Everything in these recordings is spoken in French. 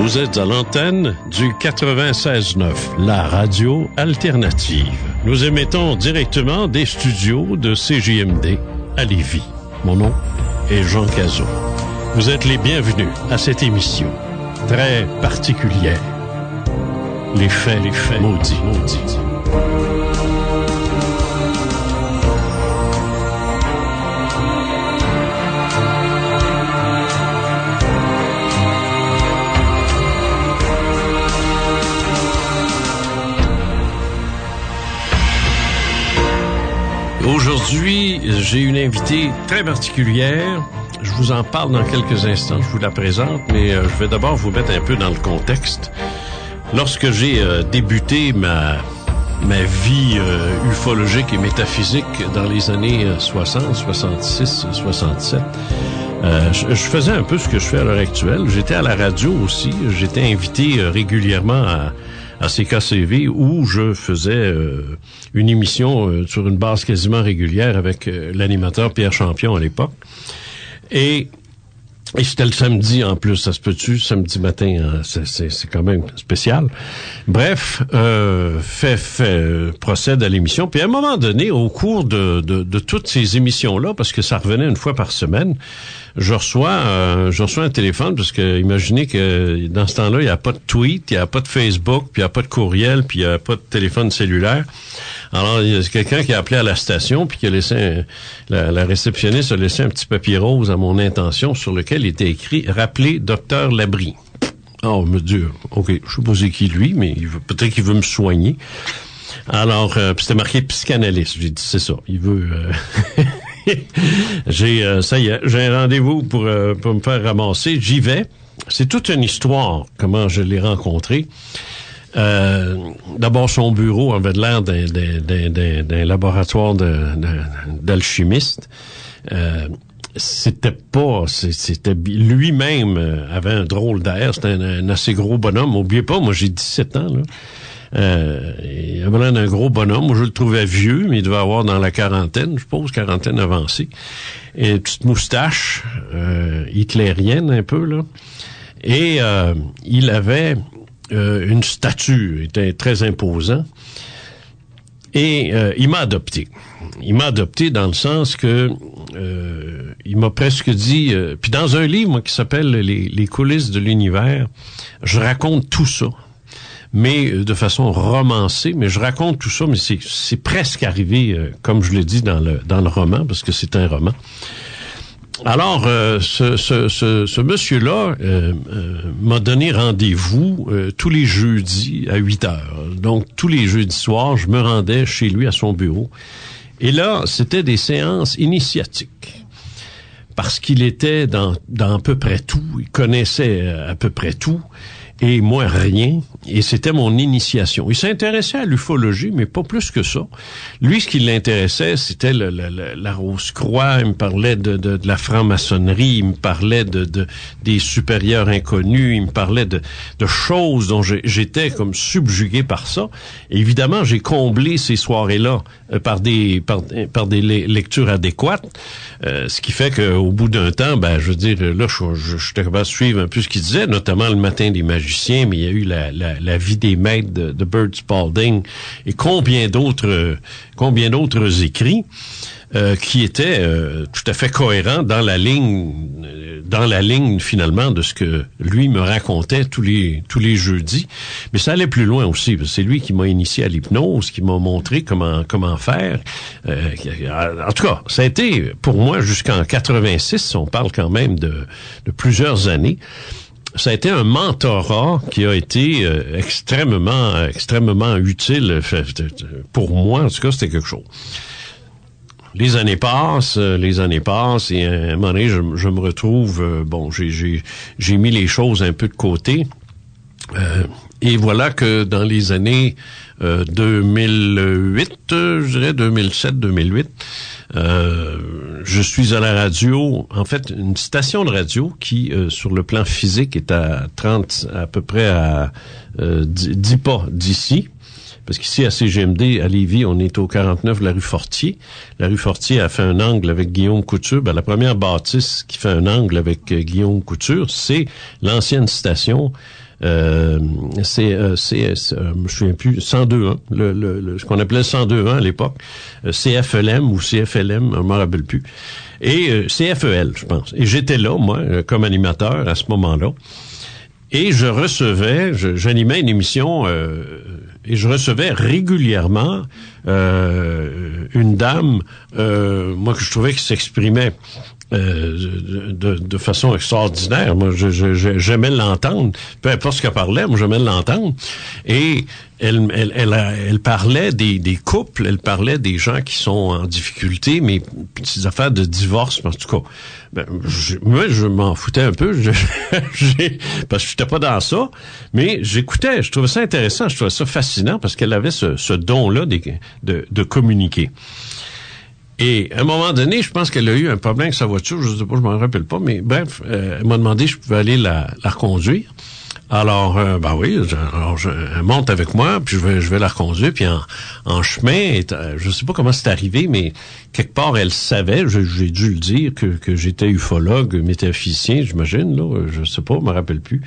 Vous êtes à l'antenne du 96.9, la radio alternative. Nous émettons directement des studios de CJMD à Lévis. Mon nom est Jean Cazot. Vous êtes les bienvenus à cette émission très particulière. Les faits maudits. Aujourd'hui, j'ai une invitée très particulière. Je vous en parle dans quelques instants, je vous la présente, mais je vais d'abord vous mettre un peu dans le contexte. Lorsque j'ai débuté ma vie ufologique et métaphysique dans les années 60, 66, 67, je faisais un peu ce que je fais à l'heure actuelle. J'étais à la radio aussi, j'étais invité régulièrement à CKCV où je faisais une émission sur une base quasiment régulière avec l'animateur Pierre Champion à l'époque. Et c'était le samedi en plus, ça se peut-tu, samedi matin, c'est quand même spécial. Bref, procède à l'émission. Puis à un moment donné, au cours de toutes ces émissions-là, parce que ça revenait une fois par semaine, je reçois un téléphone, parce que imaginez que dans ce temps-là, il n'y a pas de tweet, il n'y a pas de Facebook, puis il n'y a pas de courriel, puis il n'y a pas de téléphone cellulaire. Alors, il y a quelqu'un qui a appelé à la station, puis qui a laissé la réceptionniste a laissé un petit papier rose à mon intention sur lequel était écrit « Rappelez Dr Labrie ». Oh, me dit, OK, je sais pas c'est qui lui, mais peut-être qu'il veut me soigner. Alors, c'était marqué psychanalyste. J'ai dit, c'est ça, il veut... ça y est, j'ai un rendez-vous pour me faire ramasser. J'y vais. C'est toute une histoire, comment je l'ai rencontré. D'abord, son bureau avait l'air d'un laboratoire d'alchimiste. C'était lui-même avait un drôle d'air. C'était un assez gros bonhomme. Oubliez pas, moi j'ai 17 ans, là. Il avait l'air d'un gros bonhomme. Moi, je le trouvais vieux, mais il devait avoir dans la quarantaine, je suppose, quarantaine avancée. Et une petite moustache, hitlérienne un peu, là. Et il avait une stature, il était très imposant. Et il m'a adopté. Il m'a adopté dans le sens que il m'a presque dit... puis dans un livre, moi, qui s'appelle Les coulisses de l'univers, je raconte tout ça. Mais de façon romancée, mais je raconte tout ça, mais c'est presque arrivé, comme je l'ai dit dans le roman, parce que c'est un roman. Alors, ce monsieur-là m'a donné rendez-vous tous les jeudis à 8h. Donc, tous les jeudis soirs, je me rendais chez lui à son bureau. Et là, c'était des séances initiatiques. Parce qu'il était dans à peu près tout, il connaissait à peu près tout. Et moi, rien. Et c'était mon initiation. Il s'intéressait à l'ufologie, mais pas plus que ça. Lui, ce qui l'intéressait, c'était la Rose-Croix. Il me parlait de la franc-maçonnerie. Il me parlait des supérieurs inconnus. Il me parlait de choses dont j'étais comme subjugué par ça. Et évidemment, j'ai comblé ces soirées-là par des lectures adéquates. Ce qui fait qu'au bout d'un temps, je veux dire, là, j'étais capable de suivre un peu ce qu'il disait, notamment le matin des magiciens, mais il y a eu la vie des maîtres de Bert Spalding et combien d'autres écrits qui étaient tout à fait cohérents dans la ligne finalement de ce que lui me racontait tous les jeudis. Mais ça allait plus loin aussi, parce que c'est lui qui m'a initié à l'hypnose, qui m'a montré comment faire. En tout cas, ça a été pour moi jusqu'en 86, on parle quand même de plusieurs années. Ça a été un mentorat qui a été extrêmement utile pour moi. En tout cas, c'était quelque chose. Les années passent, et à un moment donné, je me retrouve, j'ai mis les choses un peu de côté. Et voilà que dans les années 2008, je dirais 2007-2008, je suis à la radio, en fait, une station de radio qui, sur le plan physique, est à peu près à 10 pas d'ici. Parce qu'ici, à CGMD, à Lévis, on est au 49 de la rue Fortier. La rue Fortier a fait un angle avec Guillaume Couture. La première bâtisse qui fait un angle avec Guillaume Couture, c'est l'ancienne station je me souviens plus, 102.1, ce qu'on appelait 102.1 à l'époque, CFLM ou CFLM, je m'en rappelle plus, et CFEL, je pense. Et j'étais là, moi, comme animateur à ce moment-là. Et j'animais une émission et je recevais régulièrement une dame, moi que je trouvais qui s'exprimait de façon extraordinaire. Moi, j'aimais l'entendre. Peu importe ce qu'elle parlait, moi j'aimais l'entendre. Et elle parlait des couples, elle parlait des gens qui sont en difficulté, mais petites affaires de divorce, en tout cas. Moi, je m'en foutais un peu, parce que j'étais pas dans ça, mais j'écoutais, je trouvais ça intéressant, je trouvais ça fascinant, parce qu'elle avait ce don-là de communiquer. Et à un moment donné, je pense qu'elle a eu un problème avec sa voiture, je sais pas, je m'en rappelle pas, mais bref, elle m'a demandé si je pouvais aller la reconduire. Alors, oui, elle monte avec moi, puis je vais la reconduire, puis en chemin, je sais pas comment c'est arrivé, mais quelque part, elle savait, j'ai dû le dire, que j'étais ufologue, métaphysicien, j'imagine, là, je sais pas, je me rappelle plus.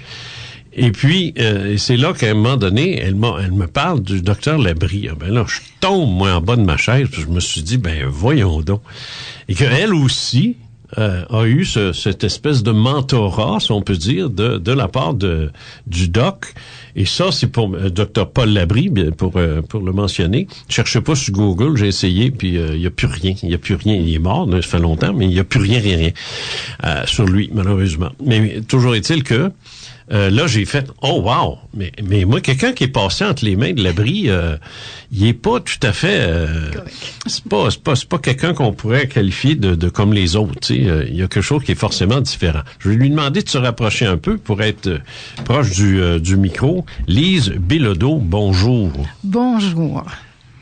Et puis, c'est là qu'à un moment donné, elle me parle du docteur Labrie. Ah, là, je tombe, moi, en bas de ma chaise, puis je me suis dit, voyons donc. Et qu'elle aussi a eu cette espèce de mentorat, si on peut dire, de la part du doc. Et ça, c'est pour docteur Paul Labrie, pour le mentionner. Je cherchais pas sur Google, j'ai essayé, puis il y a plus rien. Il y a plus rien. Il est mort, ça fait longtemps, mais il y a plus rien sur lui, malheureusement. Mais toujours est-il que là, j'ai fait « Oh, wow! » Mais moi, quelqu'un qui est passé entre les mains de Labrie, il est pas tout à fait... c'est pas quelqu'un qu'on pourrait qualifier de comme les autres. Tu sais, il y a quelque chose qui est forcément différent. Je vais lui demander de se rapprocher un peu pour être proche du micro. Lise Bilodeau, bonjour. Bonjour.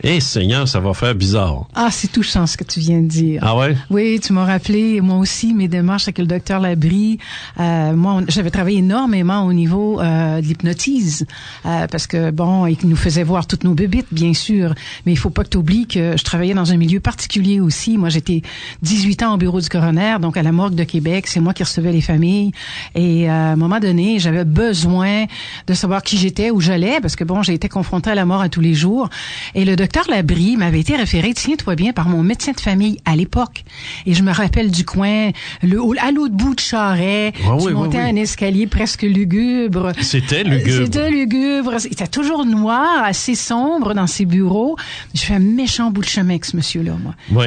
Eh, Seigneur, ça va faire bizarre. Ah, c'est touchant ce que tu viens de dire. Ah ouais? Oui, tu m'as rappelé, moi aussi, mes démarches avec le docteur Labrie. Moi, j'avais travaillé énormément au niveau de l'hypnotise, parce que, bon, il nous faisait voir toutes nos bébites, bien sûr, mais il faut pas que tu oublies que je travaillais dans un milieu particulier aussi. Moi, j'étais 18 ans au bureau du coroner, donc à la morgue de Québec, c'est moi qui recevais les familles. Et à un moment donné, j'avais besoin de savoir qui j'étais, où j'allais, parce que, bon, j'ai été confrontée à la mort à tous les jours. Et le docteur Labrie m'avait été référé, tiens-toi bien, par mon médecin de famille à l'époque. Et je me rappelle du coin, à l'autre bout de Charest, je montais un escalier presque lugubre. C'était lugubre. C'était lugubre. Il était toujours noir, assez sombre dans ses bureaux. Je fais un méchant bout de chemin avec ce monsieur-là, moi. Oui.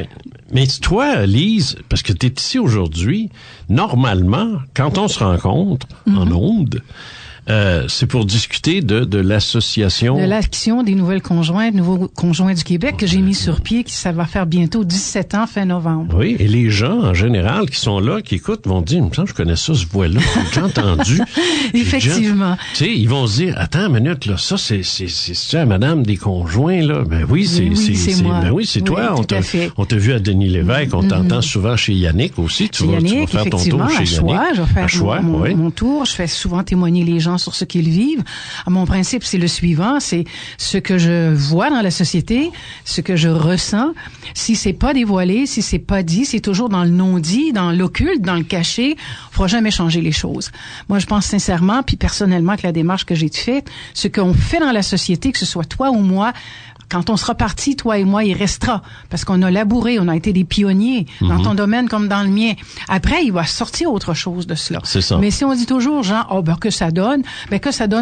Mais toi, Lise, parce que tu es ici aujourd'hui, normalement, quand on se rencontre en ondes, c'est pour discuter de l'association... De l'action des nouvelles conjointes, nouveaux conjoints du Québec que j'ai mis sur pied, qui ça va faire bientôt 17 ans, fin novembre. Oui, et les gens, en général, qui sont là, qui écoutent, vont dire, il me semble que je connais ça, ce voix-là, j'ai déjà entendu. Effectivement. Tu sais, ils vont se dire, attends une minute, là, ça, c'est à madame des conjoints, là. Ben oui, c'est moi. Ben oui, c'est toi. On t'a vu à Denis Lévesque, on t'entend souvent chez Yannick aussi. Tu vas faire ton tour chez Yannick. Je vais faire mon tour. Je fais souvent témoigner les gens sur ce qu'ils vivent. Mon principe, c'est le suivant, c'est ce que je vois dans la société, ce que je ressens. Si c'est pas dévoilé, si c'est pas dit, c'est toujours dans le non-dit, dans l'occulte, dans le caché, on fera jamais changer les choses. Moi, je pense sincèrement, puis personnellement, que la démarche que j'ai faite, ce qu'on fait dans la société, que ce soit toi ou moi, quand on sera parti, toi et moi, il restera. Parce qu'on a labouré, on a été des pionniers dans ton domaine comme dans le mien. Après, il va sortir autre chose de cela. C'est ça. Mais si on dit toujours, genre, que ça donne,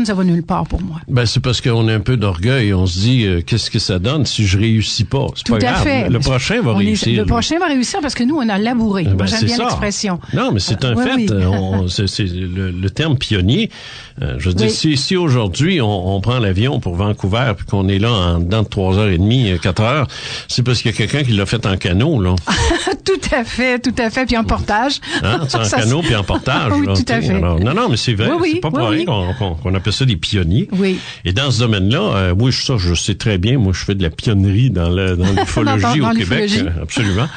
ça va nulle part pour moi. Ben, c'est parce qu'on a un peu d'orgueil. On se dit, qu'est-ce que ça donne si je réussis pas? C'est pas grave. Fait. Le prochain va réussir. Le prochain va réussir parce que nous, on a labouré. Moi, j'aime bien l'expression. Non, mais c'est un fait. Oui. C'est le terme pionnier. Je veux dire, si aujourd'hui, on prend l'avion pour Vancouver puis qu'on est là en dedans de 3h30, 4h, c'est parce qu'il y a quelqu'un qui l'a fait en canot, là. Tout à fait. Puis en portage. Hein? C'est en canot puis en portage. Oui, là, tout à fait. Alors, non, mais c'est vrai. C'est pas pour rien qu'on appelle ça des pionniers. Oui. Et dans ce domaine-là, je sais très bien. Moi, je fais de la pionnerie dans l'ufologie au Québec. Absolument.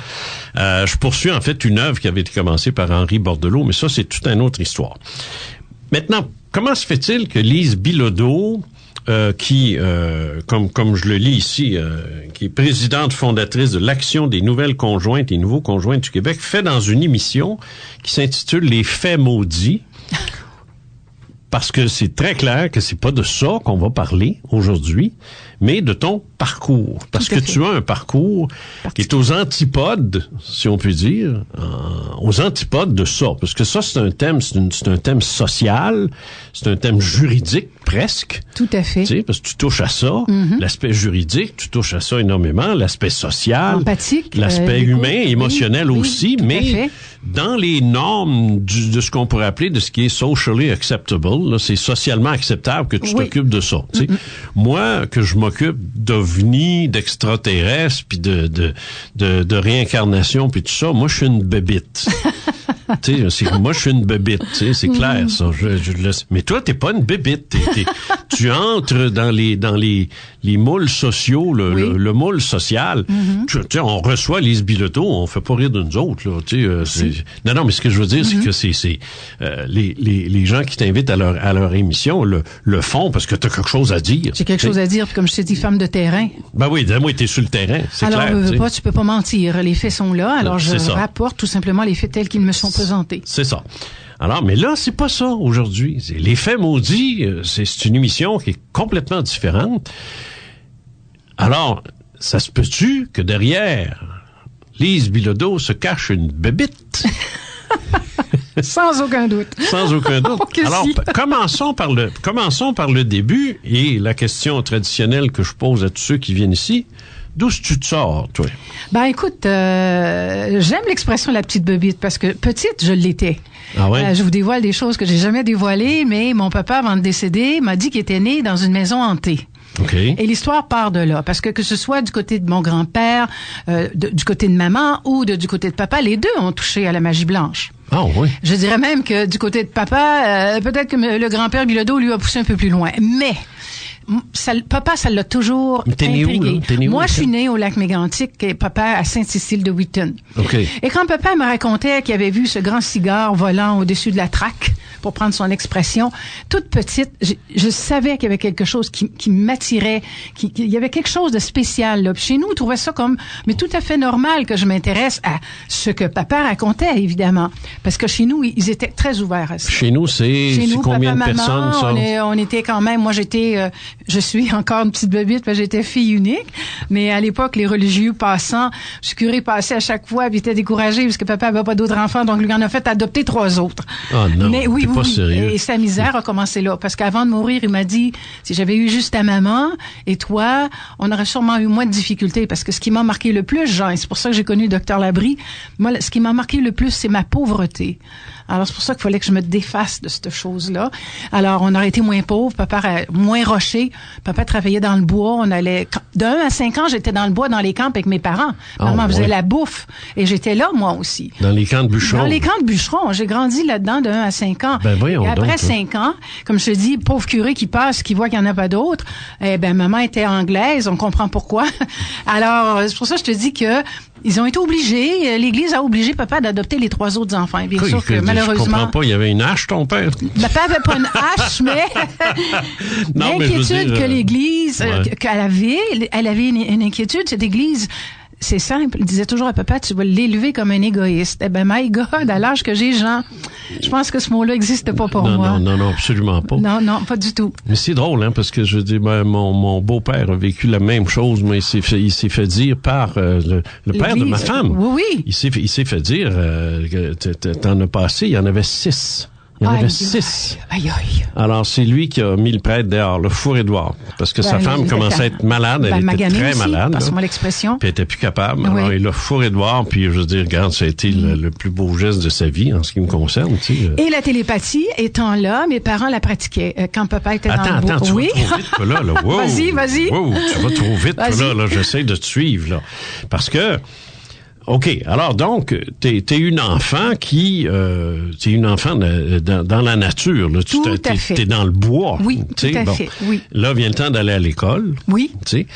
Je poursuis, en fait, une œuvre qui avait été commencée par Henri Bordelot, mais ça, c'est toute une autre histoire. Maintenant, comment se fait-il que Lise Bilodeau, qui, comme je le lis ici, qui est présidente fondatrice de l'Action des nouvelles conjointes et nouveaux conjoints du Québec, fait dans une émission qui s'intitule « Les faits maudits », parce que c'est très clair que c'est pas de ça qu'on va parler aujourd'hui, mais de ton parcours. Parce que tu as un parcours qui est aux antipodes, si on peut dire, aux antipodes de ça. Parce que ça, c'est un thème, c'est un thème social, c'est un thème juridique presque. Tout à fait. Tu sais, parce que tu touches à ça, l'aspect juridique, tu touches à ça énormément, l'aspect social, empathique, l'aspect humain, émotionnel aussi, mais dans les normes de ce qu'on pourrait appeler de ce qui est socially acceptable, là, c'est socialement acceptable que tu t'occupes de ça. Tu sais. Moi, que je m'occupe d'ovnis, d'extraterrestres, puis de réincarnation, puis tout ça, moi, je suis une bébite. Tu sais, moi, je suis une bébite, tu sais, c'est clair, ça. Mais toi, t'es pas une bébite. Tu entres dans les moules sociaux, le moule social. Tu sais, on reçoit Lise Bilodeau, on fait pas rire de nous autres, là. Tu sais, non, mais ce que je veux dire, c'est que c'est les gens qui t'invitent à leur émission le font parce que t'as quelque chose à dire. J'ai quelque chose à dire, puis comme je t'ai dit, femme de terrain. Ben oui, moi, t'es sur le terrain, c'est clair. Alors, tu peux pas mentir. Les faits sont là, alors je rapporte tout simplement les faits tels qu'ils me sont présentés. C'est ça. Alors, mais là, c'est pas ça aujourd'hui. Les faits maudits, c'est une émission qui est complètement différente. Alors, ça se peut-tu que derrière Lise Bilodeau se cache une bébite? Sans aucun doute. Sans aucun doute. Alors, commençons par le début et la question traditionnelle que je pose à tous ceux qui viennent ici. D'où tu te sors, toi? Ben, écoute, j'aime l'expression la petite bébite parce que petite, je l'étais. Ah ouais? Je vous dévoile des choses que j'ai jamais dévoilées, mais mon papa, avant de décéder, m'a dit qu'il était né dans une maison hantée. Okay. Et l'histoire part de là, parce que ce soit du côté de mon grand-père, du côté de maman ou du côté de papa, les deux ont touché à la magie blanche. Ah oui. Je dirais même que du côté de papa, peut-être que le grand-père Bilodeau lui a poussé un peu plus loin. Mais papa, ça l'a toujours intrigué. Moi, je suis née au lac Mégantic et papa à Sainte-Cécile de Wheaton. Okay. Et quand papa me racontait qu'il avait vu ce grand cigare volant au-dessus de la traque, pour prendre son expression, toute petite, je savais qu'il y avait quelque chose qui m'attirait, qu'il y avait quelque chose de spécial, là. Puis chez nous, on trouvait ça mais tout à fait normal que je m'intéresse à ce que papa racontait, évidemment. Parce que chez nous, ils étaient très ouverts à ça. Chez nous, c'est combien papa, de personnes, maman, ça? On était quand même, moi je suis encore une petite bébite, parce que j'étais fille unique, mais à l'époque, les religieux passant, le curé passait à chaque fois, puis était découragé parce que papa avait pas d'autres enfants, donc lui en a fait adopter 3 autres. Ah non, mais oui, pas sérieux. Et sa misère a commencé là, parce qu'avant de mourir, il m'a dit, si j'avais eu juste ta maman et toi, on aurait sûrement eu moins de difficultés, parce que ce qui m'a marqué le plus, Jean, et c'est pour ça que j'ai connu le Dr Labrie, moi, ce qui m'a marqué le plus, c'est ma pauvreté. Alors, c'est pour ça qu'il fallait que je me défasse de cette chose-là. Alors, on aurait été moins pauvre, papa moins roché. Papa travaillait dans le bois. On allait, de 1 à 5 ans, j'étais dans le bois, dans les camps avec mes parents. Maman faisait la bouffe. Et j'étais là, moi aussi. Dans les camps de bûcherons. Dans les camps de bûcherons. J'ai grandi là-dedans de 1 à 5 ans. Ben voyons. Et après 5 ans, comme je te dis, pauvre curé qui passe, qui voit qu'il n'y en a pas d'autres, maman était anglaise, on comprend pourquoi. Alors, c'est pour ça que je te dis que ils ont été obligés, l'Église a obligé papa d'adopter les 3 autres enfants. Et bien sûr que malheureusement... Je comprends pas, il y avait une hache, ton père? Papa avait pas une hache, mais l'inquiétude que l'Église, qu'elle avait, elle avait une inquiétude, cette Église... C'est simple. Il disait toujours à papa, tu vas l'élever comme un égoïste. Eh ben, my God, à l'âge que j'ai, Jean, je pense que ce mot-là n'existe pas pour moi. Non, absolument pas. Non, pas du tout. Mais c'est drôle, hein, parce que je dis, mon beau-père a vécu la même chose, mais il s'est fait dire par le père de ma femme. Oui. Il s'est fait dire que t'en as passé, il y en avait 6. Il y en avait 6. Aïe. Alors, c'est lui qui a mis le prêtre dehors, le four Édouard. Parce que sa femme commençait à être malade. Elle était très aussi, malade. Passe-moi l'expression. Puis elle était plus capable. Alors, il a four Édouard. Puis, je veux dire, regarde, ça a été le plus beau geste de sa vie, en ce qui me concerne. Tu sais. Et la télépathie étant là, mes parents la pratiquaient. Quand papa était dans le bois. Attends, tu vas trop vite, toi, là. Wow. Vas-y. Wow, tu vas trop vite, toi, là. J'essaie de te suivre, là. Parce que... OK. Alors, donc, t'es une enfant t'es une enfant dans la nature, là. Tout à fait. T'es dans le bois. Oui, tout à fait, oui. Là, vient le temps d'aller à l'école. Oui. Tu sais.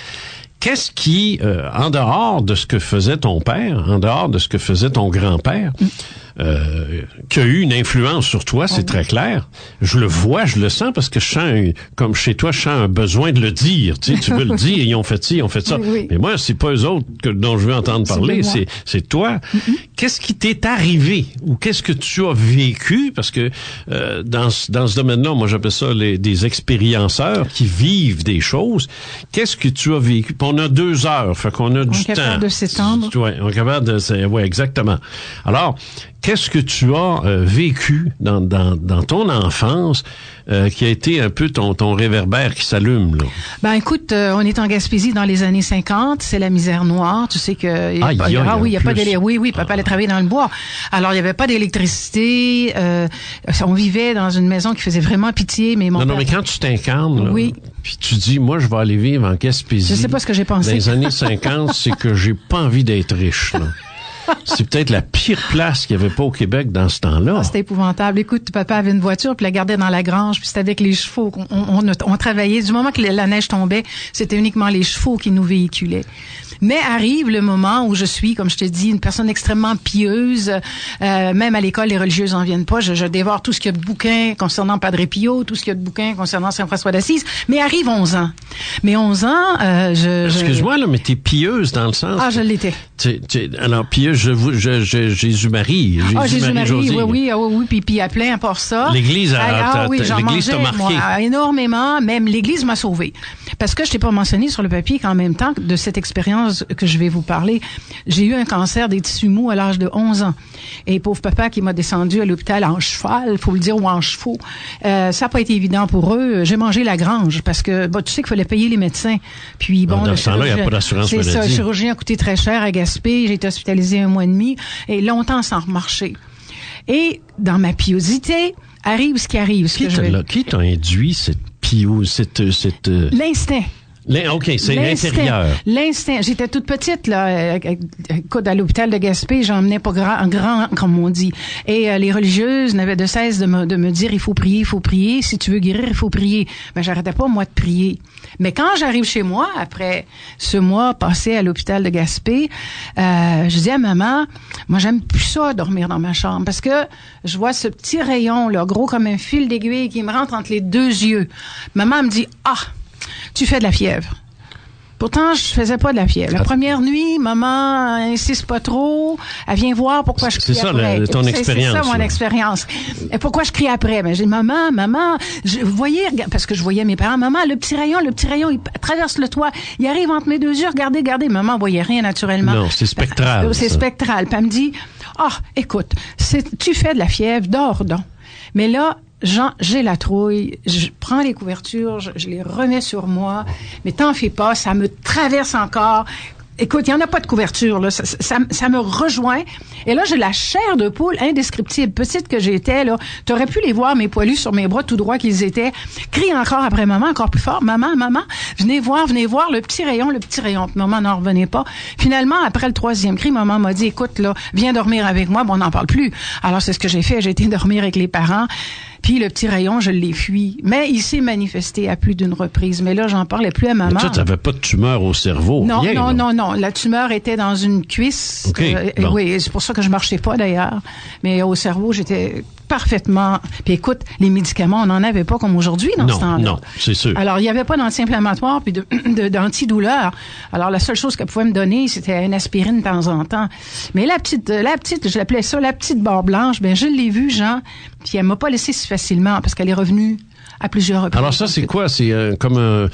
Qu'est-ce qui, en dehors de ce que faisait ton père, en dehors de ce que faisait ton grand-père, qui a eu une influence sur toi, c'est très clair. Je le vois, je le sens parce que je sens, comme chez toi, je sens un besoin de le dire. Tu sais, tu veux le dire, ils ont fait ci, ils ont fait ça. Oui. Mais moi, c'est pas eux autres dont je veux entendre parler, c'est toi. Qu'est-ce qui t'est arrivé ou qu'est-ce que tu as vécu? Parce que dans ce domaine-là, moi j'appelle ça des expérienceurs qui vivent des choses. Qu'est-ce que tu as vécu? Puis on a 2 heures, fait qu'on a du temps. On est capable de s'étendre. Oui, on est capable de... Oui, exactement. Alors, qu'est-ce que tu as vécu dans ton enfance qui a été un peu ton réverbère qui s'allume, là? Ben écoute, on est en Gaspésie dans les années 50, c'est la misère noire. Tu sais que il y a pas d'électricité. Oui, papa allait travailler dans le bois. Alors il y avait pas d'électricité. On vivait dans une maison qui faisait vraiment pitié. Mais mon père... mais quand tu t'incarnes, là, puis tu dis, moi je vais aller vivre en Gaspésie. Je sais pas ce que j'ai pensé. Dans les années 50, c'est que j'ai pas envie d'être riche, là. C'est peut-être la pire place qu'il n'y avait pas au Québec dans ce temps-là. Ah, c'était épouvantable. Écoute, papa avait une voiture, puis la gardait dans la grange, puis c'était avec les chevaux. On travaillait. Du moment que la neige tombait, c'était uniquement les chevaux qui nous véhiculaient. Mais arrive le moment où je suis, comme je te dis, une personne extrêmement pieuse. Même à l'école, les religieuses en viennent pas. Je dévore tout ce qu'il y a de bouquins concernant Padre Pio, tout ce qu'il y a de bouquins concernant Saint-François d'Assise. Mais arrive 11 ans. Mais 11 ans, Excuse-moi, là, mais t'es pieuse dans le sens... Ah, je l'étais. Alors, pieuse, Jésus-Marie. Jésus-Marie, oui, puis à plein, à part ça. L'Église t'a marqué. Moi, énormément. Même l'Église m'a sauvée. Parce que je t'ai pas mentionné sur le papier qu'en même temps de cette expérience que je vais vous parler, j'ai eu un cancer des tissus mous à l'âge de 11 ans. Et pauvre papa qui m'a descendu à l'hôpital en cheval, faut le dire, ou en chevaux. Ça n'a pas été évident pour eux. J'ai mangé la grange parce que, tu sais qu'il fallait payer les médecins. Puis bon, dans ce temps-là, il n'y a pas d'assurance maladie. C'est ça, le chirurgien a coûté très cher à Gaspé. J'ai été hospitalisée 1 mois et demi et longtemps sans remarcher. Et dans ma piosité, arrive ce qui arrive. Qui t'a induit cette L'instinct. OK, c'est l'intérieur. L'instinct. J'étais toute petite, là. Écoute, à l'hôpital de Gaspé, j'emmenais pas grand, comme on dit. Et les religieuses n'avaient de cesse de me dire, il faut prier. Si tu veux guérir, il faut prier. Mais j'arrêtais pas, moi, de prier. Mais quand j'arrive chez moi, après ce mois passé à l'hôpital de Gaspé, je dis à maman, moi, j'aime plus ça, dormir dans ma chambre. Parce que je vois ce petit rayon, là, gros comme un fil d'aiguille qui me rentre entre les 2 yeux. Maman me dit, tu fais de la fièvre. Pourtant, je faisais pas de la fièvre. La première nuit, maman insiste pas trop. Elle vient voir pourquoi je crie après. C'est ça, ton expérience. C'est ça, mon expérience. Et pourquoi je crie après? Ben, j'ai dit, maman, vous voyez, parce que je voyais mes parents, maman, le petit rayon, il traverse le toit. Il arrive entre mes 2 yeux, regardez. Maman voyait rien naturellement. Non, c'est spectral. C'est spectral. Puis elle me dit, écoute, tu fais de la fièvre, dors donc. Mais là, Jean, j'ai la trouille, je prends les couvertures, je les remets sur moi, mais t'en fais pas, ça me traverse encore. Écoute, il y en a pas de couverture, là. Ça me rejoint. Et là, j'ai la chair de poule indescriptible. Petite que j'étais, là. T'aurais pu les voir, mes poilus sur mes bras, tout droits qu'ils étaient. Crie encore après maman, encore plus fort. Maman, venez voir, le petit rayon. Maman n'en revenait pas. Finalement, après le 3e cri, maman m'a dit, écoute, là, viens dormir avec moi. Bon, on n'en parle plus. Alors, c'est ce que j'ai fait. J'ai été dormir avec les parents. Puis le petit rayon, je l'ai fui. Mais il s'est manifesté à plus d'une reprise. Mais là, j'en parlais plus à maman. Mais toi, t'avais pas de tumeur au cerveau. Non, rien, non. La tumeur était dans une cuisse. Okay, bon. Oui, c'est pour ça que je marchais pas d'ailleurs. Mais au cerveau, j'étais parfaitement... Puis écoute, les médicaments, on n'en avait pas comme aujourd'hui dans ce temps-là. Non, c'est sûr. Alors, il n'y avait pas d'anti-inflammatoire puis d'antidouleur. Alors, la seule chose qu'elle pouvait me donner, c'était une aspirine de temps en temps. Mais la petite, je l'appelais ça la petite barre blanche, ben je l'ai vue, Jean, puis elle m'a pas laissé si facilement parce qu'elle est revenue à plusieurs reprises. Alors ça, c'est quoi? C'est comme un...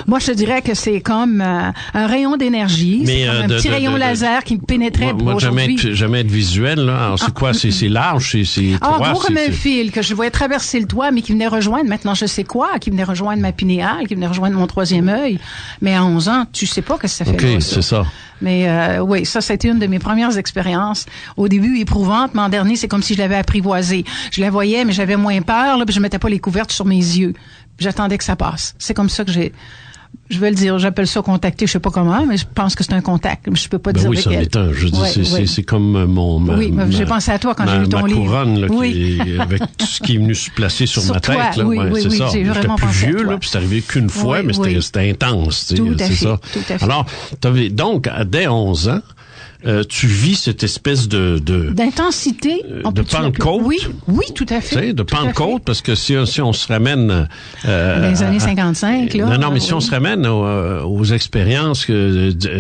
Moi, je te dirais que c'est comme un rayon d'énergie. C'est comme un petit rayon laser qui me pénétrait pour aujourd'hui. Jamais être visuel, là. Alors, c'est quoi? C'est large, c'est étroit. Gros comme un fil que je voyais traverser le toit, mais qui venait rejoindre, maintenant je sais quoi, qui venait rejoindre ma pinéale, qui venait rejoindre mon 3e œil. Mais à 11 ans, tu sais pas que ça fait là, c'est ça. Mais oui, ça a été une de mes premières expériences. Au début, éprouvante, mais en dernier, c'est comme si je l'avais apprivoisée. Je la voyais, mais j'avais moins peur, là, puis je mettais pas les couvertes sur mes yeux. J'attendais que ça passe. C'est comme ça que je vais le dire, j'appelle ça contacter, je sais pas comment, mais je pense que c'est un contact. Je peux pas dire oui, lequel. Oui, ça m'étonne. Je dis, c'est comme j'ai pensé à toi quand j'ai lu ton livre. Ma couronne, là, avec tout ce qui est venu se placer sur ma tête, là. Oui, c'est ça. J'ai vraiment plus pensé vieux, là, puis c'est arrivé qu'une fois, mais c'était intense, tout à fait, ça. Tout à fait. Alors, donc, dès 11 ans, tu vis cette espèce d'intensité. De Pentecôte. Oui, tout à fait. Tu sais, de Pentecôte, parce que si on se ramène... dans les années 55, là. Non, mais si on se ramène aux expériences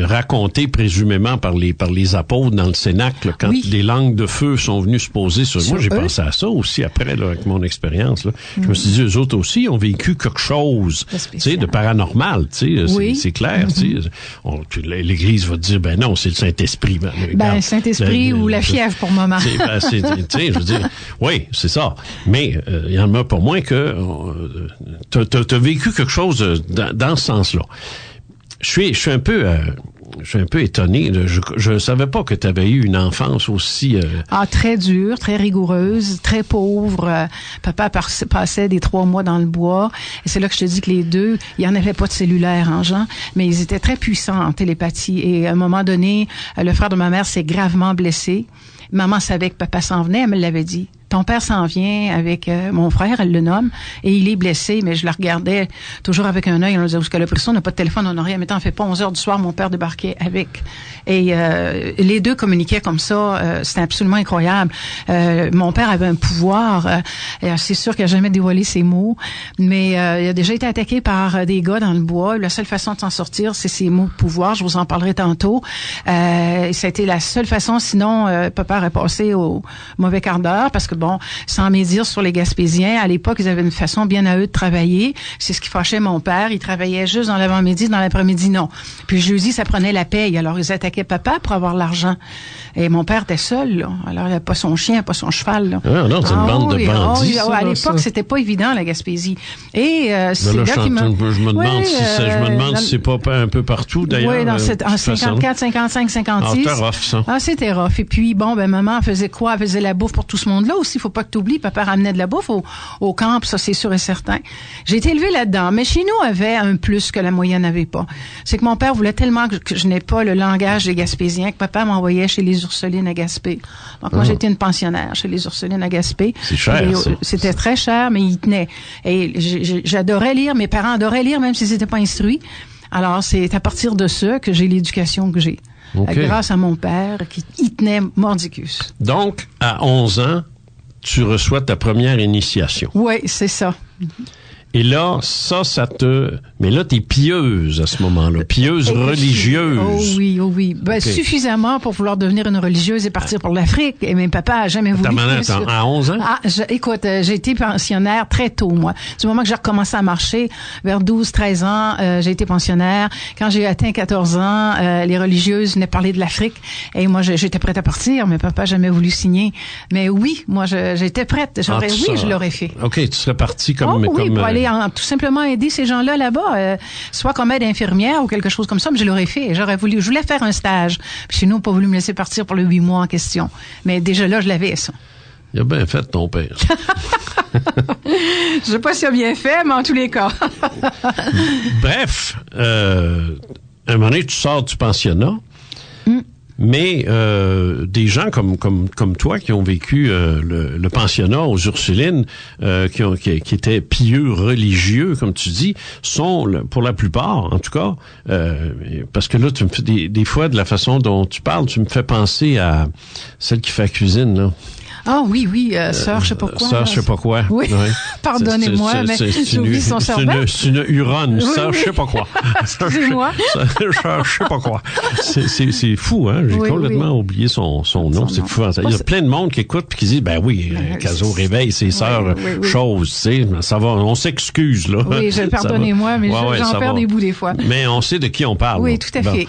racontées présumément par les apôtres dans le Cénacle, quand les langues de feu sont venues se poser sur moi, j'ai pensé à ça aussi après, là, avec mon expérience. Là. Je me suis dit, eux autres aussi ont vécu quelque chose, tu sais, de paranormal, tu sais, c'est clair, tu sais. L'Église va te dire, ben non, c'est le Saint-Esprit. Ben, Saint-Esprit ou la fièvre pour le moment. Tu sais, je veux dire, oui, c'est ça. Mais il y en a pas moins que t'as vécu quelque chose dans ce sens-là. Je suis un peu étonné. Je savais pas que tu avais eu une enfance aussi... très dure, très rigoureuse, très pauvre. Papa passait des 3 mois dans le bois. Et c'est là que je te dis que les deux, il n'y en avait pas de cellulaire, hein, Jean, mais ils étaient très puissants en télépathie. Et à un moment donné, le frère de ma mère s'est gravement blessé. Maman savait que papa s'en venait, elle me l'avait dit. Ton père s'en vient avec mon frère, elle le nomme, et il est blessé, mais je la regardais toujours avec un œil. On disait, jusqu'à la pression, on n'a pas de téléphone, on n'a rien. Mais tant fait pas 11 heures du soir, mon père débarquait avec. Et les deux communiquaient comme ça. C'était absolument incroyable. Mon père avait un pouvoir. C'est sûr qu'il n'a jamais dévoilé ses mots, mais il a déjà été attaqué par des gars dans le bois. La seule façon de s'en sortir, c'est ses mots de pouvoir. Je vous en parlerai tantôt. Ça a été la seule façon, sinon papa aurait passé au mauvais quart d'heure, parce que bon, sans médire sur les Gaspésiens, à l'époque, ils avaient une façon bien à eux de travailler. C'est ce qui fâchait mon père. Il travaillait juste dans l'avant-midi, dans l'après-midi, non. Puis le jeudi, ça prenait la paye. Alors, ils attaquaient papa pour avoir l'argent. Et mon père était seul, là. Alors, il n'avait pas son chien, pas son cheval, là. Ah non, c'est une bande de bandits, ça, à l'époque, c'était pas évident, la Gaspésie. Et c'est là qui m'a... Je me demande si c'est pas un peu partout, d'ailleurs. Oui, en 54, 55, 56. C'était rough, ça. C'était rough. Et puis, bon, maman faisait quoi? Elle faisait la bouffe pour tout ce monde-là aussi. Faut pas que t'oublies, papa ramenait de la bouffe au camp, ça c'est sûr et certain. J'ai été élevée là-dedans, mais chez nous avait un plus que la moyenne n'avait pas. C'est que mon père voulait tellement que je n'ai pas le langage des Gaspésiens que papa m'envoyait chez les Ursulines à Gaspé. Donc moi j'étais une pensionnaire chez les Ursulines à Gaspé. C'est cher, ça. C'était très cher, mais il tenait. Et j'adorais lire, mes parents adoraient lire même s'ils n'étaient pas instruits. Alors c'est à partir de ça que j'ai l'éducation que j'ai. Okay. Grâce à mon père qui y tenait mordicus. Donc, à 11 ans, tu reçois ta première initiation. Oui, c'est ça. Et là, ça te... Mais là, t'es pieuse à ce moment-là. Pieuse religieuse. Oh oui. Ben, okay. Suffisamment pour vouloir devenir une religieuse et partir pour l'Afrique. Et mon papa a jamais voulu. À 11 ans? Écoute, j'ai été pensionnaire très tôt, moi. Du moment que j'ai recommencé à marcher, vers 12, 13 ans, j'ai été pensionnaire. Quand j'ai atteint 14 ans, les religieuses venaient parler de l'Afrique. Et moi, j'étais prête à partir, mais papa n'a jamais voulu signer. Mais oui, moi, j'étais prête. Je l'aurais fait. OK, tu serais partie comme... pour aller tout simplement aider ces gens-là là-bas, soit comme aide infirmière ou quelque chose comme ça, mais je l'aurais fait. Je voulais faire un stage. Puis chez nous, on n'a pas voulu me laisser partir pour le 8 mois en question. Mais déjà là, je l'avais, ça. Il a bien fait, ton père. Je sais pas s'il a bien fait, mais en tous les cas. Bref, à un moment donné, tu sors du pensionnat. Mais des gens comme toi qui ont vécu le pensionnat aux Ursulines, qui étaient pieux religieux, comme tu dis, sont pour la plupart, en tout cas, parce que là, tu me fais des fois de la façon dont tu parles, tu me fais penser à celle qui fait la cuisine, là. Ah oui, sœur, je sais pas quoi. Sœur, je sais pas quoi. Oui. Ouais. Pardonnez-moi, mais j'oublie son cerveau. C'est une huronne, sœur, oui. je sais pas quoi. Excusez-moi. Sœur, je sais pas quoi. C'est fou, hein. J'ai complètement oublié son nom. C'est fou. Il y a plein de monde qui écoute puis qui dit, ben oui, Cazot réveille ses sœurs, chose, tu sais, ça va, on s'excuse, là. Oui, pardonnez-moi, mais j'en perds des bouts des fois. Mais on sait de qui on parle. Oui, tout à fait.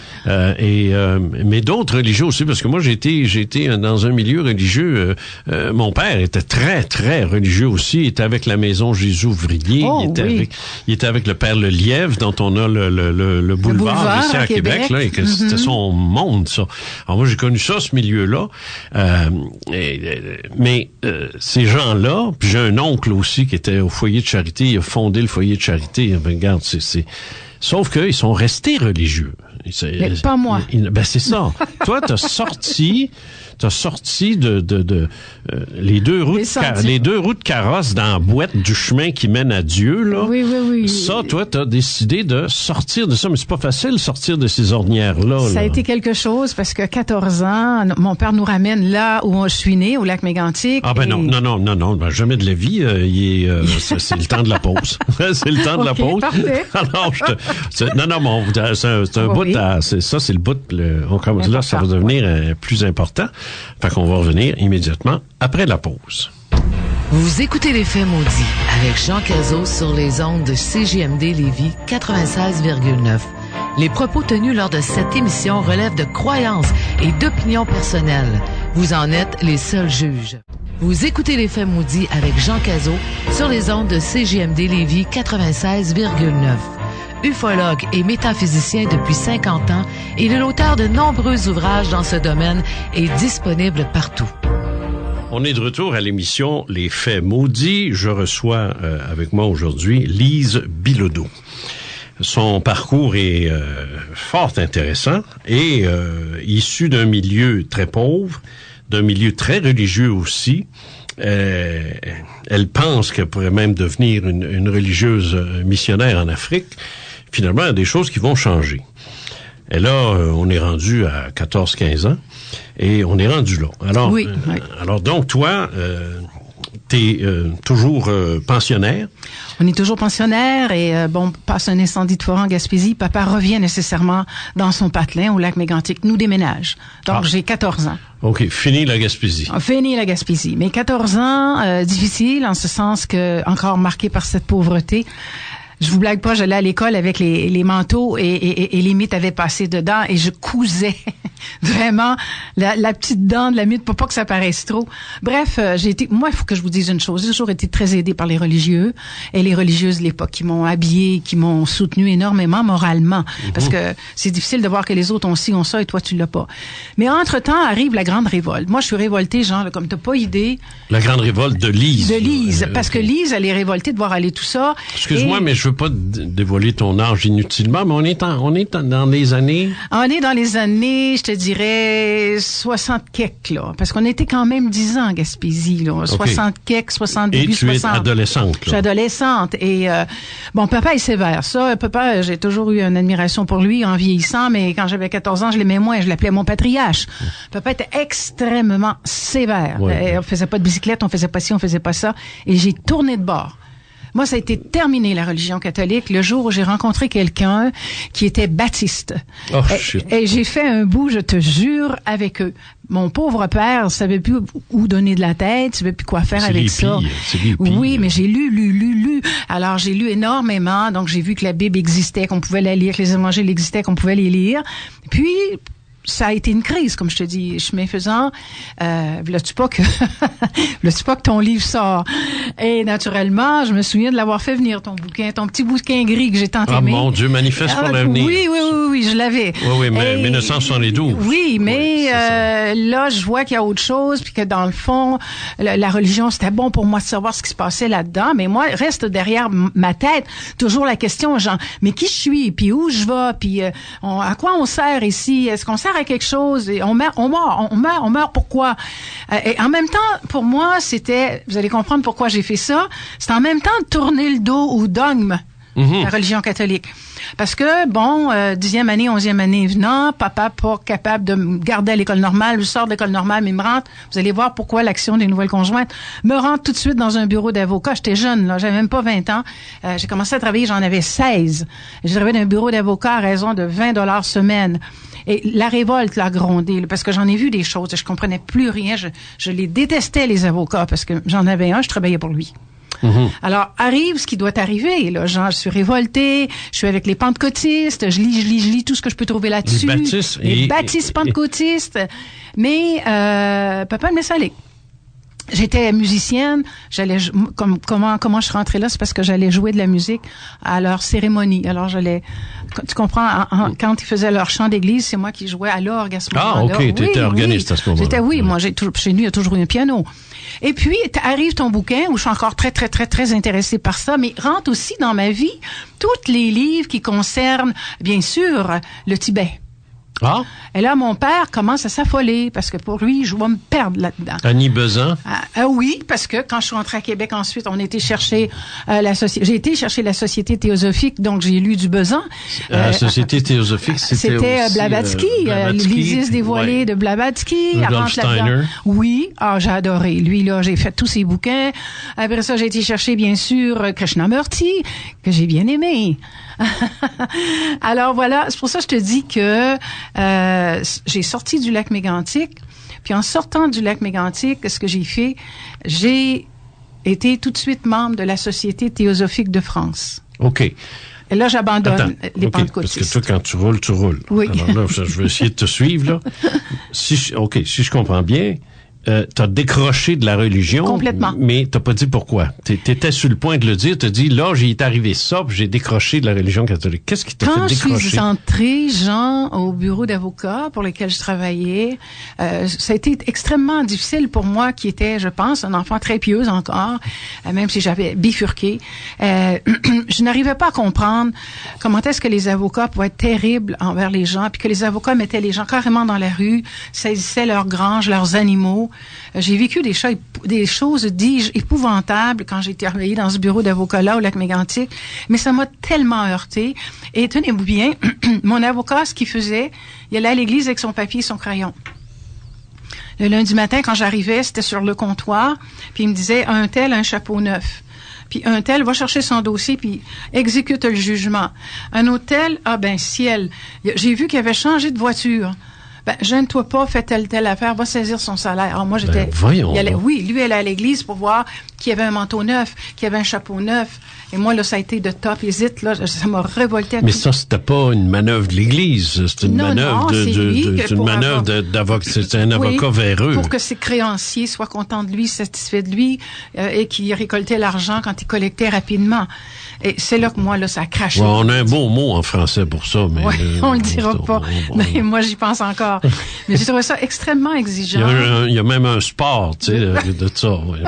Mais d'autres religieux aussi, parce que moi, j'ai été dans un milieu religieux, mon père était très, très religieux aussi. Il était avec la Maison Jésus-Ouvrier. Il était avec le Père Lelièvre, dont on a le boulevard ici à Québec. Là, et que c'était son monde, ça. Alors moi, j'ai connu ça, ce milieu-là. Mais ces gens-là, puis j'ai un oncle aussi qui était au foyer de charité. Il a fondé le foyer de charité. Regarde, Sauf qu'ils sont restés religieux. Mais pas moi. Ben c'est ça. Toi, t'as sorti de les deux roues de carrosse dans la boîte du chemin qui mène à Dieu, là. Oui. Ça, toi, t'as décidé de sortir de ça, mais c'est pas facile de sortir de ces ornières-là. Ça a été quelque chose parce que 14 ans, mon père nous ramène là où je suis né, au lac Mégantic. Ah ben non, ben jamais de la vie. C'est le temps de la pause. C'est le temps de la pause. Parfait. Alors, c'est un bout. C'est le bout. On commence là, ça va devenir plus important. Fait qu'on va revenir immédiatement après la pause. Vous écoutez Les Faits maudits avec Jean Cazot sur les ondes de CJMD Lévis 96,9. Les propos tenus lors de cette émission relèvent de croyances et d'opinions personnelles. Vous en êtes les seuls juges. Vous écoutez Les Faits maudits avec Jean Cazot sur les ondes de CJMD Lévis 96,9. Ufologue et métaphysicien depuis 50 ans, il est l'auteur de nombreux ouvrages dans ce domaine et disponible partout. On est de retour à l'émission Les Faits maudits. Je reçois avec moi aujourd'hui Lise Bilodeau. Son parcours est fort intéressant et issu d'un milieu très pauvre, d'un milieu très religieux aussi. Elle pense qu'elle pourrait même devenir une religieuse missionnaire en Afrique. Finalement, il y a des choses qui vont changer. Et là, on est rendu à 14-15 ans et on est rendu là. Alors, oui. Alors donc, toi, t'es toujours pensionnaire. On est toujours pensionnaire et passe un incendie de forêt en Gaspésie. Papa revient nécessairement dans son patelin au lac Mégantic. Nous déménage. Donc, j'ai 14 ans. OK, fini la Gaspésie. Fini la Gaspésie. Mais 14 ans, difficile en ce sens que encore marqué par cette pauvreté. Je vous blague pas, j'allais à l'école avec les manteaux et les mythes avaient passé dedans et je cousais vraiment la petite dent de la mythe pour pas que ça paraisse trop. Bref, moi, il faut que je vous dise une chose. J'ai toujours été très aidée par les religieux et les religieuses de l'époque qui m'ont habillée, qui m'ont soutenue énormément moralement. Parce que c'est difficile de voir que les autres ont ci, ont ça et toi, tu l'as pas. Mais entre-temps, arrive la grande révolte. Moi, je suis révoltée, genre, comme t'as pas idée. La grande révolte de Lise. De Lise. Parce que Lise, elle est révoltée de voir aller tout ça. Excuse-moi, mais je veux pas dévoiler ton âge inutilement, mais on est dans les années... On est dans les années, je te dirais, 60 quelques, là. Parce qu'on était quand même 10 ans en Gaspésie, là. Okay. 60 quelques, 60 début, 60. Et tu es adolescente, là. Je suis adolescente. Et, papa est sévère. Ça, papa, j'ai toujours eu une admiration pour lui en vieillissant, mais quand j'avais 14 ans, je l'aimais moins. Je l'appelais mon patriarche. Papa était extrêmement sévère. On faisait pas de bicyclette, on faisait pas ci, on faisait pas ça. Et j'ai tourné de bord. Moi, ça a été terminé, la religion catholique, le jour où j'ai rencontré quelqu'un qui était baptiste. Oh, shit. Et j'ai fait un bout, je te jure, avec eux. Mon pauvre père savait plus où donner de la tête, savait plus quoi faire avec ça. C'est les pires. Oui, mais j'ai lu. Alors, j'ai lu énormément. Donc, j'ai vu que la Bible existait, qu'on pouvait la lire, que les évangiles existaient, qu'on pouvait les lire. Puis, ça a été une crise, comme je te dis, chemin faisant. Veux-tu pas que ton livre sort? Et naturellement, je me souviens de l'avoir fait venir, ton petit bouquin gris que j'ai tant aimé. Ah mon Dieu, manifeste pour l'avenir. Oui, je l'avais. Oui, mais 1972. Oui, mais là, je vois qu'il y a autre chose, puis que dans le fond, la religion, c'était bon pour moi de savoir ce qui se passait là-dedans, mais moi, reste derrière ma tête toujours la question, genre, mais qui je suis, puis où je vais, puis à quoi on sert ici? Est-ce qu'on sert à quelque chose et on meurt pourquoi? Et en même temps, pour moi, vous allez comprendre pourquoi j'ai fait ça, c'est en même temps de tourner le dos au dogme de la religion catholique. Parce que, 10e année, 11e année venant, papa pas capable de me garder à l'école normale, je sors de l'école normale, mais me rentre, vous allez voir pourquoi l'action des nouvelles conjointes, me rentre tout de suite dans un bureau d'avocat. J'étais jeune, là, j'avais même pas 20 ans. J'ai commencé à travailler, j'en avais 16. J'ai travaillé dans un bureau d'avocat à raison de $20 semaine. Et la révolte l'a grondé, parce que j'en ai vu des choses, je comprenais plus rien, je les détestais, les avocats, parce que j'en avais un, je travaillais pour lui. Alors, arrive ce qui doit arriver, là. Genre, je suis révoltée, je suis avec les pentecôtistes, je lis tout ce que je peux trouver là-dessus. Les baptistes pentecôtistes. Mais, papa me laisse aller. J'étais musicienne, comment je suis rentrée là, c'est parce que j'allais jouer de la musique à leur cérémonie. Alors tu comprends, quand ils faisaient leur chant d'église, c'est moi qui jouais à l'orgue à ce moment-là. Ah, OK, tu étais organiste à ce moment-là. Moi chez nous, il y a toujours eu un piano. Et puis arrive ton bouquin où je suis encore très très très très intéressée par ça, mais rentre aussi dans ma vie tous les livres qui concernent bien sûr le Tibet. Ah. Et là, mon père commence à s'affoler parce que pour lui, je vais me perdre là-dedans. Annie Besant? Oui, parce que quand je suis rentrée à Québec ensuite, on était chercher j'ai été chercher la Société théosophique, donc j'ai lu du Besant. La Société théosophique, c'était aussi, Blavatsky, l'Isis dévoilée de Blavatsky. Rudolf Steiner. Oui, j'ai adoré. Lui, là, j'ai fait tous ses bouquins. Après ça, j'ai été chercher, bien sûr, Krishnamurti, que j'ai bien aimé. Alors voilà, c'est pour ça que je te dis que j'ai sorti du lac Mégantic, puis en sortant du lac Mégantic, ce que j'ai fait, j'ai été tout de suite membre de la Société théosophique de France. OK. Et là, j'abandonne les pentecôtistes. Parce que toi, quand tu roules, tu roules. Oui. Alors là, je vais essayer de te suivre, là. Si je comprends bien, t'as décroché de la religion. Complètement. Mais t'as pas dit pourquoi. T'étais sur le point de le dire. T'as dit, là, j'ai arrivé ça, puis j'ai décroché de la religion catholique. Qu'est-ce qui t'a fait décrocher? Quand je suis entrée, Jean, au bureau d'avocat pour lequel je travaillais, ça a été extrêmement difficile pour moi, qui était, je pense, un enfant très pieuse encore, même si j'avais bifurqué. Je n'arrivais pas à comprendre comment est-ce que les avocats pouvaient être terribles envers les gens, puis que les avocats mettaient les gens carrément dans la rue, saisissaient leurs granges, leurs animaux. J'ai vécu des choses, dis-je, épouvantables quand j'ai travaillé dans ce bureau d'avocat-là au lac Mégantic, mais ça m'a tellement heurté. Et tenez-vous bien, mon avocat, ce qu'il faisait, il allait à l'église avec son papier et son crayon. Le lundi matin, quand j'arrivais, c'était sur le comptoir, puis il me disait, un tel, un chapeau neuf. Puis un tel va chercher son dossier puis exécute le jugement. Un autre tel, ciel. J'ai vu qu'il avait changé de voiture. Gêne-toi pas, fais telle affaire, va saisir son salaire. Alors moi, j'étais... lui, il allait à l'église pour voir qu'il y avait un manteau neuf, qu'il y avait un chapeau neuf. Et moi, là, ça a été de top hésite, là, ça m'a révolté. Mais ça, c'était pas une manœuvre de l'Église, c'était une manœuvre d'avocat. C'était un avocat véreux. Pour que ses créanciers soient contents de lui, satisfaits de lui, et qu'il récoltait l'argent quand il collectait rapidement. Et c'est là que moi, là, ça a craché. Ouais, on a un bon mot en français pour ça, mais... Oui, on le dira pas. Mais moi, j'y pense encore. Mais j'ai trouvé ça extrêmement exigeant. Il y a même un sport, tu sais, de ça. Ouais.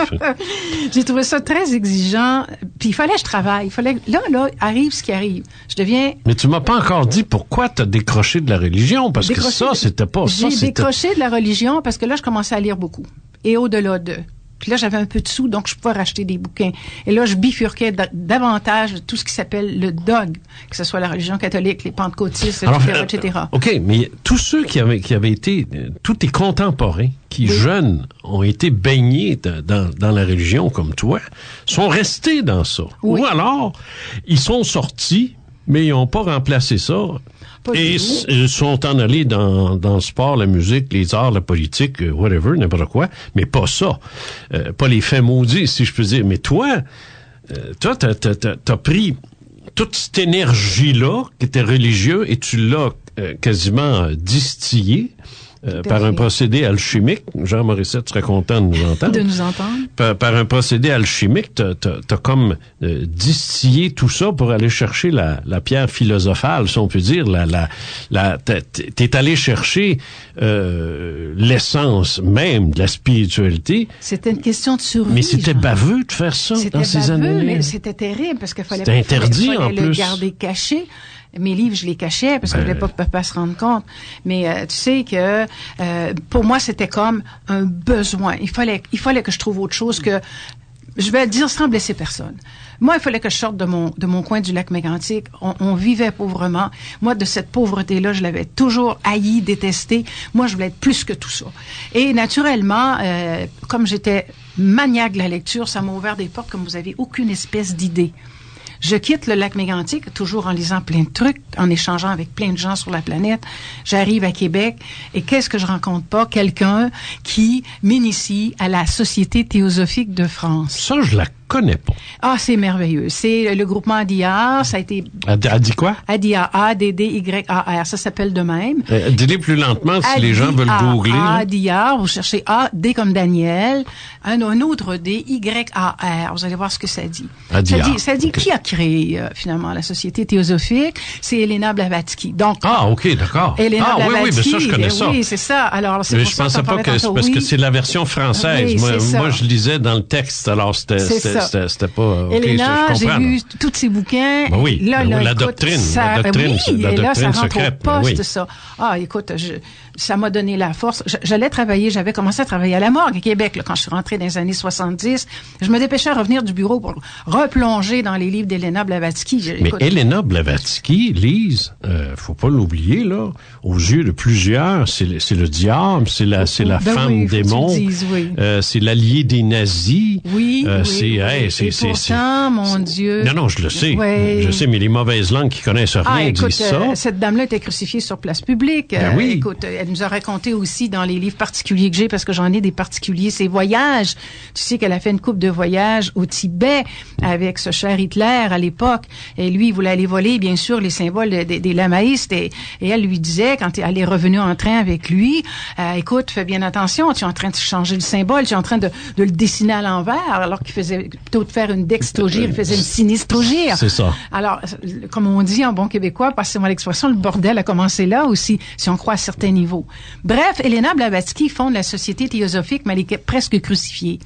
J'ai trouvé ça très exigeant. Puis il fallait que je travaille. Là, arrive ce qui arrive. Je deviens... Mais tu m'as pas encore dit pourquoi t'as décroché de la religion, parce que ça, c'était pas ça. J'ai décroché de la religion parce que là, je commençais à lire beaucoup. Et au-delà de... Puis là, j'avais un peu de sous, donc je pouvais racheter des bouquins. Et là, je bifurquais davantage de tout ce qui s'appelle le dogme, que ce soit la religion catholique, les pentecôtistes, etc. OK, mais tous ceux qui avaient été, tous tes contemporains, qui jeunes ont été baignés dans la religion comme toi, sont restés dans ça. Oui. Ou alors, ils sont sortis, mais ils n'ont pas remplacé ça. Et ils sont en allés dans le sport, la musique, les arts, la politique, whatever, n'importe quoi, mais pas ça. Pas les faits maudits, si je peux dire. Mais toi, t'as pris toute cette énergie-là, qui était religieuse, et tu l'as quasiment distillée par un procédé alchimique. Jean Morissette serait content de nous entendre. De nous entendre. Par un procédé alchimique, t'as comme distillé tout ça pour aller chercher la pierre philosophale, si on peut dire. T'es allé chercher l'essence même de la spiritualité. C'était une question de survie. Mais c'était baveux de faire ça dans ces années-là. Mais c'était terrible parce qu'il fallait le garder caché. Mes livres, je les cachais parce que je voulais pas que papa se rende compte. Mais tu sais que pour moi, c'était comme un besoin. Il fallait que je trouve autre chose que... Je vais dire sans blesser personne. Moi, il fallait que je sorte de mon coin du lac Mégantic. On vivait pauvrement. Moi, de cette pauvreté-là, je l'avais toujours haï, détesté. Moi, je voulais être plus que tout ça. Et naturellement, comme j'étais maniaque de la lecture, ça m'a ouvert des portes comme vous avez aucune espèce d'idée. Je quitte le lac Mégantic, toujours en lisant plein de trucs, en échangeant avec plein de gens sur la planète. J'arrive à Québec et qu'est-ce que je rencontre pas? Quelqu'un qui m'initie à la Société théosophique de France. Ça, je la connais pas. Ah, c'est merveilleux. C'est le groupement ADIAR. Ça a été... Elle dit quoi? ADIAR, A-D-D-Y-A-R. Ça s'appelle de même. Dis-les plus lentement si les gens veulent googler. ADIAR, vous cherchez A, D comme Daniel, un autre D, Y-A-R. Vous allez voir ce que ça dit. ADIAR. Ça dit qui a créé, finalement, la Société théosophique? C'est Elena Blavatsky. Donc, OK, d'accord. Elena Blavatsky. Oui, mais ça, je connais ça. Oui, c'est ça. Alors, c'est mais pour je ça pensais pas que c'est parce que c'est la version française. Oui, moi, je lisais dans le texte, alors c'était pas... Elena, j'ai lu tous ses bouquins. Ben oui, là, la écoute, doctrine. Ça, la doctrine, oui, la et là, ça doctrine rentre au poste, oui. ça. Ah, écoute, ça m'a donné la force. J'allais travailler, j'avais commencé à travailler à la morgue à Québec, là, quand je suis rentrée dans les années 70. Je me dépêchais à revenir du bureau pour replonger dans les livres d'Elena Blavatsky. Mais Elena Blavatsky, Lise, faut pas l'oublier, là, aux yeux de plusieurs, c'est le diable, c'est la femme démon, c'est l'allié des nazis. Oui, pourtant, mon Dieu. Non, je le sais. Ouais. Je sais, mais les mauvaises langues qui connaissent rien disent ça. Cette dame-là était crucifiée sur place publique. Oui. Écoute, elle nous a raconté aussi dans les livres particuliers que j'ai, parce que j'en ai des particuliers, ses voyages. Tu sais qu'elle a fait une couple de voyages au Tibet avec ce cher Hitler à l'époque. Et lui, il voulait aller voler, bien sûr, les symboles des lamaïstes. Et elle lui disait, quand elle est revenue en train avec lui, écoute, fais bien attention, tu es en train de changer le symbole, tu es en train de le dessiner à l'envers, alors qu'il faisait plutôt de faire une dextrogire, il faisait une sinistrogire. C'est ça. Alors, comme on dit en bon québécois, passez-moi l'expression, le bordel a commencé là aussi, si on croit à certains niveaux. Bref, Elena Blavatsky fonde la Société théosophique, mais elle est presque crucifiée.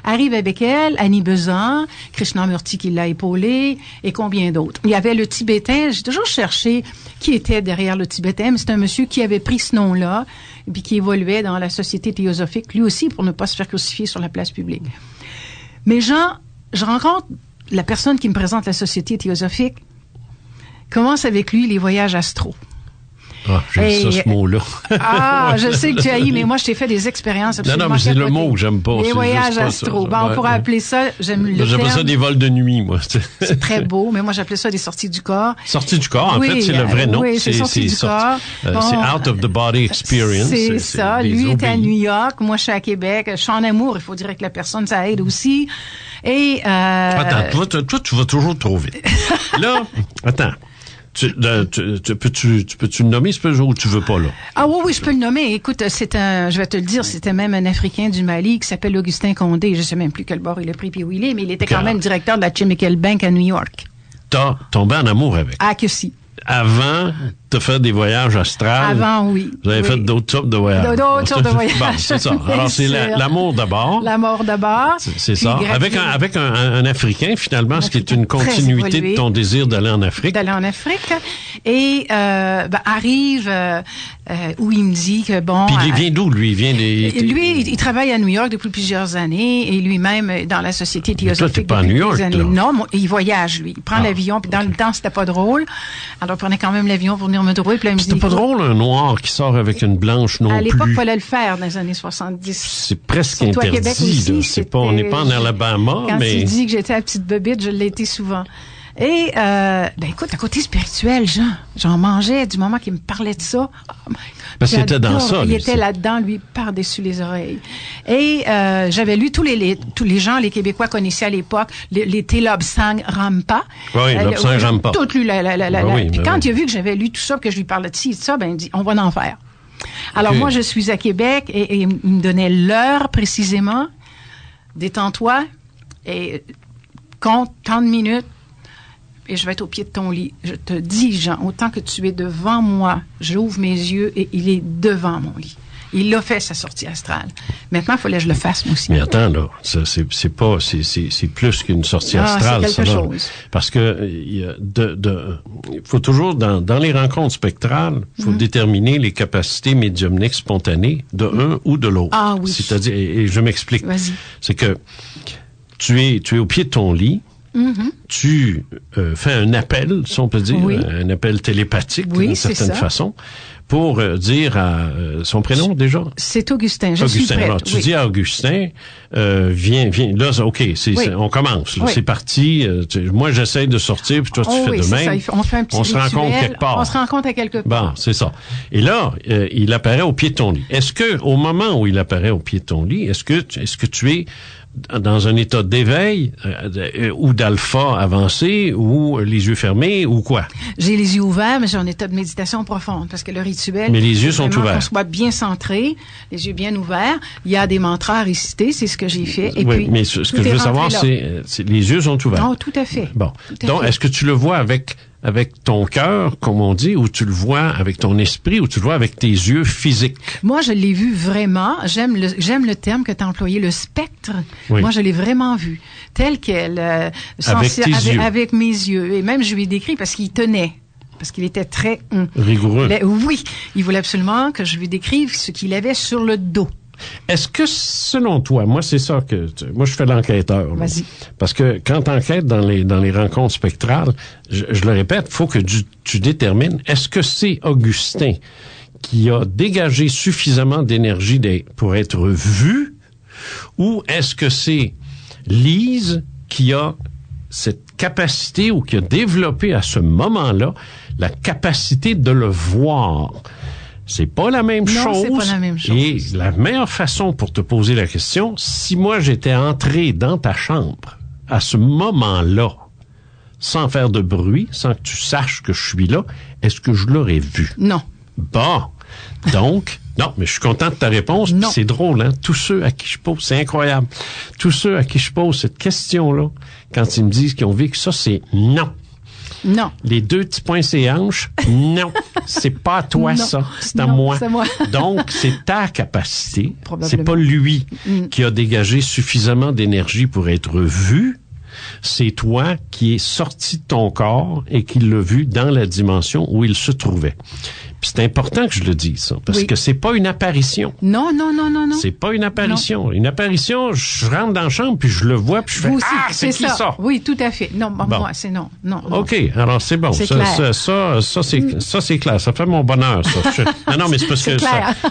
Arrive avec elle Annie Besant, Krishnamurti qui l'a épaulée, et combien d'autres. Il y avait le Tibétain, j'ai toujours cherché qui était derrière le Tibétain, mais c'est un monsieur qui avait pris ce nom-là, et puis qui évoluait dans la Société théosophique, lui aussi, pour ne pas se faire crucifier sur la place publique. Mais je rencontre la personne qui me présente la Société théosophique, commence avec lui les voyages astro. Ah, j'aime ça, ce mot-là. Ah, je sais que tu as eu, mais moi, je t'ai fait des expériences absolument. Non, mais c'est le mot que j'aime pas. Les voyages astro. Bon, on pourrait appeler ça, j'appelle ça des vols de nuit, moi. C'est très beau, mais moi, j'appelais ça des sorties du corps. Sorties du corps, en fait, c'est le vrai nom. Oui, c'est sorties du corps. C'est out of the body experience. C'est ça. Lui était à New York, moi, je suis à Québec. Je suis en amour, il faut dire que la personne, ça aide aussi. Et, Attends, toi, tu vas toujours trop vite. Là, attends. Peux-tu le nommer ce peu ou tu veux pas, là? Ah oui, je peux le nommer. Écoute, je vais te le dire, c'était même un Africain du Mali qui s'appelle Augustin Condé. Je sais même plus quel bord il a pris puis où il est, mais il était quand même directeur de la Chemical Bank à New York. T'as tombé en amour avec? Ah, que si. Avant de faire des voyages astrales. Avant, oui. Vous avez fait d'autres sortes de voyages. D'autres sortes de voyages. Bon, c'est ça. Alors, c'est l'amour d'abord. L'amour d'abord. C'est ça. Avec un Africain, finalement, ce qui est une continuité de ton désir d'aller en Afrique. D'aller en Afrique. Et, arrive, où il me dit que bon. Puis il vient d'où, lui? Lui, il travaille à New York depuis plusieurs années et lui-même dans la Société théosophique. Mais toi, t'es pas à New York, là. Non, il voyage, lui. Il prend l'avion, puis dans le temps, c'était pas drôle. Alors, il prenait quand même l'avion pour venir me trouver. C'était pas drôle, un noir qui sort avec une blanche non plus. À l'époque, il fallait le faire dans les années 70. C'est presque interdit. Aussi, on n'est pas en Alabama, quand mais... tu dis que j'étais la petite bébite, je l'ai été souvent. Et, écoute, à côté spirituel, j'en mangeais du moment qu'il me parlait de ça. Oh, c'était dans ça. Il était là-dedans, lui, par-dessus les oreilles. Et j'avais lu tous les gens, les Québécois connaissaient à l'époque, l'été Lobsang Rampa. Oui, Lobsang Rampa. Tout lu puis quand il a vu que j'avais lu tout ça, que je lui parlais de ci et de ça, il dit, on va en faire. Alors moi, je suis à Québec et il me donnait l'heure précisément. Détends-toi et compte tant de minutes. Et je vais être au pied de ton lit. Je te dis, Jean, autant que tu es devant moi, j'ouvre mes yeux et il est devant mon lit. Il a fait sa sortie astrale. Maintenant, il fallait que je le fasse, moi aussi. Mais attends, là, c'est plus qu'une sortie astrale. C'est quelque chose. Parce que, il faut toujours, dans les rencontres spectrales, il faut déterminer les capacités médiumniques spontanées de un ou de l'autre. Ah oui. C'est-à-dire, et je m'explique. Vas-y. C'est que tu es au pied de ton lit. Mm-hmm. Tu fais un appel, si on peut dire, un appel télépathique d'une certaine façon, pour dire à son prénom déjà. C'est Augustin. Je suis prête. Alors, tu dis à Augustin, viens. Là, OK, on commence. Là, c'est parti. Moi, j'essaie de sortir, puis toi, tu fais de même. Ça. On fait un petit on se rencontre quelque part. On se rencontre à quelque part. Bon, c'est ça. Et là, il apparaît au pied de ton lit. Est-ce que, au moment où il apparaît au pied de ton lit, est-ce que tu es dans un état d'éveil ou d'alpha avancé ou les yeux fermés ou quoi? J'ai les yeux ouverts, mais j'ai un état de méditation profonde parce que le rituel... Mais les yeux sont ouverts. On soit bien centré, les yeux bien ouverts. Il y a des mantras à réciter, c'est ce que j'ai fait. Et oui, puis, mais ce que je veux savoir, c'est les yeux sont ouverts. Non, tout à fait. Bon. À Donc, fait. est-ce que tu le vois avec ton cœur, comme on dit, ou tu le vois avec ton esprit, ou tu le vois avec tes yeux physiques? Moi, je l'ai vu vraiment. J'aime le terme que tu as employé, le spectre. Oui. Moi, je l'ai vraiment vu. Tel qu'elle... avec mes yeux. Et même, je lui ai décrit parce qu'il tenait. Parce qu'il était très... rigoureux. Oui. Il voulait absolument que je lui décrive ce qu'il avait sur le dos. Est-ce que, selon toi, moi, c'est ça que... Moi, je fais l'enquêteur. Là. Vas-y. Parce que quand tu enquêtes dans les rencontres spectrales, je le répète, il faut que tu détermines, est-ce que c'est Augustin qui a dégagé suffisamment d'énergie pour être vu, ou est-ce que c'est Lise qui a cette capacité ou qui a développé à ce moment-là la capacité de le voir? C'est pas la même chose. Non, c'est pas la même chose. Et la meilleure façon pour te poser la question, si moi j'étais entré dans ta chambre à ce moment-là, sans faire de bruit, sans que tu saches que je suis là, est-ce que je l'aurais vu? Non. Bon. Donc, non, mais je suis content de ta réponse. Non. C'est drôle, hein? Tous ceux à qui je pose, c'est incroyable. Tous ceux à qui je pose cette question-là, quand ils me disent qu'ils ont vécu ça, c'est non. Non. Les 2 petits points ses hanches, non. C'est pas à toi, non. ça. C'est à non, moi. C'est moi. Donc, c'est ta capacité. Probablement. C'est pas lui qui a dégagé suffisamment d'énergie pour être vu. C'est toi qui es sorti de ton corps et qui l'as vu dans la dimension où il se trouvait. Puis c'est important que je le dise, ça, parce que c'est pas une apparition. Non. C'est pas une apparition. Non. Une apparition, je rentre dans la chambre, puis je le vois, puis je fais Vous aussi, « Ah, c'est qui ça? » Oui, tout à fait. Non, bon. Moi, c'est non. OK, alors c'est bon. C'est Ça, clair. ça, c'est clair. Ça fait mon bonheur, ça. Non, mais c'est parce que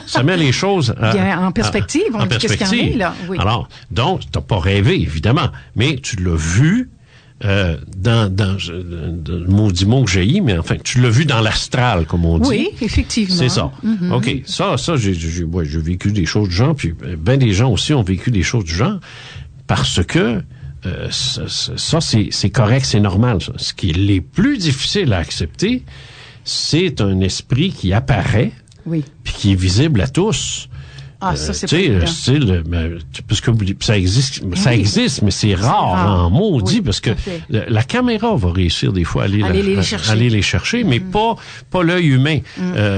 ça met les choses bien en perspective. En perspective. Qu'est-ce qu'il y en a, là? Oui. Alors, donc, t'as pas rêvé, évidemment, mais tu l'as vu dans le maudit mot que j'ai eu, mais enfin, tu l'as vu dans l'astral, comme on dit. Oui, effectivement. C'est ça. Mm-hmm. OK. Ça, j'ai vécu des choses du genre, puis ben des gens aussi ont vécu des choses du genre, parce que ça, c'est correct, c'est normal, ça. Ce qui est les plus difficile à accepter, c'est un esprit qui apparaît, oui, puis qui est visible à tous. Ah, ça, c'est pas évident. Parce que ça existe, mais c'est rare en maudit, parce que la caméra va réussir des fois à aller les chercher, mais pas l'œil humain.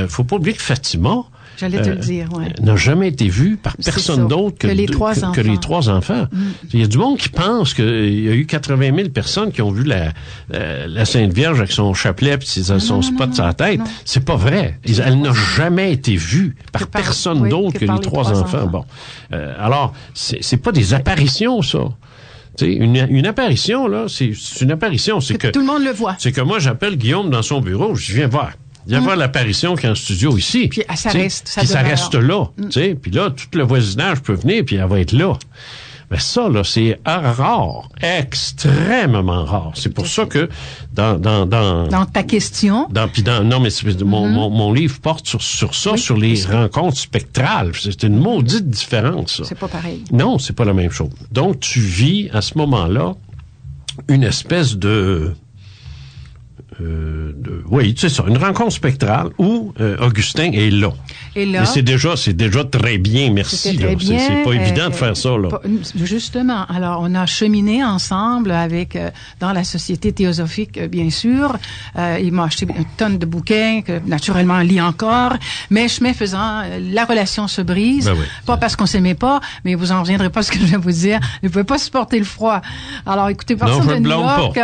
Faut pas oublier que Fatima, j'allais te le dire, n'a jamais été vue par personne d'autre que les 3 enfants. Que les 3 enfants. Il y a du monde qui pense qu'il y a eu 80 000 personnes qui ont vu la Sainte Vierge avec son chapelet et son spot sur la tête. Non. C'est pas vrai. Elle n'a jamais été vue par personne d'autre que les 3 enfants. Bon. Alors, c'est pas des apparitions, ça. Tu sais, une apparition, là, c'est une apparition. C'est que tout le monde le voit. C'est que moi, j'appelle Guillaume dans son bureau, je viens voir. Il y a voir l'apparition qui est en studio ici. Puis ça reste. Puis ça reste là. Puis là, tout le voisinage peut venir, puis elle va être là. Mais ça, là, c'est rare. Extrêmement rare. C'est pour ça que dans ta question. Non, mais mon livre porte sur ça, sur les rencontres spectrales. C'est une maudite différence, ça. C'est pas pareil. Non, c'est pas la même chose. Donc, tu vis, à ce moment-là, une espèce oui, c'est ça, une rencontre spectrale où Augustin est là. Et là, mais c'est déjà très bien, merci. Très bien, c'est pas évident de faire ça, là. Justement. Alors, on a cheminé ensemble avec, dans la Société théosophique, bien sûr. Il m'a acheté une tonne de bouquins que, naturellement, lit encore. Mais chemin faisant, la relation se brise. Ben oui. Pas parce qu'on s'aimait pas, mais vous en reviendrez pas à ce que je vais vous dire. Je ne pouvais pas supporter le froid. Alors, écoutez, partir de New York,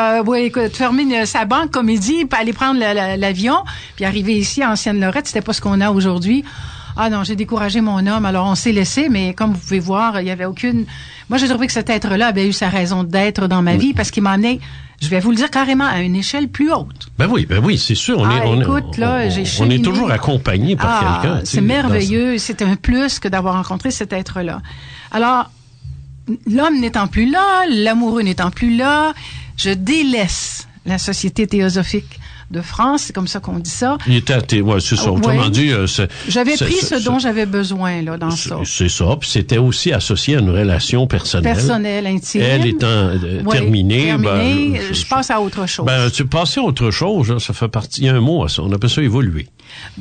fermer sa banque comédie, puis aller prendre l'avion, puis arriver ici à Ancienne-Lorette, c'était pas ce qu'on a aujourd'hui. Ah non, j'ai découragé mon homme, alors on s'est laissé, mais comme vous pouvez voir, il y avait aucune... Moi, j'ai trouvé que cet être-là avait eu sa raison d'être dans ma vie, parce qu'il m'a amené, je vais vous le dire carrément, à une échelle plus haute. Ben oui, c'est sûr. On est toujours accompagné par quelqu'un. C'est merveilleux, c'est un plus que d'avoir rencontré cet être-là. Alors, l'homme n'étant plus là, l'amoureux n'étant plus là, je délaisse la Société théosophique de France, c'est comme ça qu'on dit ça. Il était c'est ça. Autrement dit, j'avais pris ce dont j'avais besoin là dans ça. C'est ça. Puis c'était aussi associé à une relation personnelle. Personnelle, intime. Elle étant terminée, je passe à autre chose. Tu passais à autre chose, ça fait partie. Il y a un mot à ça. On appelle ça évoluer.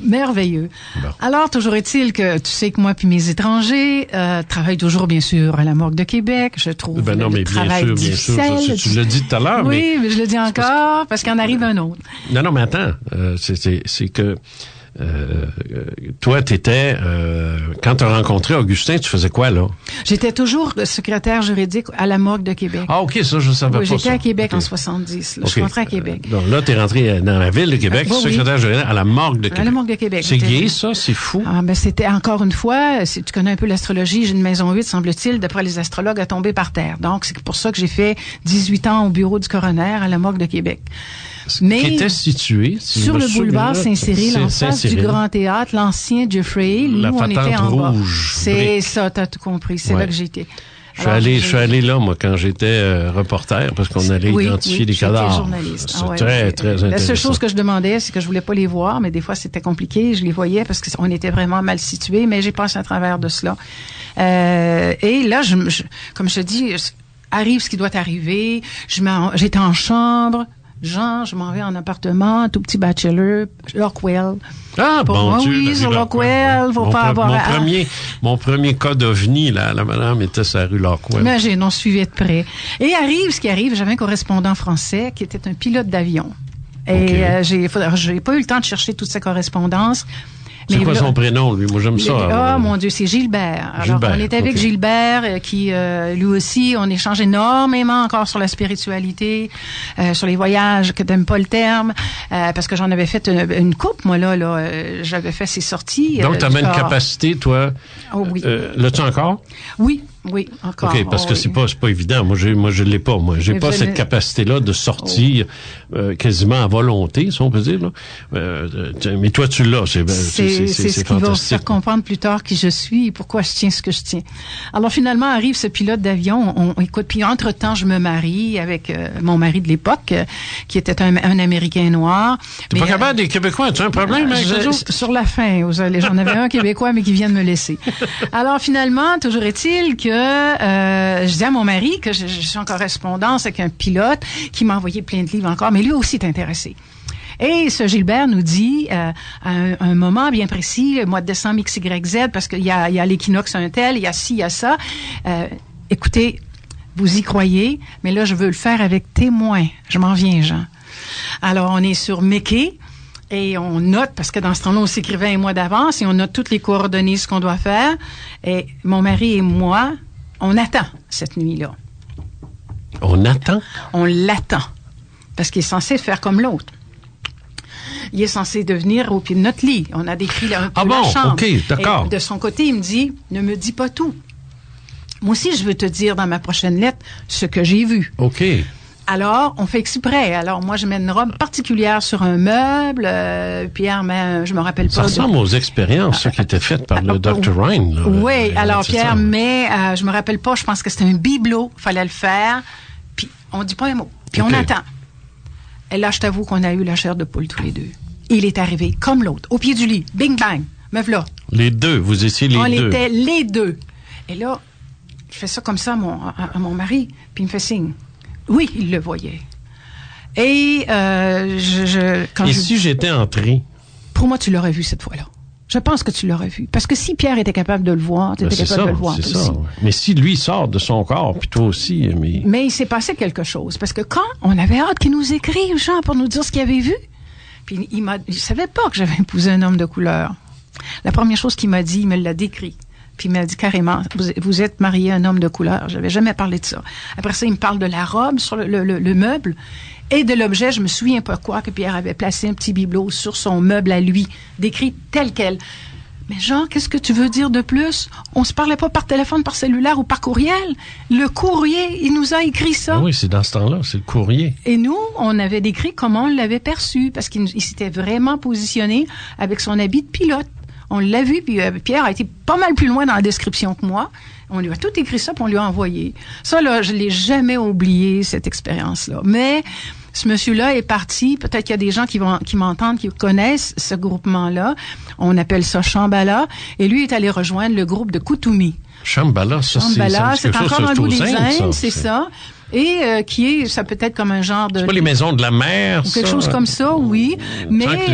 Merveilleux. Bon. Alors, toujours est-il que tu sais que moi puis mes étrangers travaillent toujours, bien sûr, à la Morgue de Québec. Je trouve le travail difficile. Bien sûr, tu l'as dit tout à l'heure. Oui, mais je le dis encore parce qu'il en arrive un autre. Non, mais attends. C'est que toi, t'étais quand tu as rencontré Augustin, tu faisais quoi, là? J'étais toujours secrétaire juridique à la Morgue de Québec. Ah, OK, ça, je savais pas ça. J'étais à Québec en 70. Là. Je suis rentrée à Québec. Donc là, t'es rentré dans la ville de Québec, secrétaire juridique à la Morgue de Québec. À la Morgue de Québec. C'est gay, ça? C'est fou? Ah, c'était encore une fois, si tu connais un peu l'astrologie, j'ai une maison 8, semble-t-il, d'après les astrologues, à tomber par terre. Donc, c'est pour ça que j'ai fait 18 ans au bureau du coroner à la Morgue de Québec. Mais qui était situé sur le boulevard Saint-Cyril, en face du Grand Théâtre, l'ancien Jeffrey, où on était en bas. C'est ça, t'as tout compris. C'est là que j'étais. Je suis allé là, moi, quand j'étais reporter, parce qu'on allait identifier les cadavres. Journaliste. C'est très, très intéressant. La seule chose que je demandais, c'est que je voulais pas les voir, mais des fois, c'était compliqué. Je les voyais parce qu'on était vraiment mal situés, mais j'ai passé à travers de cela. Et là, comme je te dis, arrive ce qui doit arriver. J'étais en chambre. Je m'en vais en appartement, tout petit bachelor, Lockwell. Ah, bon Dieu. Oui, sur Lockwell, faut pas avoir... Mon premier cas d'OVNI, là, la madame était sur la rue Lockwell. Imagine, on suivait de près. Et ce qui arrive, j'avais un correspondant français qui était un pilote d'avion. Et j'ai pas eu le temps de chercher toute sa correspondance. C'est quoi son prénom, lui? Moi, j'aime ça. Mon Dieu, c'est Gilbert. Alors, on était avec Gilbert, qui, lui aussi, on échange énormément encore sur la spiritualité, sur les voyages, que t'aimes pas le terme, parce que j'en avais fait une coupe, moi, là, j'avais fait ces sorties. Donc, t'avais une capacité, toi. Oh, oui. L'as-tu encore? Oui, encore. OK, parce que c'est pas évident. Moi, je l'ai pas, moi. J'ai pas cette capacité-là de sortir, quasiment à volonté, si on peut dire, là. Mais toi, tu l'as. C'est ce qui va faire comprendre plus tard qui je suis et pourquoi je tiens ce que je tiens. Alors, finalement, arrive ce pilote d'avion. Écoute, puis entre-temps, je me marie avec mon mari de l'époque, qui était un Américain noir. T'es pas capable des Québécois? Tu as un problème avec eux autres? Sur la fin, j'en avais un Québécois, mais qui vient de me laisser. Alors, finalement, toujours est-il que je dis à mon mari que je suis en correspondance avec un pilote qui m'a envoyé plein de livres encore, mais lui aussi est intéressé. Et ce Gilbert nous dit, à un moment bien précis, le mois de décembre XYZ, parce qu'il y a l'équinoxe un tel, il y a ci, il y a ça. Écoutez, vous y croyez, mais là, je veux le faire avec témoin. Je m'en viens, Jean. Alors, on est sur Mickey. Et on note, parce que dans ce temps-là, on s'écrivait un mois d'avance, et on note toutes les coordonnées, ce qu'on doit faire. Et mon mari et moi, on attend cette nuit-là. On attend? On l'attend. Parce qu'il est censé faire comme l'autre. Il est censé devenir au pied de notre lit. On a décrit un peu la chambre. OK, d'accord. Et de son côté, il me dit, ne me dis pas tout. Moi aussi, je veux te dire dans ma prochaine lettre ce que j'ai vu. OK. Alors, on fait exprès. Alors, moi, je mets une robe particulière sur un meuble. Pierre, mais je me rappelle pas. Ça ressemble aux expériences qui étaient faites par le Dr. Ryan. Là, oui, alors Pierre, mais je me rappelle pas. Je pense que c'était un bibelot. Fallait le faire. Puis, on dit pas un mot. Puis, on attend. Et là, je t'avoue qu'on a eu la chair de poule tous les deux. Il est arrivé comme l'autre, au pied du lit. Bing, bang. Me voilà. Les deux, vous étiez les deux. On était les deux. Et là, je fais ça comme ça à mon mari. Puis, il me fait signe. Oui, il le voyait. Et si j'étais entré? Pour moi, tu l'aurais vu cette fois-là. Je pense que tu l'aurais vu. Parce que si Pierre était capable de le voir, tu étais capable de le voir toi aussi. Mais si lui sort de son corps, puis toi aussi... Mais il s'est passé quelque chose. Parce que quand on avait hâte qu'il nous écrive, Jean, pour nous dire ce qu'il avait vu, puis il savait pas que j'avais épousé un homme de couleur. La première chose qu'il m'a dit, il me l'a décrit. Puis il m'a dit carrément, vous êtes marié à un homme de couleur. J'avais jamais parlé de ça. Après ça, il me parle de la robe sur le meuble et de l'objet. Je me souviens pas quoi que Pierre avait placé un petit bibelot sur son meuble à lui, décrit tel quel. Mais Jean, qu'est-ce que tu veux dire de plus? On se parlait pas par téléphone, par cellulaire ou par courriel. Le courrier, il nous a écrit ça. Oui, c'est dans ce temps-là, c'est le courrier. Et nous, on avait décrit comment on l'avait perçu, parce qu'il s'était vraiment positionné avec son habit de pilote. On l'a vu, puis Pierre a été pas mal plus loin dans la description que moi. On lui a tout écrit ça, puis on lui a envoyé. Ça, là, je l'ai jamais oublié, cette expérience-là. Mais ce monsieur-là est parti. Peut-être qu'il y a des gens qui m'entendent, qui connaissent ce groupement-là. On appelle ça Shambhala. Et lui est allé rejoindre le groupe de Koutoumi. Shambhala, c'est encore un bout des Indes, c'est ça. Et ça peut être comme un genre de... C'est pas les maisons de la mer, ou quelque chose comme ça, oui. Mais il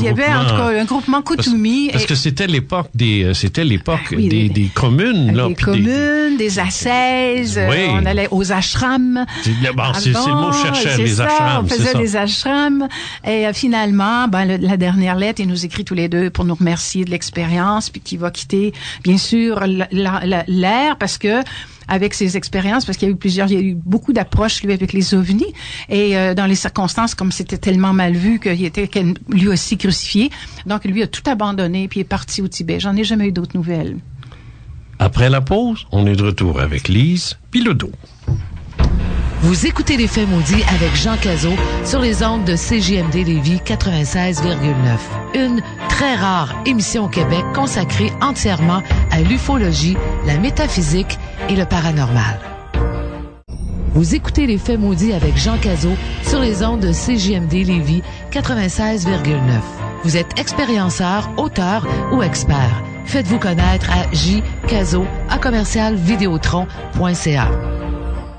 y avait en tout cas un groupement Koutoumi. Parce que c'était l'époque des communes, là. Des communes, des ascèses. Oui. On allait aux ashrams. C'est le mot que je cherchais, les ashrams. On faisait des ashrams. Et finalement, la dernière lettre, il nous écrit tous les deux pour nous remercier de l'expérience, puis qu'il va quitter, bien sûr, l'air, parce que avec ses expériences, parce qu'il y a eu beaucoup d'approches, lui, avec les ovnis, et dans les circonstances, comme c'était tellement mal vu qu'il était lui aussi crucifié, donc lui a tout abandonné, puis est parti au Tibet. J'en ai jamais eu d'autres nouvelles. Après la pause, on est de retour avec Lise Bilodeau. Vous écoutez Les Faits maudits avec Jean Cazot sur les ondes de CJMD Lévis 96,9. Une très rare émission au Québec consacrée entièrement à l'ufologie, la métaphysique et le paranormal. Vous écoutez Les Faits maudits avec Jean Cazot sur les ondes de CJMD Lévis 96,9. Vous êtes expérienceur, auteur ou expert. Faites-vous connaître à jcazot@commercialvideotron.ca.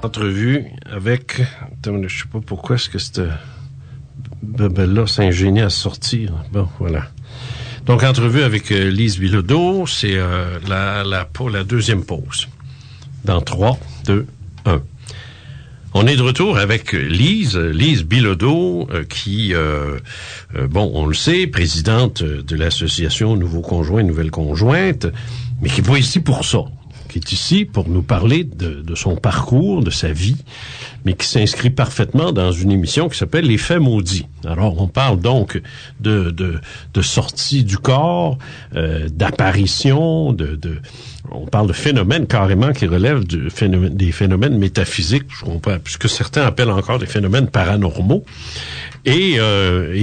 Entrevue avec... Je sais pas pourquoi est-ce que cette bebelle-là s'est ingéniée à sortir. Bon, voilà. Donc, entrevue avec Lise Bilodeau, c'est la deuxième pause. Dans 3, 2, 1. On est de retour avec Lise Bilodeau, qui, on le sait, présidente de l'association Nouveaux Conjoints, Nouvelles Conjointes, mais qui n'est pas ici pour ça. Qui est ici pour nous parler de son parcours, de sa vie, mais qui s'inscrit parfaitement dans une émission qui s'appelle Les Faits maudits. Alors, on parle donc de sortie du corps, d'apparition, on parle de phénomènes carrément qui relèvent des phénomènes métaphysiques, puisque certains appellent encore des phénomènes paranormaux, et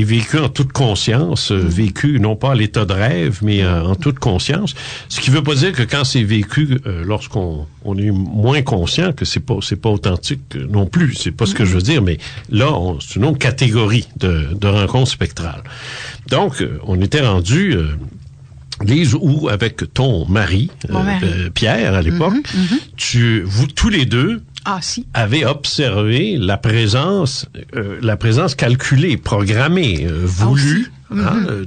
vécu en toute conscience, vécu non pas à l'état de rêve, mais en toute conscience. Ce qui veut pas dire que quand c'est vécu lorsqu'on est moins conscient, que c'est pas authentique non plus. C'est pas ce que je veux dire, mais là, c'est une autre catégorie de rencontres spectrales. Donc, on était rendu... Lise, ou avec ton mari, Pierre, à l'époque, vous tous les deux avez observé la présence calculée, programmée, voulue,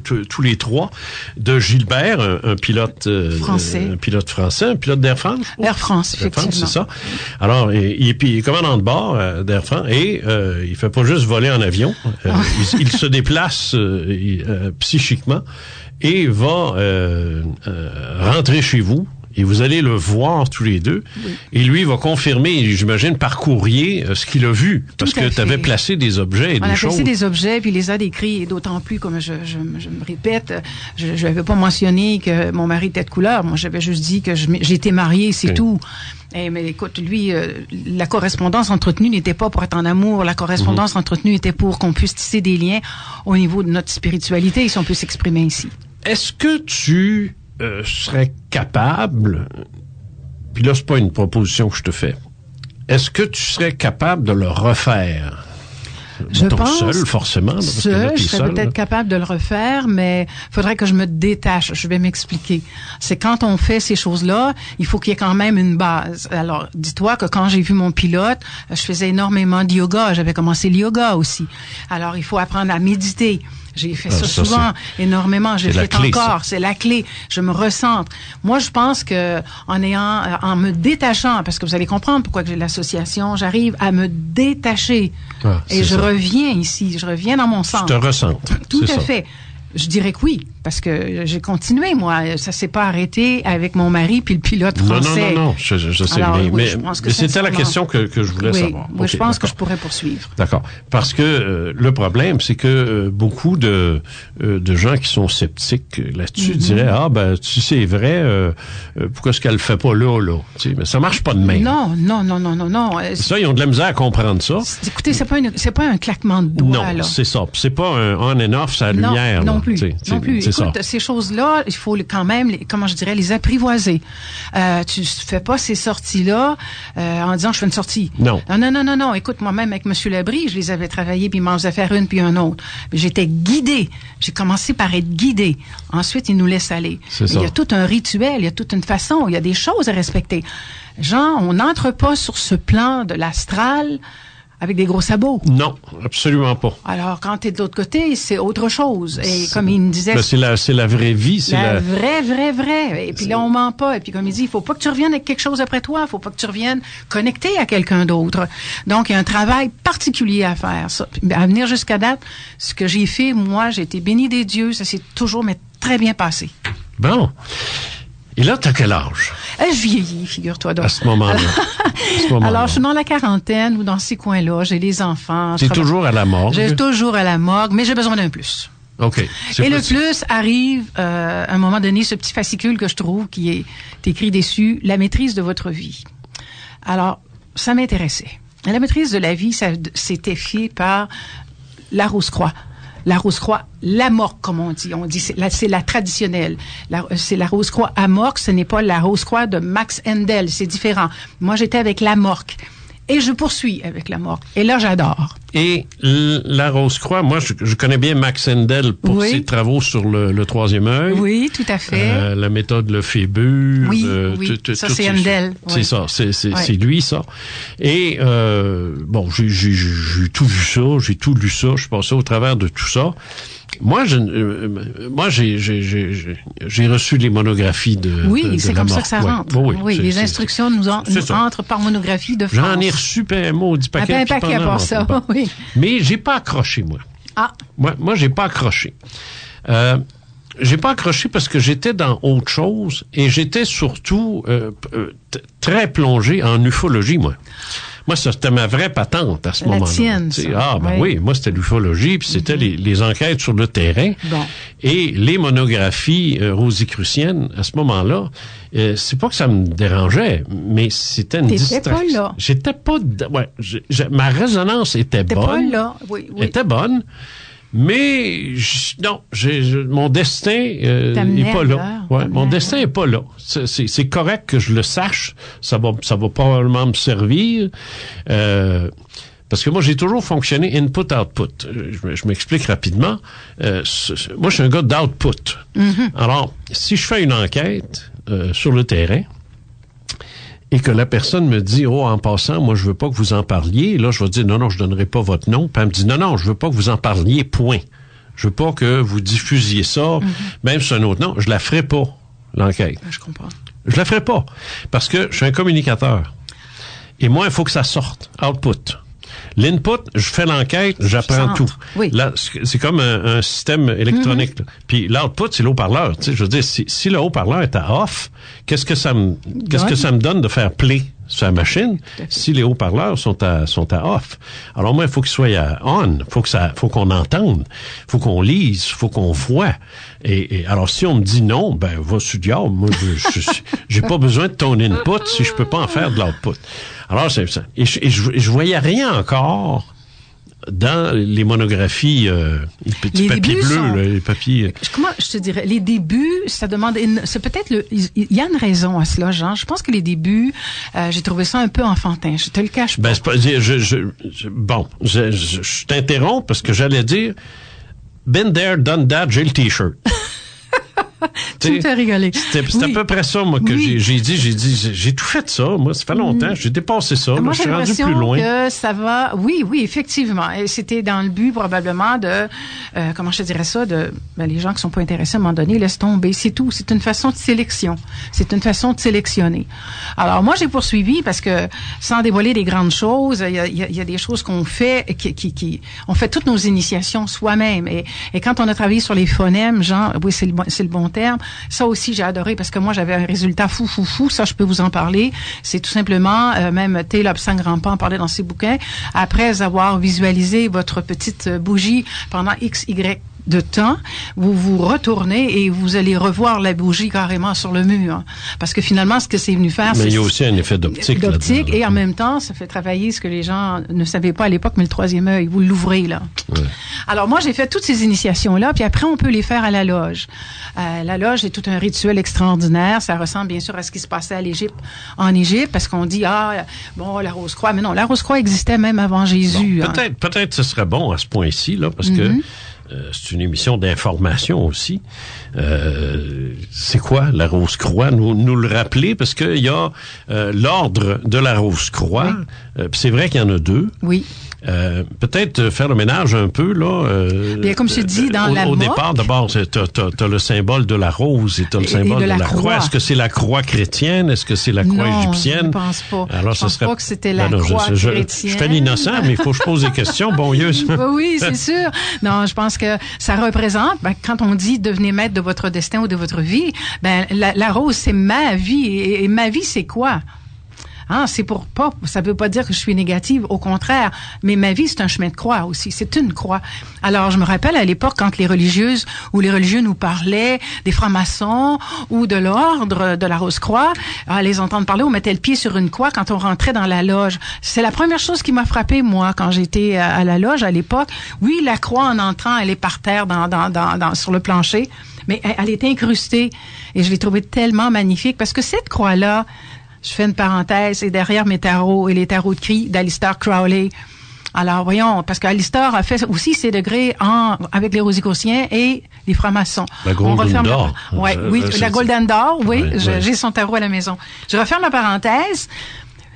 tous les trois, de Gilbert, un pilote français, un pilote d'Air France. Air France, effectivement. C'est ça. Alors, il est commandant de bord d'Air France et il fait pas juste voler en avion, il se déplace psychiquement. Et va rentrer chez vous, et vous allez le voir tous les deux, et lui va confirmer, j'imagine, par courrier, ce qu'il a vu, parce que tu avais placé des objets et des choses. On a placé des objets, puis il les a décrits, et d'autant plus, comme je me répète, je n'avais pas mentionné que mon mari était de couleur, moi j'avais juste dit que j'étais mariée, c'est tout. Mais écoute, lui, la correspondance entretenue n'était pas pour être en amour. La correspondance entretenue était pour qu'on puisse tisser des liens au niveau de notre spiritualité, si on peut s'exprimer ainsi. Est-ce que tu serais capable, puis là, c'est pas une proposition que je te fais, est-ce que tu serais capable de le refaire? Je pense seul, forcément. Parce que là, je serais peut-être capable de le refaire, mais faudrait que je me détache. Je vais m'expliquer. C'est quand on fait ces choses-là, il faut qu'il y ait quand même une base. Alors, dis-toi que quand j'ai vu mon pilote, je faisais énormément de yoga. J'avais commencé le yoga aussi. Alors, il faut apprendre à méditer. J'ai fait ça souvent, énormément. Je le fais encore. C'est la clé. Je me recentre. Moi, je pense que en me détachant, parce que vous allez comprendre pourquoi que j'ai l'association, j'arrive à me détacher. Et je reviens ici. Je reviens dans mon centre. Je te recentre. Tout à fait. Je dirais que oui, parce que j'ai continué, moi. Ça s'est pas arrêté avec mon mari puis le pilote français. Non, je sais. Alors, mais c'était la question que je voulais savoir. Oui, je pense que je pourrais poursuivre. D'accord. Parce que le problème, c'est que beaucoup de gens qui sont sceptiques là-dessus diraient, c'est vrai, pourquoi est-ce qu'elle le fait pas là? Tu sais, mais ça marche pas de même. Non. Ça, ils ont de la misère à comprendre ça. Écoutez, c'est pas un claquement de doigts, non, c'est ça. C'est pas un on and off, sa lumière. Non plus. C'est écoute, ces choses-là, il faut quand même, comment je dirais, les apprivoiser. Tu fais pas ces sorties-là en disant je fais une sortie. Non. Non. Écoute, moi-même avec M. Labrie, je les avais travaillés, puis il m'en faisait faire une puis un autre. Mais j'étais guidée. J'ai commencé par être guidée. Ensuite, il nous laisse aller. C'est ça. Il y a tout un rituel, il y a toute une façon, il y a des choses à respecter. Jean, on n'entre pas sur ce plan de l'astral avec des gros sabots. Non, absolument pas. Alors, quand tu es de l'autre côté, c'est autre chose. Et comme il me disait... Là, c'est la vraie vie. C'est la vraie. Et puis là, on ment pas. Et puis comme il dit, il faut pas que tu reviennes avec quelque chose après toi. Il faut pas que tu reviennes connecté à quelqu'un d'autre. Donc, il y a un travail particulier à faire. Ça. À venir jusqu'à date, ce que j'ai fait, moi, j'ai été bénie des dieux. Ça s'est toujours très bien passé. Bon. Et là, t'as quel âge? Je vieillis, figure-toi donc. À ce moment-là. Alors, je suis dans la quarantaine ou dans ces coins-là. J'ai les enfants. T'es toujours à la morgue? J'ai toujours à la morgue, mais j'ai besoin d'un plus. OK. Et le plus arrive, à un moment donné, ce petit fascicule que je trouve qui est écrit dessus, la maîtrise de votre vie. Alors, ça m'intéressait. La maîtrise de la vie, ça c'était fait par la Rose-Croix. La Rose-Croix, l'amorque, comme on dit. On dit, c'est la traditionnelle. C'est la Rose-Croix amorque, ce n'est pas la Rose-Croix de Max Endel. C'est différent. Moi, j'étais avec l'amorque. Et je poursuis avec l'amorque. Et là, j'adore. Et la Rose-Croix, moi, je connais bien Max Endel pour ses travaux sur le troisième œil. Oui, tout à fait. La méthode Lefébure. Oui, ça, c'est Endel. C'est ça, c'est lui, ça. Et, bon, j'ai tout vu ça, j'ai tout lu ça, je suis passé au travers de tout ça. Moi, j'ai reçu les monographies de c'est comme ça que ça rentre. Oui, les instructions nous entrent par monographie de France. J'en ai reçu un maudit paquet. Un paquet à part ça, oui. Mais j'ai pas accroché, moi. Ah. Moi, j'ai pas accroché. J'ai pas accroché parce que j'étais dans autre chose et j'étais surtout très plongé en ufologie, moi. Moi, c'était ma vraie patente à ce moment-là. Tienne, ça. Oui, moi, c'était l'ufologie, puis c'était les enquêtes sur le terrain. Bon. Et les monographies rosicruciennes, à ce moment-là, c'est pas que ça me dérangeait, mais c'était une distraction. T'étais pas là. J'étais pas... ma résonance était bonne. T'étais pas là, oui. Était bonne. Mais non, mon destin est pas là. Ouais, mon destin est pas là. C'est correct que je le sache. Ça va probablement me servir. Parce que moi, j'ai toujours fonctionné input-output. Je m'explique rapidement. Moi, je suis un gars d'output. Mm-hmm. Alors, si je fais une enquête sur le terrain, et que la personne me dit, en passant, moi, je veux pas que vous en parliez. Là, je vais dire, non, je donnerai pas votre nom. Puis elle me dit, non, je veux pas que vous en parliez, point. Je veux pas que vous diffusiez ça, même sur un autre nom. Je la ferai pas, l'enquête. Je comprends. Je la ferai pas. Parce que je suis un communicateur. Et moi, il faut que ça sorte. Output. L'input, je fais l'enquête, j'apprends tout. Oui. Là, c'est comme un système électronique. Là. Puis l'output, c'est l'haut-parleur. Tu sais, je veux dire, si le haut-parleur est à off, qu'est-ce que ça me donne de faire play sur la machine si les haut-parleurs sont à off? Alors moi, il faut qu'ils soient à on. Faut qu'on entende. Faut qu'on lise. Faut qu'on voit. Et alors, si on me dit non, ben, va sur diable. Moi, j'ai pas besoin de ton input si je peux pas en faire de l'output. Alors, c'est ça. Et je voyais rien encore dans les monographies, les petits papiers bleus, les papiers... Comment je te dirais? Les débuts, ça demande... C'est peut-être... Il y a une raison à cela, Jean. Je pense que les débuts, j'ai trouvé ça un peu enfantin. Je te le cache pas. Ben, c'est pas... Je t'interromps parce que j'allais dire... Been there, done that, j'ai le T-shirt. Tu me fais rigoler. C'est à peu près ça, moi, que j'ai dit, j'ai tout fait ça, moi, ça fait longtemps, j'ai dépassé ça, moi, je suis rendu plus loin. Que ça va, oui, effectivement. Et c'était dans le but, probablement, de, comment je te dirais ça, les gens qui sont pas intéressés, à un moment donné, laissent tomber. C'est tout. C'est une façon de sélection. C'est une façon de sélectionner. Alors, moi, j'ai poursuivi parce que, sans dévoiler des grandes choses, il y a des choses qu'on fait, on fait toutes nos initiations soi-même. Et quand on a travaillé sur les phonèmes, Jean, oui, c'est le bon terme. Ça aussi, j'ai adoré parce que moi, j'avais un résultat fou. Ça, je peux vous en parler. C'est tout simplement, même Taylor Sangrandpa en parlait dans ses bouquins, après avoir visualisé votre petite bougie pendant X, Y de temps, vous vous retournez et vous allez revoir la bougie carrément sur le mur. Parce que finalement, ce que c'est venu faire, mais il y a aussi un effet d'optique. D'optique, et en même temps, ça fait travailler ce que les gens ne savaient pas à l'époque, mais le troisième œil, vous l'ouvrez, là. Ouais. Alors moi, j'ai fait toutes ces initiations-là, puis après, on peut les faire à la loge. La loge est tout un rituel extraordinaire. Ça ressemble bien sûr à ce qui se passait en Égypte, parce qu'on dit, bon, la Rose-Croix. Mais non, la Rose-Croix existait même avant Jésus. Bon, peut-être ce serait bon à ce point-ci, là, parce que c'est une émission d'information aussi. C'est quoi la Rose-Croix? Nous le rappeler, parce qu'il y a l'ordre de la Rose-Croix. Oui. C'est vrai qu'il y en a deux. Oui. Peut-être faire le ménage un peu, là. Bien, comme je dis, au départ, d'abord, t'as le symbole de la rose et t'as le symbole de la croix. Est-ce que c'est la croix chrétienne? Est-ce que c'est la croix égyptienne? Non, je pense pas. Alors, je pense pas que c'était la croix chrétienne. Je fais l'innocent, mais il faut que je pose des questions. Oui, c'est sûr. Non, je pense que ça représente, quand on dit devenez maître de votre destin ou de votre vie, la rose, c'est ma vie. Et ma vie, c'est quoi? Ça veut pas dire que je suis négative, au contraire. Mais ma vie, c'est un chemin de croix aussi. C'est une croix. Alors, je me rappelle à l'époque, quand les religieuses ou les religieux nous parlaient des francs-maçons ou de l'ordre de la Rose-Croix, à les entendre parler, on mettait le pied sur une croix quand on rentrait dans la loge. C'est la première chose qui m'a frappée, moi, quand j'étais à la loge à l'époque. Oui, la croix, en entrant, elle est par terre sur le plancher, mais elle est incrustée. Et je l'ai trouvée tellement magnifique parce que cette croix-là, je fais une parenthèse, et derrière mes tarots et les tarots de cris d'Alistair Crowley. Alors, voyons, parce qu'Alistair a fait aussi ses degrés avec les Rosicruciens et les francs-maçons. La Golden d'or. La Golden d'or, oui. J'ai son tarot à la maison. Je referme la parenthèse.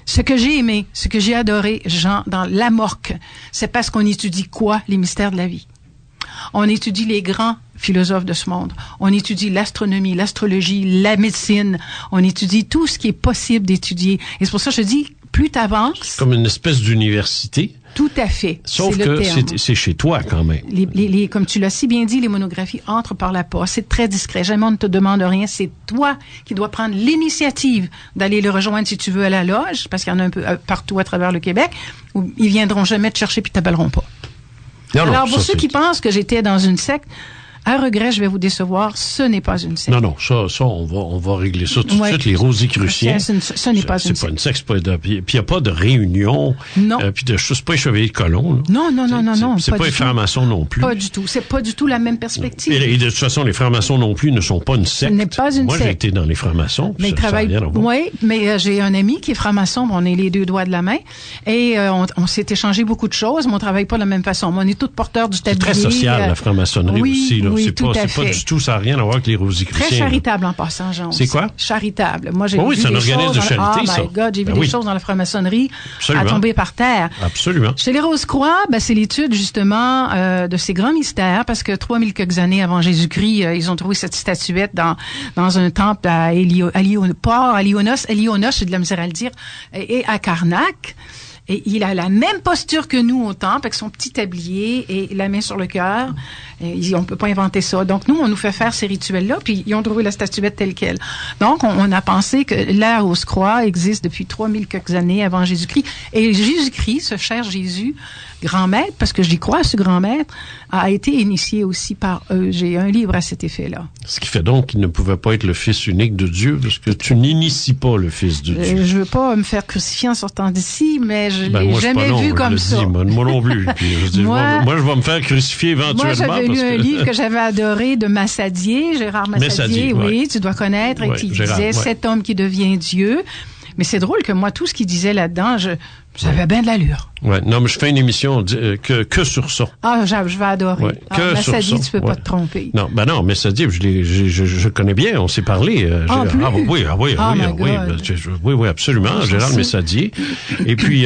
Ce que j'ai aimé, ce que j'ai adoré, Jean, dans l'Amorque, c'est parce qu'on étudie quoi? Les mystères de la vie. On étudie les grands philosophes de ce monde. On étudie l'astronomie, l'astrologie, la médecine. On étudie tout ce qui est possible d'étudier. Et c'est pour ça que je dis, plus t'avances... Comme une espèce d'université. Tout à fait. Sauf que c'est chez toi quand même. Comme tu l'as si bien dit, les monographies entrent par la porte. C'est très discret. Jamais on ne te demande rien. C'est toi qui dois prendre l'initiative d'aller le rejoindre si tu veux à la loge, parce qu'il y en a un peu partout à travers le Québec, où ils viendront jamais te chercher puis t'appelleront pas. Alors, pour ceux qui pensent que j'étais dans une secte, à regret, je vais vous décevoir, ce n'est pas une secte. Non, ça, on va régler ça tout de suite. Les Rosicruciens. Ce n'est pas une secte. C'est pas une secte, puis il n'y a pas de réunion. Non. Puis c'est pas les chevaliers de colons. Non. C'est pas les francs-maçons non plus. Pas du tout. C'est pas du tout la même perspective. Et de toute façon, les francs-maçons non plus ne sont pas une secte. Ce n'est pas une secte. Moi, j'ai été dans les francs-maçons. Mais oui, mais j'ai un ami qui est franc-maçon. On est les deux doigts de la main. Et on s'est échangé beaucoup de choses, mais on travaille pas de la même façon. Mais on est tous porteurs du tablier. C'est très social, la franc-maçonnerie aussi. Là. Oui, c'est pas du tout, ça n'a rien à voir avec les Rosicruciens. Très charitable en passant, Jean. C'est quoi? Charitable. Moi, j'ai vu c'est un organisme de charité, ça. Oh my God, j'ai vu des choses dans la franc-maçonnerie à tomber par terre. Absolument. Chez les Rose-Croix, c'est l'étude, justement, de ces grands mystères, parce que 3000 quelques années avant Jésus-Christ, ils ont trouvé cette statuette dans un temple à Élionos, j'ai de la misère à le dire, et à Karnak. Et il a la même posture que nous au temple, avec son petit tablier et la main sur le cœur. On peut pas inventer ça. Donc, nous, on nous fait faire ces rituels-là, puis ils ont trouvé la statuette telle quelle. Donc, on a pensé que la Rose-Croix existe depuis 3000 quelques années avant Jésus-Christ. Et Jésus-Christ, ce cher Jésus, grand maître, parce que j'y crois, ce grand maître, a été initié aussi par eux. J'ai un livre à cet effet-là. Ce qui fait donc qu'il ne pouvait pas être le Fils unique de Dieu, parce que tu n'inities pas le Fils de Dieu. Je veux pas me faire crucifier en sortant d'ici, mais je l'ai jamais vu comme ça. Moi non plus. Puis, moi, je vais me faire crucifier éventuellement. Moi, j'avais lu un livre que j'avais adoré de Massadier, Gérard Massadier, oui, tu dois connaître, et qui disait « Cet homme qui devient Dieu ». Mais c'est drôle que moi, tout ce qu'il disait là-dedans, j'avais bien de l'allure. Ouais, non, mais je fais une émission que sur ça. Ah, je vais adorer. Ouais, Massadier, tu peux pas te tromper. Non, non, Massadier, je connais bien, on s'est parlé. Oui, absolument, Gérard Massadier. Et puis,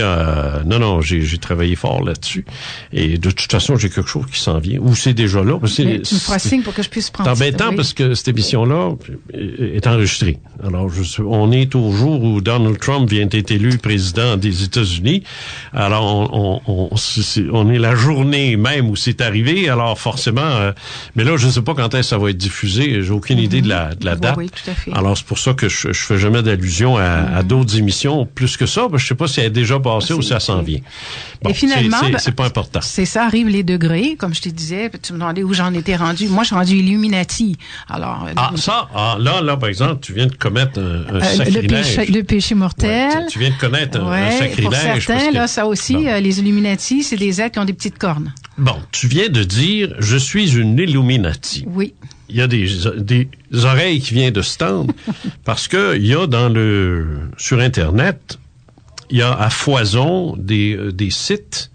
non, j'ai travaillé fort là-dessus. Et de toute façon, j'ai quelque chose qui s'en vient. Ou c'est déjà là. Tu me feras signe pour que je puisse prendre. C'est embêtant parce que cette émission-là est enregistrée. Alors, on est au jour où Donald Trump vient d'être élu président des États-Unis. États-Unis. Alors, on est la journée même où c'est arrivé. Alors, forcément, mais là, je ne sais pas quand est-ce que ça va être diffusé. J'ai aucune idée de la date. Oui, tout à fait. Alors, c'est pour ça que je fais jamais d'allusion à d'autres émissions plus que ça. Parce que je sais pas si elle est déjà passée ou si ça s'en vient. Bon, et finalement, c'est pas important. C'est ça, arrivent les degrés, comme je te disais. Tu me demandais où j'en étais rendu. Moi, je suis rendu Illuminati. Alors, là, par exemple, tu viens de commettre un sacrilège. Le péché mortel. Ouais, tu viens de connaître un sacrilège. Pour certains, là, ça aussi, les Illuminati, c'est des êtres qui ont des petites cornes. Bon, tu viens de dire, je suis une Illuminati. Oui. Il y a des oreilles qui viennent de se tendre parce que il y a sur Internet, il y a à foison des sites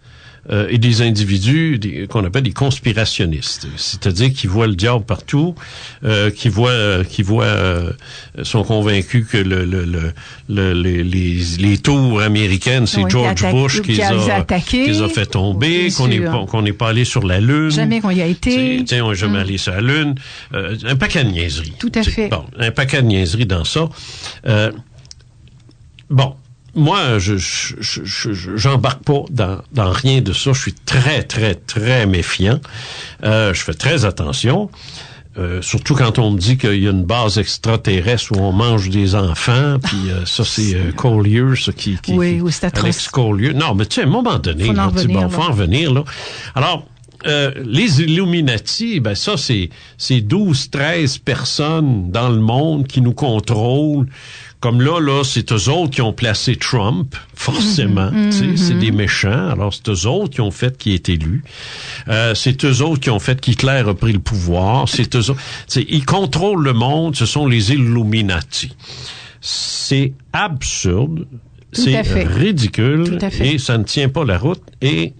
et des individus qu'on appelle des conspirationnistes, c'est-à-dire qui voient le diable partout, qui sont convaincus que les tours américaines, c'est George Bush qui les a fait tomber, qu'on n'est pas allé sur la Lune. Jamais qu'on y a été. On n'est jamais allé sur la Lune. Un paquet de niaiseries. Tout à fait. Bon, un paquet de niaiseries dans ça. Bon. Moi, j'embarque pas dans rien de ça. Je suis très, très, très méfiant. Je fais très attention. Surtout quand on me dit qu'il y a une base extraterrestre où on mange des enfants, puis ça, c'est Collier, ça, oui, c'est atroce. Alex Collier. Non, mais tu sais, à un moment donné, faut en revenir, là. Alors, les Illuminati, ben ça, c'est 12, 13 personnes dans le monde qui nous contrôlent. Comme là, c'est eux autres qui ont placé Trump, forcément. C'est des méchants. Alors, c'est eux autres qui ont fait qu'il est élu. C'est eux autres qui ont fait qu'Hitler a pris le pouvoir. C'est eux autres. Ils contrôlent le monde. Ce sont les Illuminati. C'est absurde. C'est ridicule. Et ça ne tient pas la route. Et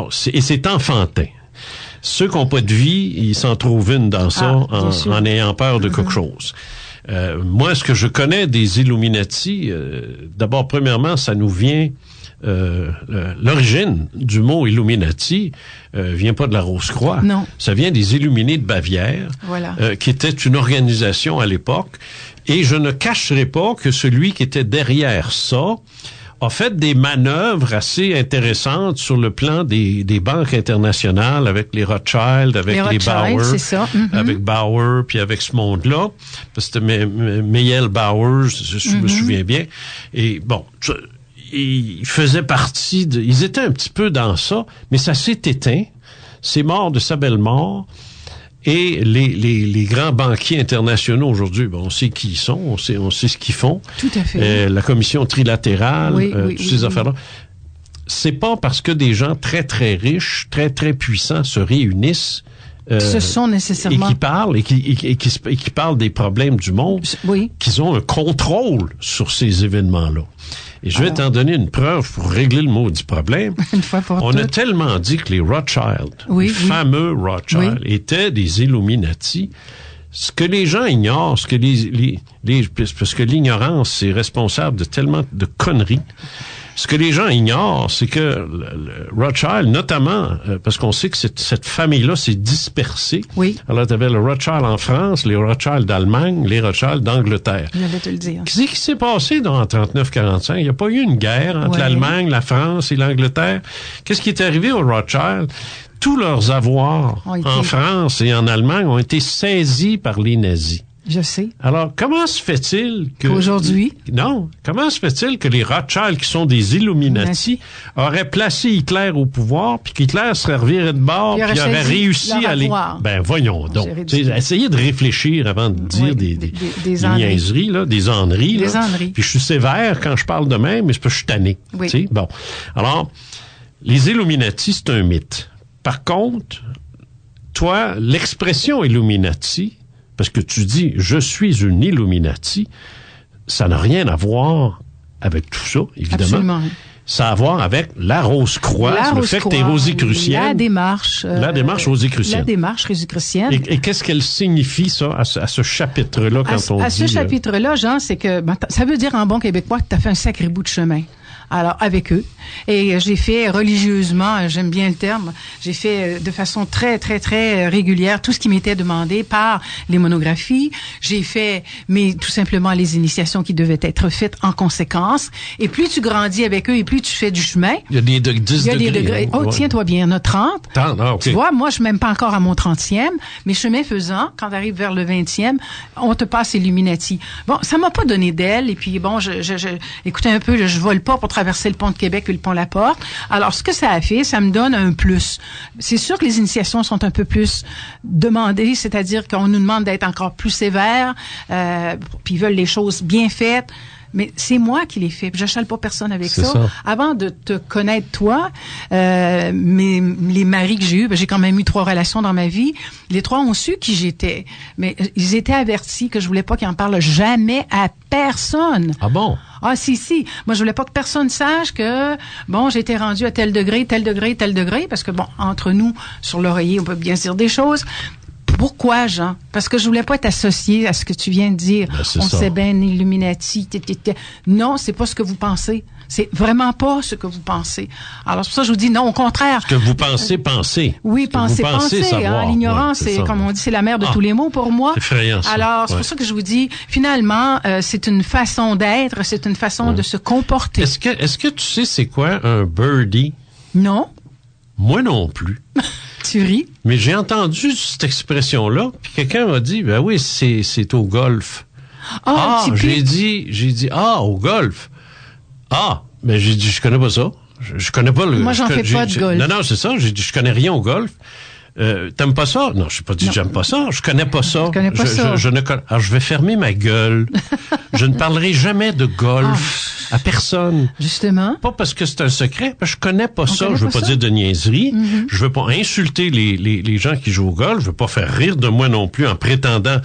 c'est enfantin. Ceux qui n'ont pas de vie, ils s'en trouvent une dans ça en ayant peur de quelque chose. Moi, ce que je connais des Illuminati, d'abord, premièrement, ça nous vient... l'origine du mot Illuminati vient pas de la Rose-Croix. Non. Ça vient des Illuminés de Bavière, voilà. Qui était une organisation à l'époque. Et je ne cacherai pas que celui qui était derrière ça a fait des manœuvres assez intéressantes sur le plan des banques internationales avec les Rothschild, avec les Bauer, c'est ça. avec Bauer, puis avec ce monde-là. Parce que c'était Mayel Bauer, je me souviens bien. Et bon, ils faisaient partie ils étaient un petit peu dans ça, mais ça s'est éteint. C'est mort de sa belle mort. Et les grands banquiers internationaux aujourd'hui, on sait qui ils sont, on sait ce qu'ils font. Tout à fait. La commission trilatérale, toutes ces affaires-là. C'est pas parce que des gens très, très riches, très, très puissants se réunissent ce sont nécessairement... et qui parlent et qui parlent des problèmes du monde, qu'ils ont un contrôle sur ces événements-là. Et je vais t'en donner une preuve pour régler le maudit problème. Une fois pour On a tellement dit que les Rothschild, les fameux Rothschild, étaient des Illuminati. Ce que les gens ignorent, parce que l'ignorance, c'est responsable de tellement de conneries. Ce que les gens ignorent, c'est que le Rothschild, notamment, parce qu'on sait que cette famille-là s'est dispersée. Oui. Alors, tu avais le Rothschild en France, les Rothschild d'Allemagne, les Rothschild d'Angleterre. J'allais te le dire. Qu'est-ce qui s'est passé en 39-45? Il n'y a pas eu une guerre entre l'Allemagne, la France et l'Angleterre. Qu'est-ce qui est arrivé aux Rothschild? Tous leurs avoirs en France et en Allemagne ont été saisis par les nazis. Je sais. Alors, comment se fait-il que... Aujourd'hui? Non. Comment se fait-il que les Rothschild, qui sont des Illuminati, auraient placé Hitler au pouvoir, puis qu'Hitler serait reviré de bord, puis aurait réussi à les... Ben, voyons donc. Essayez de réfléchir avant de dire des niaiseries, là, des âneries. Des âneries. Puis je suis sévère quand je parle de même, mais c'est parce que je suis tanné. Oui. T'sais? Bon. Alors, les Illuminati, c'est un mythe. Par contre, toi, l'expression Illuminati... Parce que tu dis, je suis une Illuminati, ça n'a rien à voir avec tout ça, évidemment. Absolument. Ça a à voir avec la Rose-Croix, le fait que t'es rosicrucienne. La démarche rosicrucienne. La démarche rosicrucienne. Et qu'est-ce qu'elle signifie, ça, à ce chapitre-là, quand on dit... À ce chapitre-là, Jean, c'est que ça veut dire en bon québécois que t'as fait un sacré bout de chemin. Alors, avec eux. Et j'ai fait religieusement, j'aime bien le terme, j'ai fait de façon très, très, très régulière tout ce qui m'était demandé par les monographies. J'ai fait, mais tout simplement les initiations qui devaient être faites en conséquence. Et plus tu grandis avec eux et plus tu fais du chemin. Il y a des 10 degrés. Oh, tiens-toi bien, il y en a 30. Okay. Tu vois, moi, je suis même pas encore à mon 30e, mais chemin faisant, quand tu arrives vers le 20e, on te passe Illuminati. Bon, ça m'a pas donné d'aile, et puis bon, écoutez un peu, je vole pas pour traverser le pont de Québec puis le pont La Porte. Alors, ce que ça a fait, ça me donne un plus. C'est sûr que les initiations sont un peu plus demandées, c'est-à-dire qu'on nous demande d'être encore plus sévères, puis ils veulent les choses bien faites. Mais c'est moi qui les fais. Je chale pas personne avec ça. Avant de te connaître toi, les maris que j'ai eus, j'ai quand même eu 3 relations dans ma vie. Les 3 ont su qui j'étais. Mais ils étaient avertis que je voulais pas qu'ils en parlent jamais à personne. Ah bon? Ah, si. Moi, je voulais pas que personne sache que, bon, j'étais rendue à tel degré, parce que, bon, entre nous, sur l'oreiller, on peut bien se dire des choses. Pourquoi, Jean? Parce que je voulais pas être associé à ce que tu viens de dire. On sait bien, Illuminati. Non, c'est pas ce que vous pensez. C'est vraiment pas ce que vous pensez. Alors, c'est pour ça que je vous dis non, au contraire. Ce que vous pensez, pensez. Oui, pensez. Savoir. L'ignorance, c'est comme on dit, c'est la mère de tous les mots pour moi. C'est effrayant, ça. Alors, c'est pour ça que je vous dis, finalement, c'est une façon d'être, c'est une façon de se comporter. Est-ce que tu sais c'est quoi un birdie? Non. Moi non plus. Tu ris? Mais j'ai entendu cette expression-là, puis quelqu'un m'a dit, ben oui, c'est au golf. J'ai dit, au golf. Ben j'ai dit, je connais pas ça. Je connais pas le... Moi, j'en fais pas de golf. Non, c'est ça. J'ai dit, je connais rien au golf. T'aimes pas ça? Non, je n'ai pas dit que j'aime pas ça. Je connais pas ça. Alors, je vais fermer ma gueule. Je ne parlerai jamais de golf à personne. Justement. Pas parce que c'est un secret, parce que je connais pas ça. Je veux pas dire de niaiserie. Mm-hmm. Je veux pas insulter les gens qui jouent au golf. Je veux pas faire rire de moi non plus en prétendant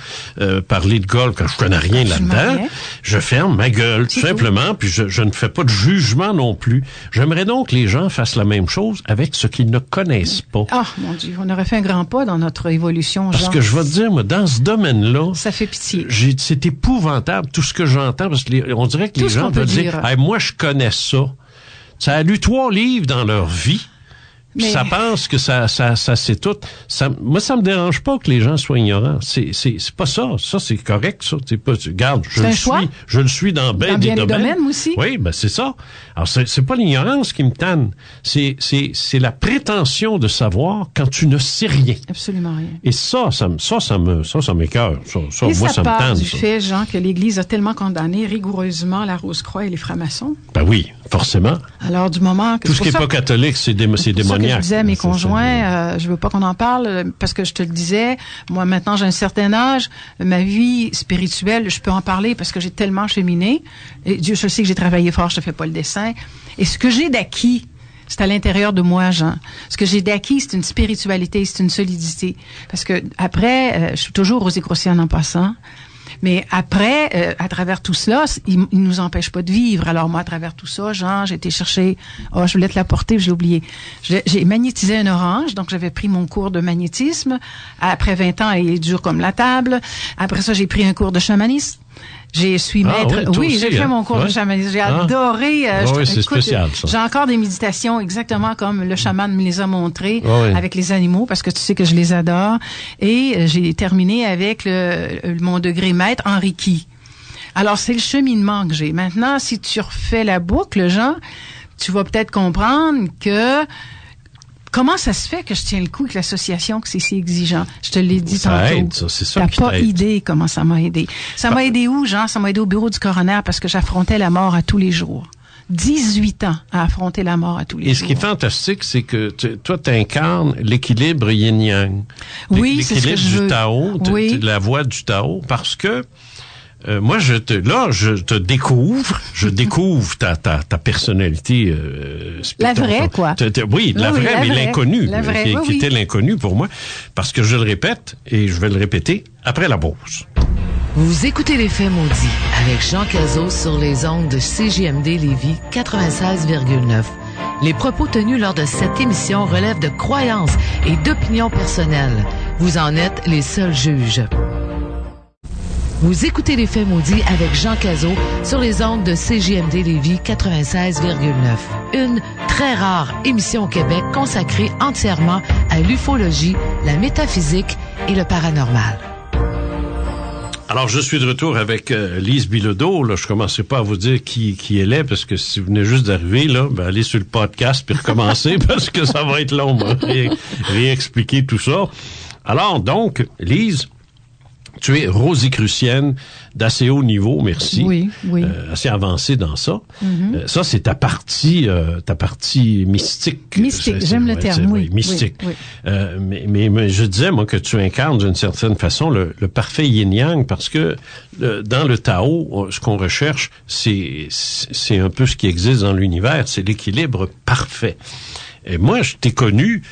parler de golf quand je connais rien là-dedans. Je ferme ma gueule, tout simplement, puis je ne fais pas de jugement non plus. J'aimerais donc que les gens fassent la même chose avec ce qu'ils ne connaissent pas. Ah, mon Dieu, on aurait fait un grand pas dans notre évolution. Parce que je vais te dire, moi, dans ce domaine-là... Ça fait pitié. C'est épouvantable, tout ce que j'entends, parce que on dirait que les gens peuvent dire, hey, moi, je connais ça. Ça a lu 3 livres dans leur vie. Mais... ça pense que ça c'est tout. Moi, ça me dérange pas que les gens soient ignorants. C'est pas ça. Ça, c'est correct, ça. Regarde, je le suis dans bien des domaines aussi. Oui, ben, c'est ça. Alors, c'est pas l'ignorance qui me tanne. C'est la prétention de savoir quand tu ne sais rien. Absolument rien. Et ça m'écoeure. Ça, et moi, ça me tanne. Du fait, Jean, que l'Église a tellement condamné rigoureusement la Rose-Croix et les francs-maçons. Ben oui, forcément. Alors, du moment que... Tout ce qui n'est pas catholique, c'est démoniaque. Je disais à mes conjoints, je veux pas qu'on en parle parce que je te le disais, moi maintenant j'ai un certain âge, ma vie spirituelle, je peux en parler parce que j'ai tellement cheminé. Et Dieu, je sais que j'ai travaillé fort, je te fais pas le dessin. Et ce que j'ai d'acquis, c'est à l'intérieur de moi, Jean. Ce que j'ai d'acquis, c'est une spiritualité, c'est une solidité. Parce que après, je suis toujours Rosée Grossian en passant. Mais après, à travers tout cela, il nous empêche pas de vivre. Alors moi, à travers tout ça, Jean, j'ai été chercher... je voulais te l'apporter, j'ai oublié. J'ai magnétisé un orange, donc j'avais pris mon cours de magnétisme. Après 20 ans, il est dur comme la table. Après ça, j'ai pris un cours de chamanisme. J'ai fait mon cours de chamanisme. J'ai adoré. C'est spécial, ça. J'ai encore des méditations exactement comme le chaman me les a montrées avec les animaux, parce que tu sais que je les adore. Et j'ai terminé avec mon degré maître en Reiki. Alors, c'est le cheminement que j'ai. Maintenant, si tu refais la boucle, Jean, tu vas peut-être comprendre que comment ça se fait que je tiens le coup avec l'association, que c'est si exigeant? Je te l'ai dit tantôt. Aide, ça, c'est ça. T'as pas idée comment ça m'a aidé. Ça m'a aidé où, Jean? Ça m'a aidé au bureau du coroner parce que j'affrontais la mort à tous les jours. 18 ans à affronter la mort à tous les jours. Et ce qui est fantastique, c'est que toi, t'incarnes l'équilibre yin-yang. Oui, c'est ce que je veux. L'équilibre du Tao, la voie du Tao, parce que moi, je te découvre, ta personnalité la vraie, quoi. Oui, la vraie, mais l'inconnue, qui était l'inconnu pour moi, parce que je le répète, et je vais le répéter après la pause. Vous écoutez Les Faits maudits avec Jean Cazot sur les ondes de CJMD Lévis 96,9. Les propos tenus lors de cette émission relèvent de croyances et d'opinions personnelles. Vous en êtes les seuls juges. Vous écoutez Les Faits maudits avec Jean Cazot sur les ondes de CJMD Lévis 96,9. Une très rare émission au Québec consacrée entièrement à l'ufologie, la métaphysique et le paranormal. Alors, je suis de retour avec Lise Bilodeau. Là, je commencerai pas à vous dire qui elle est, parce que si vous venez juste d'arriver, là, ben, allez sur le podcast puis recommencer, parce que ça va être long, moi, réexpliquer tout ça. Alors, donc, Lise, tu es rosicrucienne d'assez haut niveau, merci. Oui. Assez avancée dans ça. Mm-hmm. Ça, c'est ta partie mystique. Mystique, j'aime le terme, oui. Mystique. Oui. Mais je disais, moi, que tu incarnes d'une certaine façon le parfait yin-yang, parce que dans le Tao, ce qu'on recherche, c'est un peu ce qui existe dans l'univers, c'est l'équilibre parfait. Et moi, je t'ai connu,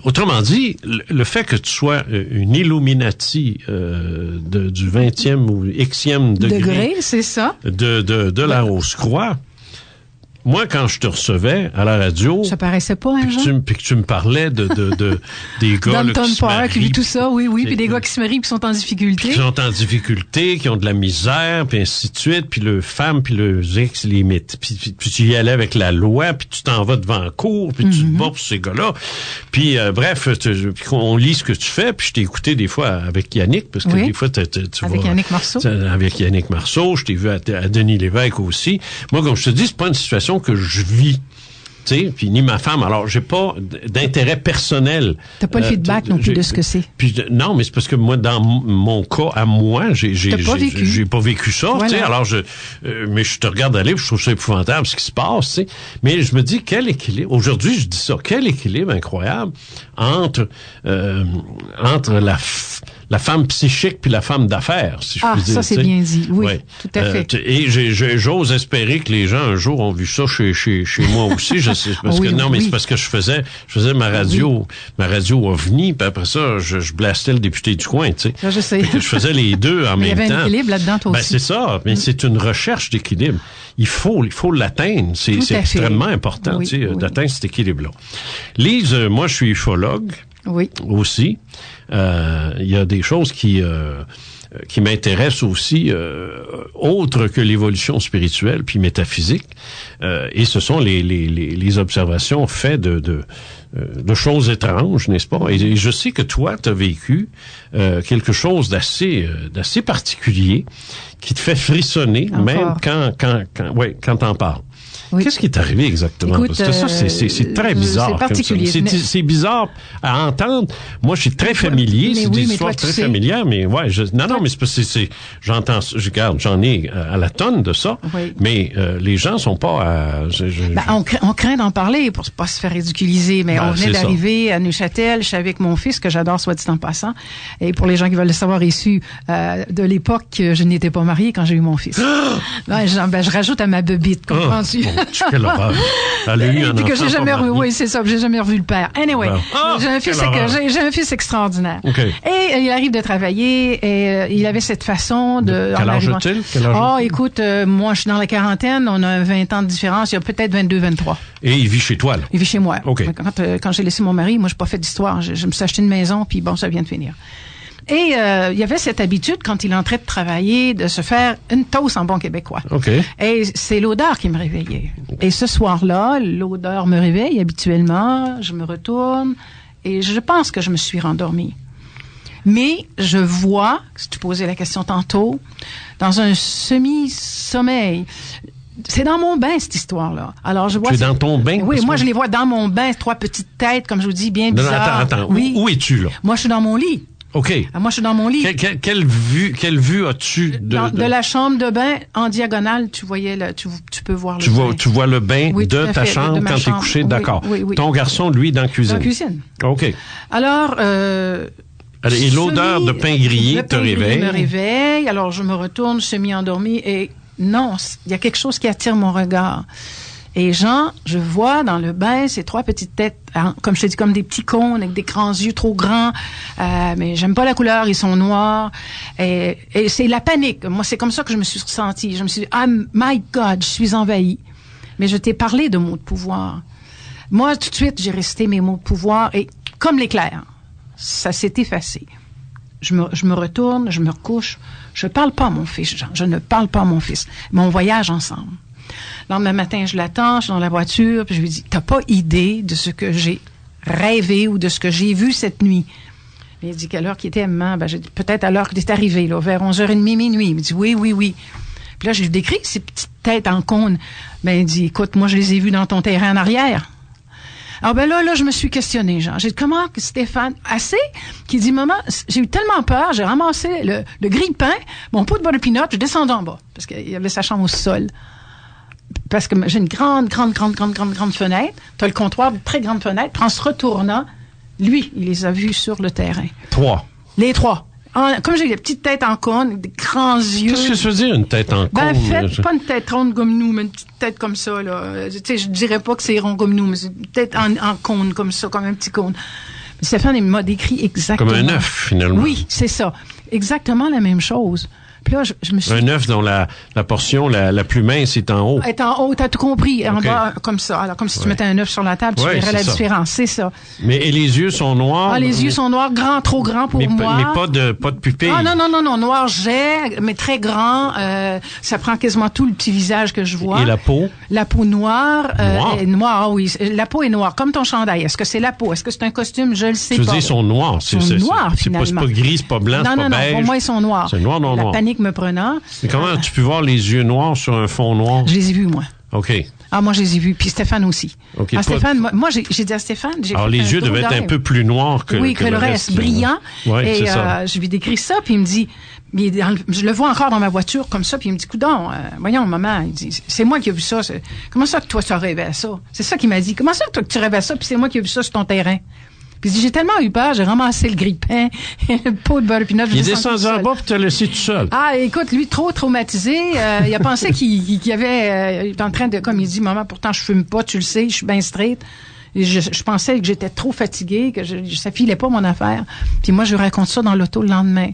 autrement dit, le fait que tu sois une Illuminati du 20e ou Xème degré, c'est ça, de la Rose-Croix. Moi, quand je te recevais à la radio, ça paraissait pas, hein, Jean? Puis que tu me parlais des gars là, qui se marient, puis tout ça, oui, puis des gars qui se marient, puis sont en difficulté. Qui sont en difficulté, qui ont de la misère, puis ainsi de suite, puis le femme, puis le ex limite. Puis tu y allais avec la loi, puis tu t'en vas devant la cour, puis tu te bats pour ces gars-là. Puis bref, puis on lit ce que tu fais, puis je t'ai écouté des fois avec Yannick, parce que des fois tu avec vas... Yannick Marceau. Avec Yannick Marceau, je t'ai vu à Denis Lévesque aussi. Moi, comme je te dis, c'est pas une situation que je vis, tu sais, puis ni ma femme. Alors, j'ai pas d'intérêt personnel. T'as pas le feedback non plus de ce que c'est. Puis non, mais c'est parce que moi, dans mon cas à moi, j'ai pas vécu ça, voilà. Tu sais. Alors mais je te regarde aller, puis je trouve ça épouvantable ce qui se passe, tu sais. Mais je me dis quel équilibre. Aujourd'hui, je dis ça, quel équilibre incroyable entre la femme psychique puis la femme d'affaires, si je puis dire. Ah, ça, c'est bien dit. Oui, tout à fait. Et j'ose espérer que les gens, un jour, ont vu ça chez moi aussi. Je sais, parce que, non, mais c'est parce que je faisais ma radio OVNI, puis après ça, je blastais le député du coin, tu sais. Ça, je sais. Je faisais les deux en même temps. Il y avait un équilibre là-dedans, toi aussi. C'est ça. Mais c'est une recherche d'équilibre. Il faut l'atteindre. C'est extrêmement important, tu sais, d'atteindre cet équilibre-là. Lise, moi, je suis ufologue. Oui. Aussi. Il y a des choses qui m'intéressent aussi, autres que l'évolution spirituelle puis métaphysique. Et ce sont les observations faites de choses étranges, n'est-ce pas? Et je sais que toi, tu as vécu quelque chose d'assez particulier qui te fait frissonner, encore. Même quand t'en parles. Oui. Qu'est-ce qui est arrivé exactement? Écoute, parce que ça, c'est très bizarre. C'est particulier. C'est bizarre à entendre. Moi, je suis très familier. C'est des histoires très familières, mais ouais, non, mais c'est parce que j'entends, j'en ai à la tonne de ça. Oui. Mais les gens sont pas on craint d'en parler pour pas se faire ridiculiser, mais on venait d'arriver à Neuchâtel. Je suis avec mon fils, que j'adore, soit dit en passant. Et pour les gens qui veulent le savoir issus de l'époque, je n'étais pas mariée quand j'ai eu mon fils. Je rajoute à ma bebite, comprends-tu? Quelle horreur. Elle a eu un enfant. Que j'ai jamais revu, c'est ça, j'ai jamais revu le père. Anyway, j'ai un fils extraordinaire. Okay. Et il arrive de travailler et il avait cette façon de... Quel âge a-t-il? Écoute, moi je suis dans la quarantaine, on a 20 ans de différence, il y a peut-être 22, 23. Et il vit chez toi, là? Il vit chez moi. Okay. Quand j'ai laissé mon mari, moi j'ai pas fait d'histoire, je me suis acheté une maison, puis bon, ça vient de finir. Et il y avait cette habitude, quand il entrait de travailler, de se faire une toast en bon québécois. Okay. Et c'est l'odeur qui me réveillait. Et ce soir-là, l'odeur me réveille habituellement, je me retourne, et je pense que je me suis rendormie. Mais je vois, si tu posais la question tantôt, dans un semi-sommeil... C'est dans mon bain, cette histoire-là. Alors, je vois... Tu es dans ton bain? Oui, moi, je les vois dans mon bain, trois petites têtes, comme je vous dis, bien bizarres. Attends. Oui. Où es-tu, là? Moi, je suis dans mon lit. OK. Moi, je suis dans mon lit. Quelle vue as-tu de la chambre de bain en diagonale, tu voyais tu peux voir le bain. Tu vois le bain de ta chambre quand tu es couché, d'accord. Oui. Ton garçon, lui, dans la cuisine. Dans la cuisine. OK. Alors, et l'odeur de pain grillé te réveille. Me réveille. Alors, je me retourne, semi-endormie, et non, il y a quelque chose qui attire mon regard. Et Jean, je vois dans le bain ces trois petites têtes, comme je te dis, comme des petits cônes avec des grands yeux trop grands. Mais j'aime pas la couleur, ils sont noirs. Et c'est la panique. Moi, c'est comme ça que je me suis ressentie. Je me suis dit, my God, je suis envahie. Mais je t'ai parlé de mots de pouvoir. Moi, tout de suite, j'ai récité mes mots de pouvoir et comme l'éclair, ça s'est effacé. je me retourne, je me recouche. Je parle pas à mon fils, Jean. Je ne parle pas à mon fils. Mais on voyage ensemble. Le lendemain matin, je l'attends, je suis dans la voiture, puis je lui dis, t'as pas idée de ce que j'ai rêvé ou de ce que j'ai vu cette nuit. Il dit quelle heure qu'il était, maman? Ben, j'ai dit, peut-être à l'heure que t'es arrivé, là, vers 11h30, minuit. Il me dit, oui. Puis là, je lui décris ces petites têtes en cône. Ben, il dit, écoute, moi, je les ai vues dans ton terrain en arrière. Alors, ben là, je me suis questionnée, genre. J'ai dit, comment Stéphane, assez, qui dit, maman, j'ai eu tellement peur, j'ai ramassé le grille-pain, mon pot de beurre de pinot, je descends en bas. Parce qu'il y avait sa chambre au sol. Parce que j'ai une grande fenêtre. T'as le comptoir, une très grande fenêtre. Puis en se retournant, lui, il les a vus sur le terrain. 3. Les 3. Comme j'ai des petites têtes en cône, des grands yeux. Qu'est-ce que ça veut dire, une tête en cône? Faites pas une tête ronde comme nous, mais une petite tête comme ça, là. Tu sais, je dirais pas que c'est rond comme nous, mais c'est une tête en cône, comme ça, comme un petit cône. Mais Stéphane, il m'a décrit exactement. Comme un œuf, finalement. Oui, c'est ça. Exactement la même chose. Puis là, je me suis... Un œuf dont la portion la plus mince est en haut. Est en haut, t'as tout compris. En bas, comme ça. Alors, comme si tu mettais un œuf sur la table, tu verrais la différence. C'est ça. Et les yeux sont noirs. Ah, les yeux sont noirs, grands, trop grands pour moi. Mais pas de pupille. Ah, non, noir jet, mais très grand. Ça prend quasiment tout le petit visage que je vois. Et la peau? La peau noire. Noire, oui. La peau est noire, comme ton chandail. Est-ce que c'est la peau? Est-ce que c'est un costume? Je le sais pas. Tu veux dire, ils sont noirs. Ils sont noirs, finalement. C'est pas gris, c'est pas blanc, c'est pas beige. Non, pour moi, ils sont noirs. C'est noir. La panique me prenant. Mais comment tu peux voir les yeux noirs sur un fond noir? Je les ai vus, moi. OK. Ah, moi, je les ai vus. Puis Stéphane aussi. Okay, Stéphane, moi, j'ai dit à Stéphane... Alors, les yeux devaient être un peu plus noirs que le reste. Brillant. Oui, et c'est ça. je lui décris ça, puis il me dit... je le vois encore dans ma voiture comme ça, puis il me dit, coudonc, voyons, maman, il dit, c'est moi qui ai vu ça. Comment ça que toi, tu as rêvé à ça? C'est ça qu'il m'a dit. Comment ça que toi, tu rêvais à ça, puis c'est moi qui ai vu ça sur ton terrain? Puis j'ai tellement eu peur, j'ai ramassé le grille-pain, le pot de beurre de pinot. Il est descendu en bas pour te laisser tout seul. Ah, écoute, lui, trop traumatisé. Il a pensé qu'il avait... il est en train de... Comme il dit, maman, pourtant, je fume pas, tu le sais, je suis bien straight. Et je pensais que j'étais trop fatiguée, que ça filait pas mon affaire. Puis moi, je lui raconte ça dans l'auto le lendemain.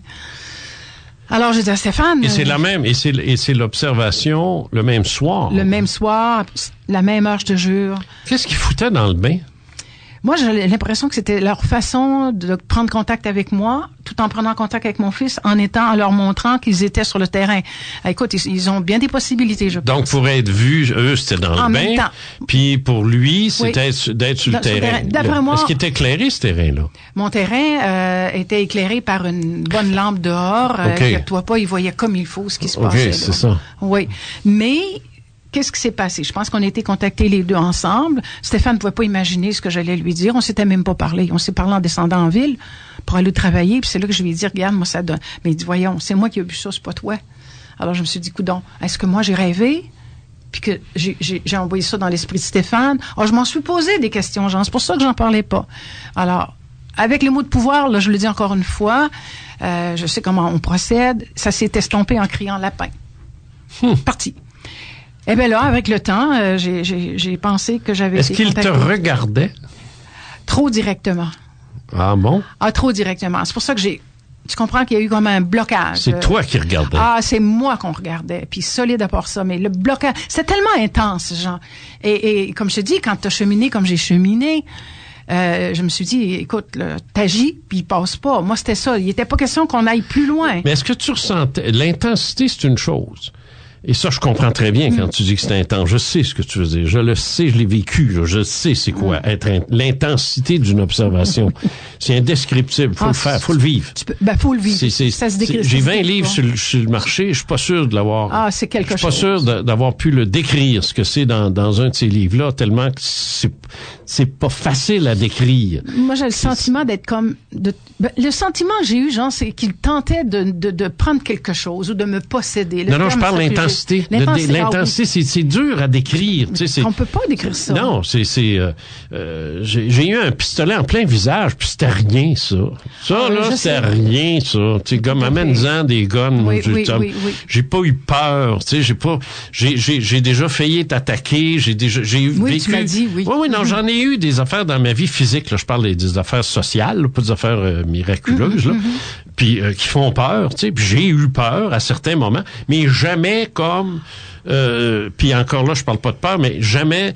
Alors, j'ai dit à Stéphane... Et c'est la même, et c'est l'observation le même soir. Le même soir, la même heure, je te jure. Qu'est-ce qu'ils foutaient dans le bain? Moi, j'ai l'impression que c'était leur façon de prendre contact avec moi, tout en prenant contact avec mon fils, en leur montrant qu'ils étaient sur le terrain. Écoute, ils ont bien des possibilités, je pense. Donc, pour être vus, eux, c'était dans le bain. Puis, pour lui, c'était d'être sur le terrain. D'après moi... Est-ce qu'il était éclairé, ce terrain-là? Mon terrain était éclairé par une bonne lampe dehors. Inquiète-toi pas, il voyait comme il faut ce qui se passait. OK, c'est ça. Oui. Mais... Qu'est-ce qui s'est passé? Je pense qu'on a été contactés les deux ensemble. Stéphane ne pouvait pas imaginer ce que j'allais lui dire. On s'était même pas parlé. On s'est parlé en descendant en ville pour aller travailler. Puis c'est là que je lui ai dit, regarde, moi, ça donne. Mais il dit, voyons, c'est moi qui ai vu ça, c'est pas toi. Alors je me suis dit, coudonc, est-ce que moi j'ai rêvé? Puis que j'ai envoyé ça dans l'esprit de Stéphane. Alors je m'en suis posé des questions, Jean. C'est pour ça que j'en parlais pas. Alors, avec les mots de pouvoir, là, je le dis encore une fois, je sais comment on procède. Ça s'est estompé en criant lapin. Parti. Eh bien là, avec le temps, j'ai pensé que j'avais été Est-ce qu'il te regardait? Trop directement. Ah bon? Ah, trop directement. C'est pour ça que tu comprends qu'il y a eu comme un blocage. C'est toi qui regardais. Ah, c'est moi qu'on regardait. Puis solide à part ça. Mais le blocage, c'est tellement intense, Jean. Et comme je te dis, quand tu as cheminé comme j'ai cheminé, je me suis dit, écoute, t'agis, puis il passe pas. Moi, c'était ça. Il n'était pas question qu'on aille plus loin. Mais est-ce que tu ressentais... L'intensité, c'est une chose. Et ça, je comprends très bien quand tu dis que c'est intense. Je sais ce que tu veux dire. Je le sais, je l'ai vécu. Là. Je sais c'est quoi être l'intensité d'une observation. C'est indescriptible. Faut le faire, faut le vivre. Faut le vivre. Ça se décrit. J'ai 20 livres sur le marché. Je suis pas sûr de l'avoir. Ah, c'est quelque chose. Je suis pas sûr d'avoir pu le décrire, ce que c'est dans un de ces livres-là, tellement que c'est pas facile à décrire. Moi, j'ai le sentiment d'être comme... le sentiment que j'ai eu, Jean, c'est qu'il tentait de prendre quelque chose ou de me posséder. Non, je parle l'intensité. L'intensité, c'est dur à décrire. On peut pas décrire ça. Non, j'ai eu un pistolet en plein visage, puis c'était rien, ça. Ça, là, c'était rien, ça. Tu sais, comme amène-en des guns. Oui. J'ai pas eu peur, tu sais, j'ai déjà failli être attaqué, j'ai vécu... tu m'as dit, oui. Oui, non, j'en ai eu des affaires dans ma vie physique, là. Je parle des affaires sociales, là, pas des affaires miraculeuses, là. Puis qui font peur, tu sais. Puis j'ai eu peur à certains moments, mais jamais comme... puis encore là, je parle pas de peur, mais jamais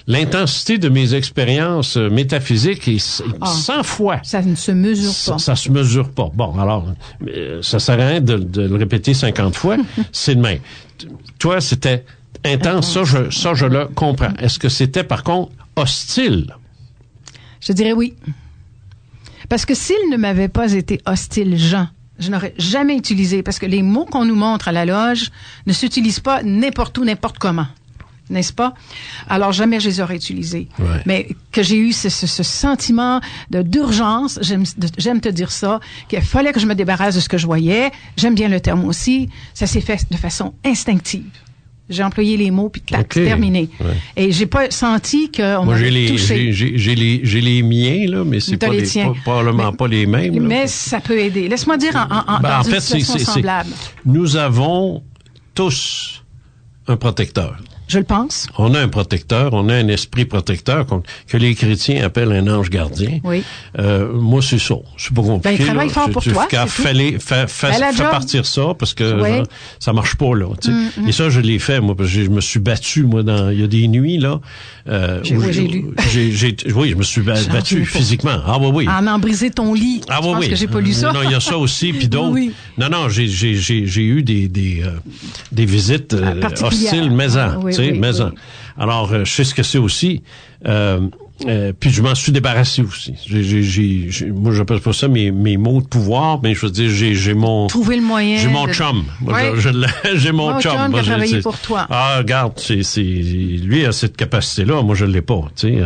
l'intensité de mes expériences métaphysiques est 100 fois. Ça ne se mesure pas. Ça se mesure pas. Bon, alors, ça sert à rien de le répéter 50 fois. C'est de même. Toi, c'était intense. Ça, je le comprends. Est-ce que c'était, par contre, hostile? Je dirais oui. Parce que s'il ne m'avait pas été hostile, Jean, je n'aurais jamais utilisé, parce que les mots qu'on nous montre à la loge ne s'utilisent pas n'importe où, n'importe comment. N'est-ce pas? Alors, jamais je les aurais utilisés. Ouais. Mais que j'ai eu ce sentiment d'urgence, j'aime te dire ça, qu'il fallait que je me débarrasse de ce que je voyais. J'aime bien le terme aussi. Ça s'est fait de façon instinctive. J'ai employé les mots, puis tac, c'est terminé. Ouais. Et j'ai pas senti qu'on m'avait touché. J'ai les miens, là, mais c'est probablement pas les mêmes. Mais ça peut aider. Laisse-moi dire dans une situation semblable. Nous avons tous un protecteur. Je le pense. On a un protecteur, on a un esprit protecteur que les chrétiens appellent un ange gardien. Oui. Moi, c'est ça. C'est pas compliqué. Ben, il travaille fort pour toi. Fais partir ça, parce que ça marche pas, là. Et ça, je l'ai fait, moi, parce que je me suis battu, moi, il y a des nuits, là. J'ai lu. Oui, je me suis battu physiquement. Ah, oui. En en brisé ton lit. Ah, oui. Je pense que j'ai pas lu ça. Non, il y a ça aussi, puis d'autres. Oui. Non, j'ai eu des visites hostiles maison. Oui. Maison. Alors, je sais ce que c'est aussi. Puis je m'en suis débarrassé aussi. Moi, j'appelle pas ça mes mots de pouvoir, mais je veux dire, j'ai mon... Trouver le moyen. J'ai mon chum. Moi, j'ai mon chum. Moi, qui a travaillé pour toi. Ah, regarde, lui a cette capacité-là. Moi, je l'ai pas, tu sais.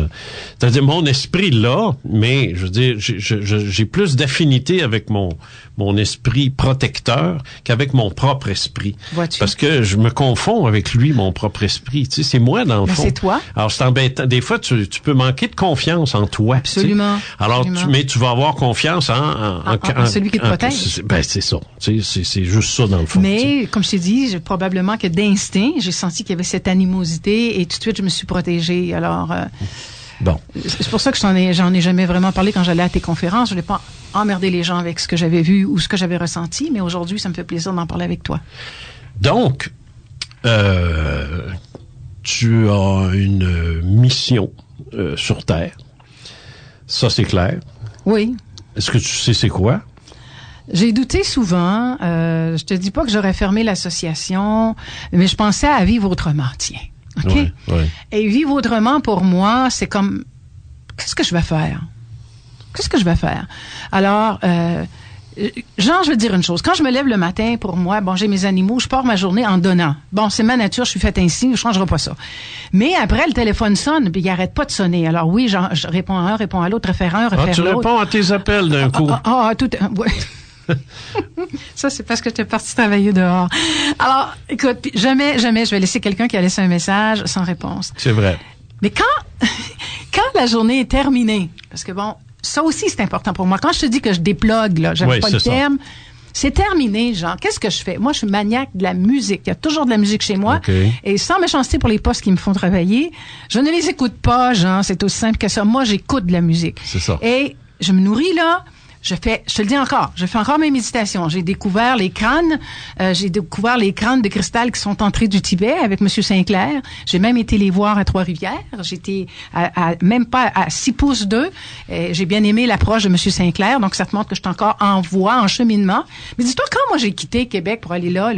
C'est-à-dire, mon esprit là, mais je veux dire, j'ai plus d'affinité avec mon esprit protecteur qu'avec mon propre esprit. Vois-tu? Parce que je me confonds avec lui, mon propre esprit. Tu sais, c'est moi, dans le fond. C'est toi. Alors, c'est embêtant. Des fois, tu peux manquer de confiance en toi. Absolument. Alors, mais tu vas avoir confiance en celui qui te protège. C'est ça. C'est juste ça, dans le fond. Mais, comme je t'ai dit, probablement que d'instinct, j'ai senti qu'il y avait cette animosité et tout de suite, je me suis protégée. Alors, bon. C'est pour ça que j'en ai jamais vraiment parlé quand j'allais à tes conférences. Je voulais pas emmerder les gens avec ce que j'avais vu ou ce que j'avais ressenti, mais aujourd'hui, ça me fait plaisir d'en parler avec toi. Donc, tu as une mission sur Terre. Ça, c'est clair. Oui. Est-ce que tu sais c'est quoi? J'ai douté souvent. Je te dis pas que j'aurais fermé l'association, mais je pensais à vivre autrement, tiens. OK? Ouais. Et vivre autrement, pour moi, c'est comme, qu'est-ce que je vais faire? Qu'est-ce que je vais faire? Alors, Jean, je veux te dire une chose. Quand je me lève le matin, pour moi, bon, j'ai mes animaux, je pars ma journée en donnant. Bon, c'est ma nature, je suis faite ainsi, je changerai pas ça. Mais après, le téléphone sonne, puis il arrête pas de sonner. Alors oui, je réponds à un, réponds à l'autre, réfère un, réfère l'autre. Tu réponds à tes appels d'un coup. Ouais. Ça, c'est parce que j'étais partie travailler dehors. Alors, écoute, jamais je vais laisser quelqu'un qui a laissé un message sans réponse. C'est vrai. Mais quand la journée est terminée, parce que bon, ça aussi, c'est important pour moi. Quand je te dis que je déplogue, là, j'aime pas le terme, c'est terminé, genre, qu'est-ce que je fais? Moi, je suis maniaque de la musique. Il y a toujours de la musique chez moi. Okay. Et sans méchanceté pour les postes qui me font travailler, je ne les écoute pas, genre, c'est aussi simple que ça. Moi, j'écoute de la musique. C'est ça. Et je me nourris, là. Je te le dis encore, je fais encore mes méditations. J'ai découvert les crânes de cristal qui sont entrés du Tibet avec M. Sinclair. J'ai même été les voir à Trois-Rivières. J'étais même pas à 6 pouces d'eux. J'ai bien aimé l'approche de M. Sinclair, donc ça te montre que je suis encore en voie, en cheminement. Mais dis-toi, quand moi j'ai quitté Québec pour aller là,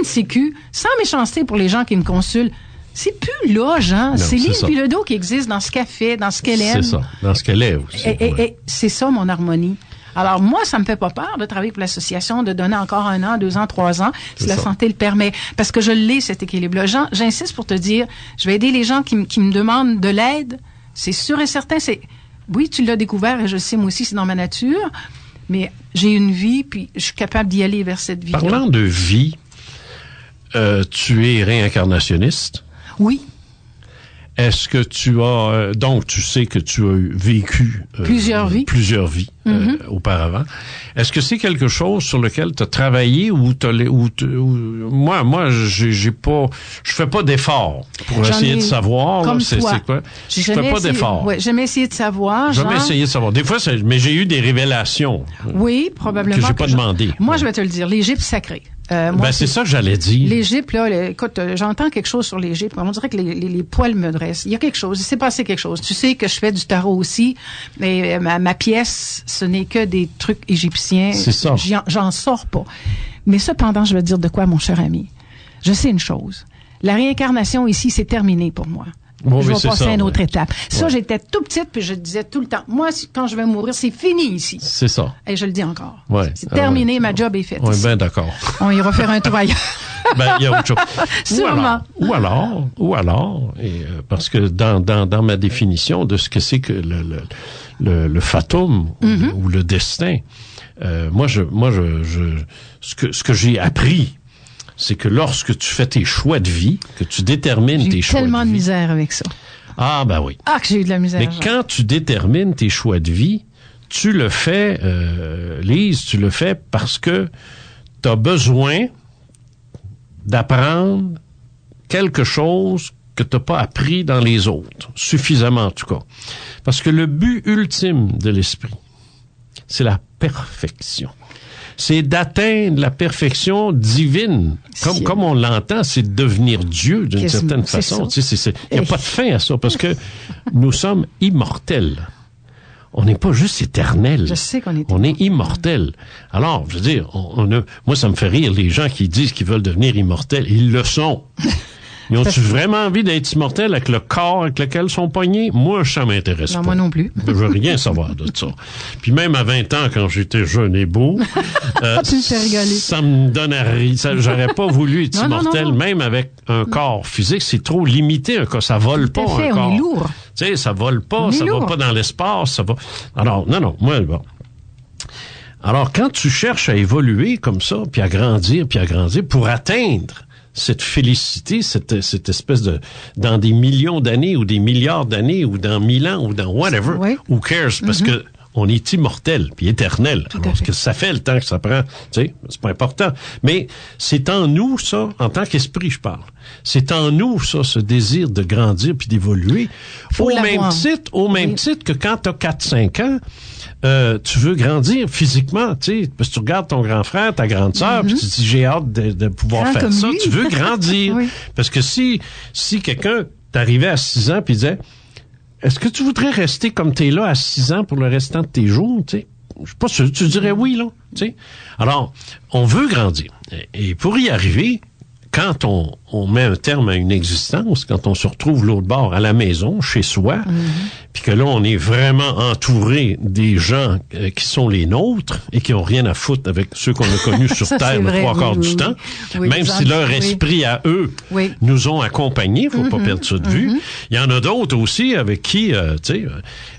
NCQ, sans méchanceté pour les gens qui me consultent, c'est plus là, Jean. Non, c'est Lise Bilodeau qui existe dans ce qu'elle fait, dans ce qu'elle aime. C'est ça, dans ce qu'elle est aussi. Et c'est ça, mon harmonie. Alors, moi, ça me fait pas peur de travailler pour l'association, de donner encore 1 an, 2 ans, 3 ans, si la santé le permet. Parce que je l'ai, cet équilibre-là. Jean, j'insiste pour te dire, je vais aider les gens qui me demandent de l'aide. C'est sûr et certain. Oui, tu l'as découvert et je le sais, moi aussi, c'est dans ma nature. Mais j'ai une vie, puis je suis capable d'y aller vers cette vie-là. Parlant de vie, tu es réincarnationniste. Oui. Est-ce que tu as... donc, tu sais que tu as vécu... plusieurs vies. Plusieurs vies. auparavant. Est-ce que c'est quelque chose sur lequel tu as travaillé ou moi, je fais pas d'effort pour essayer de savoir. Comme là, c'est quoi? Je fais pas d'effort. Oui, jamais essayé de savoir. Jamais essayé de savoir. Des fois, mais j'ai eu des révélations. Oui, probablement. Que j'ai pas demandé. Moi, je vais te le dire. L'Égypte sacrée. Moi, c'est ça que j'allais dire. L'Égypte, là, écoute, j'entends quelque chose sur l'Égypte. On dirait que les poils me dressent. Il y a quelque chose. Il s'est passé quelque chose. Tu sais que je fais du tarot aussi, mais ma pièce, ce n'est que des trucs égyptiens. C'est ça. J'en sors pas. Mais cependant, je vais te dire de quoi, mon cher ami. Je sais une chose. La réincarnation ici, c'est terminé pour moi. Bon, je vais passer à une autre ouais. étape. Ça, j'étais tout petite, puis je disais tout le temps, moi, quand je vais mourir, c'est fini ici. C'est ça. Et je le dis encore. Ouais. C'est terminé, ma job est faite. Oui, bien d'accord. On ira faire un tour ailleurs. Ben, il y a autre chose. Sûrement. Ou alors, parce que dans ma définition de ce que c'est que le fatum ou le destin, ce que j'ai appris, c'est que lorsque tu fais tes choix de vie, que tu détermines tes choix de vie. J'ai tellement de misère avec ça. Ah, ben oui. Ah, que j'ai eu de la misère. Mais quand tu détermines tes choix de vie, tu le fais, Lise, tu le fais parce que tu as besoin d'apprendre quelque chose que tu n'as pas appris dans les autres. Suffisamment, en tout cas. Parce que le but ultime de l'esprit, c'est la perfection. C'est d'atteindre la perfection divine. Comme on l'entend, c'est de devenir Dieu d'une certaine façon. Il n'y a pas de fin à ça parce que nous sommes immortels. On n'est pas juste éternel. Je sais qu'on est On est immortel. Alors, je veux dire, moi, ça me fait rire les gens qui disent qu'ils veulent devenir immortels. Ils le sont. Mais ont-tu vraiment envie d'être immortel avec le corps avec lequel ils sont pognés? Moi, ça m'intéresse pas. Moi non plus. Je veux rien savoir de ça. Puis même à 20 ans, quand j'étais jeune et beau, tu me fais rigoler. Ça me donne à rire. J'aurais pas voulu être immortel, non. même avec un corps physique. C'est trop limité, un corps. Ça vole pas, un corps. On est lourd. Tu sais, ça vole pas, ça va pas dans l'espace, ça va... Alors, non, moi, bon. Alors, quand tu cherches à évoluer comme ça, puis à grandir, pour atteindre cette félicité, cette espèce de... dans des millions d'années, ou des milliards d'années, ou dans 1000 ans, ou dans whatever, who cares, parce que on est immortel, puis éternel. Alors, ce que ça fait, le temps que ça prend, tu sais, c'est pas important. Mais c'est en nous, ça, en tant qu'esprit, je parle. C'est en nous, ça, ce désir de grandir puis d'évoluer. Au même titre que quand t'as 4-5 ans, tu veux grandir physiquement, tu sais, parce que tu regardes ton grand frère, ta grande sœur, puis tu te dis, j'ai hâte de pouvoir faire ça. Tu veux grandir. Parce que si quelqu'un t'arrivait à 6 ans puis disait, est-ce que tu voudrais rester comme t'es là à 6 ans pour le restant de tes jours, tu sais? Je sais pas si tu dirais oui, là, tu sais. Alors, on veut grandir. Et pour y arriver, quand on met un terme à une existence, quand on se retrouve l'autre bord à la maison, chez soi, puis que là, on est vraiment entouré des gens qui sont les nôtres et qui ont rien à foutre avec ceux qu'on a connus sur Terre le 3/4 du temps, même si leur esprit à eux nous ont accompagnés, faut pas perdre ça de vue. Il y en a d'autres aussi avec qui, tu sais,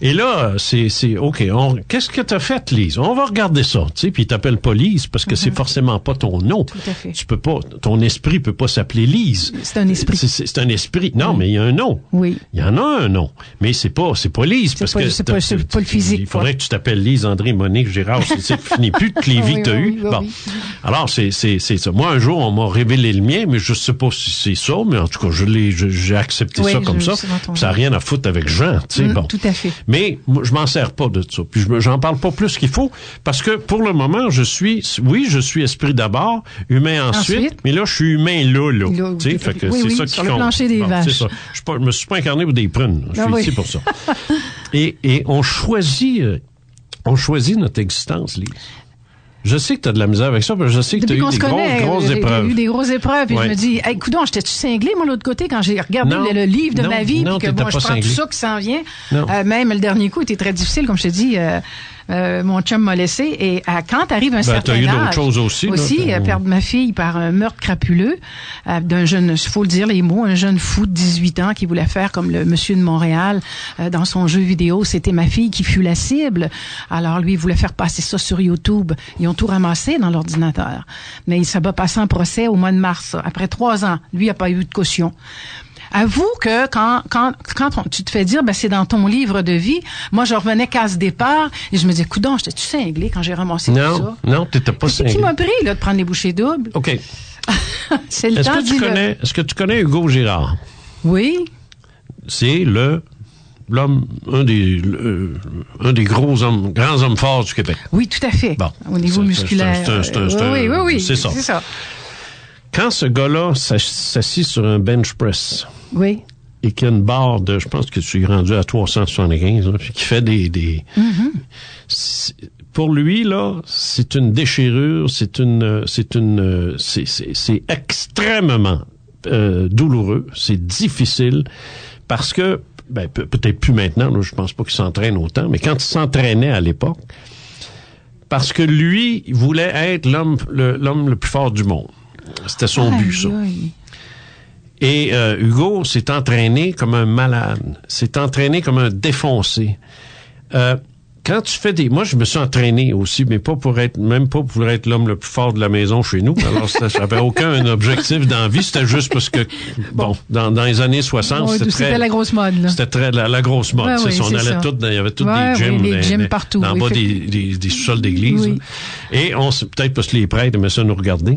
et là, c'est OK, qu'est-ce que t'as fait, Lise? On va regarder ça, tu sais, puis ils t'appellent pas Lise parce que c'est forcément pas ton nom. Tout à fait. Tu peux pas, ton esprit peut pas s'appeler Lise. C'est un esprit. C'est un esprit. Non, mais il y a un nom. Oui. Il y en a un nom. Mais c'est pas Lise parce que c'est pas le physique. Il faudrait que tu t'appelles Lise, André, Monique, Gérard. C'est fini plus de Clévy que t'as eu. Bon. Alors, c'est ça. Moi, un jour, on m'a révélé le mien, mais je sais pas si c'est ça, mais en tout cas, j'ai accepté ça comme ça. Ça n'a rien à foutre avec Jean, tu sais. Bon. Tout à fait. Mais, moi, je m'en sers pas de ça. Puis, j'en parle pas plus qu'il faut parce que, pour le moment, je suis esprit d'abord, humain ensuite, mais là, je suis humain là. Tu sais, fait que c'est ça qui sur compte. Le plancher des vaches. C'est ça. Je me suis pas incarné pour des prunes. Je suis ici pour ça. Et on choisit notre existence, Lise. Je sais que tu as de la misère avec ça, parce que je sais que tu as eu des grosses épreuves. J'ai eu des grosses épreuves, puis je me dis, hey, coudonc, j'étais-tu cinglé, moi, l'autre côté, quand j'ai regardé le livre de ma vie, puis que moi, je prends tout ça qui s'en vient. Même le dernier coup était très difficile, comme je te dis. Mon chum m'a laissé. Et quand arrive un certain âge... t'as eu d'autres choses aussi. Perdre ma fille par un meurtre crapuleux d'un jeune, il faut le dire les mots, un jeune fou de 18 ans qui voulait faire comme le monsieur de Montréal dans son jeu vidéo. C'était ma fille qui fut la cible. Alors lui, il voulait faire passer ça sur YouTube. Ils ont tout ramassé dans l'ordinateur. Mais ça va passer en procès au mois de mars. Après 3 ans, lui, il n'a pas eu de caution. Avoue que quand tu te fais dire, ben c'est dans ton livre de vie, moi je revenais case départ et je me disais, coudonc, j'étais-tu cinglé quand j'ai ramassé tout ça? Non, t'étais pas cinglé. C'est qui m'a pris là de prendre les bouchées doubles. OK. C'est le temps Est-ce que tu connais Hugo Girard? Oui. C'est l'homme, un des grands hommes forts du Québec. Oui, tout à fait. Bon, au niveau musculaire. Oui. C'est ça. Quand ce gars-là s'assit sur un bench press, oui, et qu'il y a une barre de, je pense que tu es rendu à 375, puis qui fait des pour lui là, c'est une déchirure, c'est extrêmement douloureux, c'est difficile parce que peut-être plus maintenant, là, je pense pas qu'il s'entraîne autant, mais quand il s'entraînait à l'époque, parce que lui, il voulait être l'homme le plus fort du monde. C'était son but, ça. Et Hugo s'est entraîné comme un malade, s'est entraîné comme un défoncé. Quand tu fais moi, je me suis entraîné aussi, mais pas pour être l'homme le plus fort de la maison chez nous. Alors, j'avais aucun objectif d'envie. C'était juste parce que, dans les années 60, c'était la grosse mode, là. C'était très la grosse mode. Ouais, on allait il y avait tous des gyms. Des gyms partout. En bas des sous-sols d'église. Oui. Et peut-être parce que les prêtres aimaient ça nous regarder.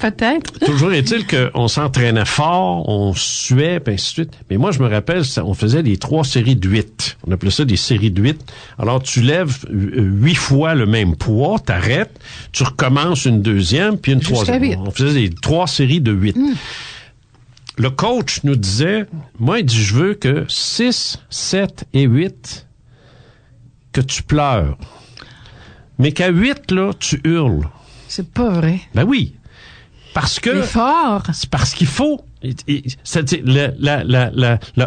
Peut-être. Toujours est-il qu'on s'entraînait fort, on suait, puis ainsi de suite. Mais moi, je me rappelle, on faisait des 3 séries de 8. On appelait ça des séries de 8. Alors, tu lèves 8 fois le même poids, t'arrêtes, tu recommences une deuxième, puis une troisième. On faisait des 3 séries de 8. Le coach nous disait, moi, il dit, je veux que 6, 7 et 8, que tu pleures. Mais qu'à 8, là, tu hurles. C'est pas vrai. Ben oui. Parce que c'est parce qu'il faut le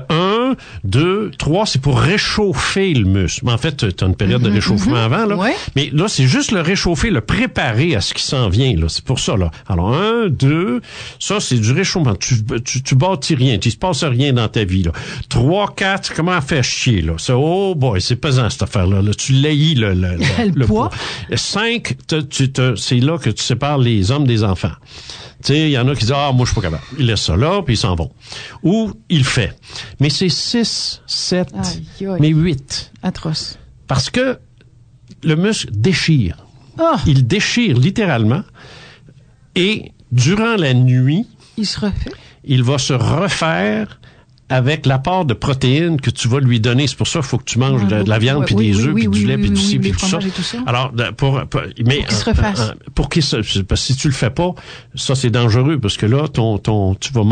1, 2, 3, c'est pour réchauffer le muscle. En fait, tu as une période de réchauffement avant, là. Ouais. Mais là, c'est juste le réchauffer, le préparer à ce qui s'en vient, là. C'est pour ça, là. Alors, 1, 2, ça, c'est du réchauffement. Tu bâtis rien. Il se passe rien dans ta vie, là. 3, 4, comment faire chier, là. Ça, oh boy, c'est pesant, cette affaire-là. Là, tu laillis le poids. 5, c'est là que tu sépares les hommes des enfants. Tu sais, il y en a qui disent, moi, je suis pas capable. Ils laissent ça là, puis ils s'en vont. Ou, il le fait. Mais c'est 6, 7, mais 8. Atroce. Parce que le muscle déchire. Oh. Il déchire littéralement. Et, durant la nuit, il se refait. Il va se refaire avec l'apport de protéines que tu vas lui donner. C'est pour ça qu'il faut que tu manges de la viande, puis des œufs, puis du lait, puis du ci, puis tout ça. Alors, pour qu'il se refasse. Parce que si tu le fais pas, ça c'est dangereux, parce que là,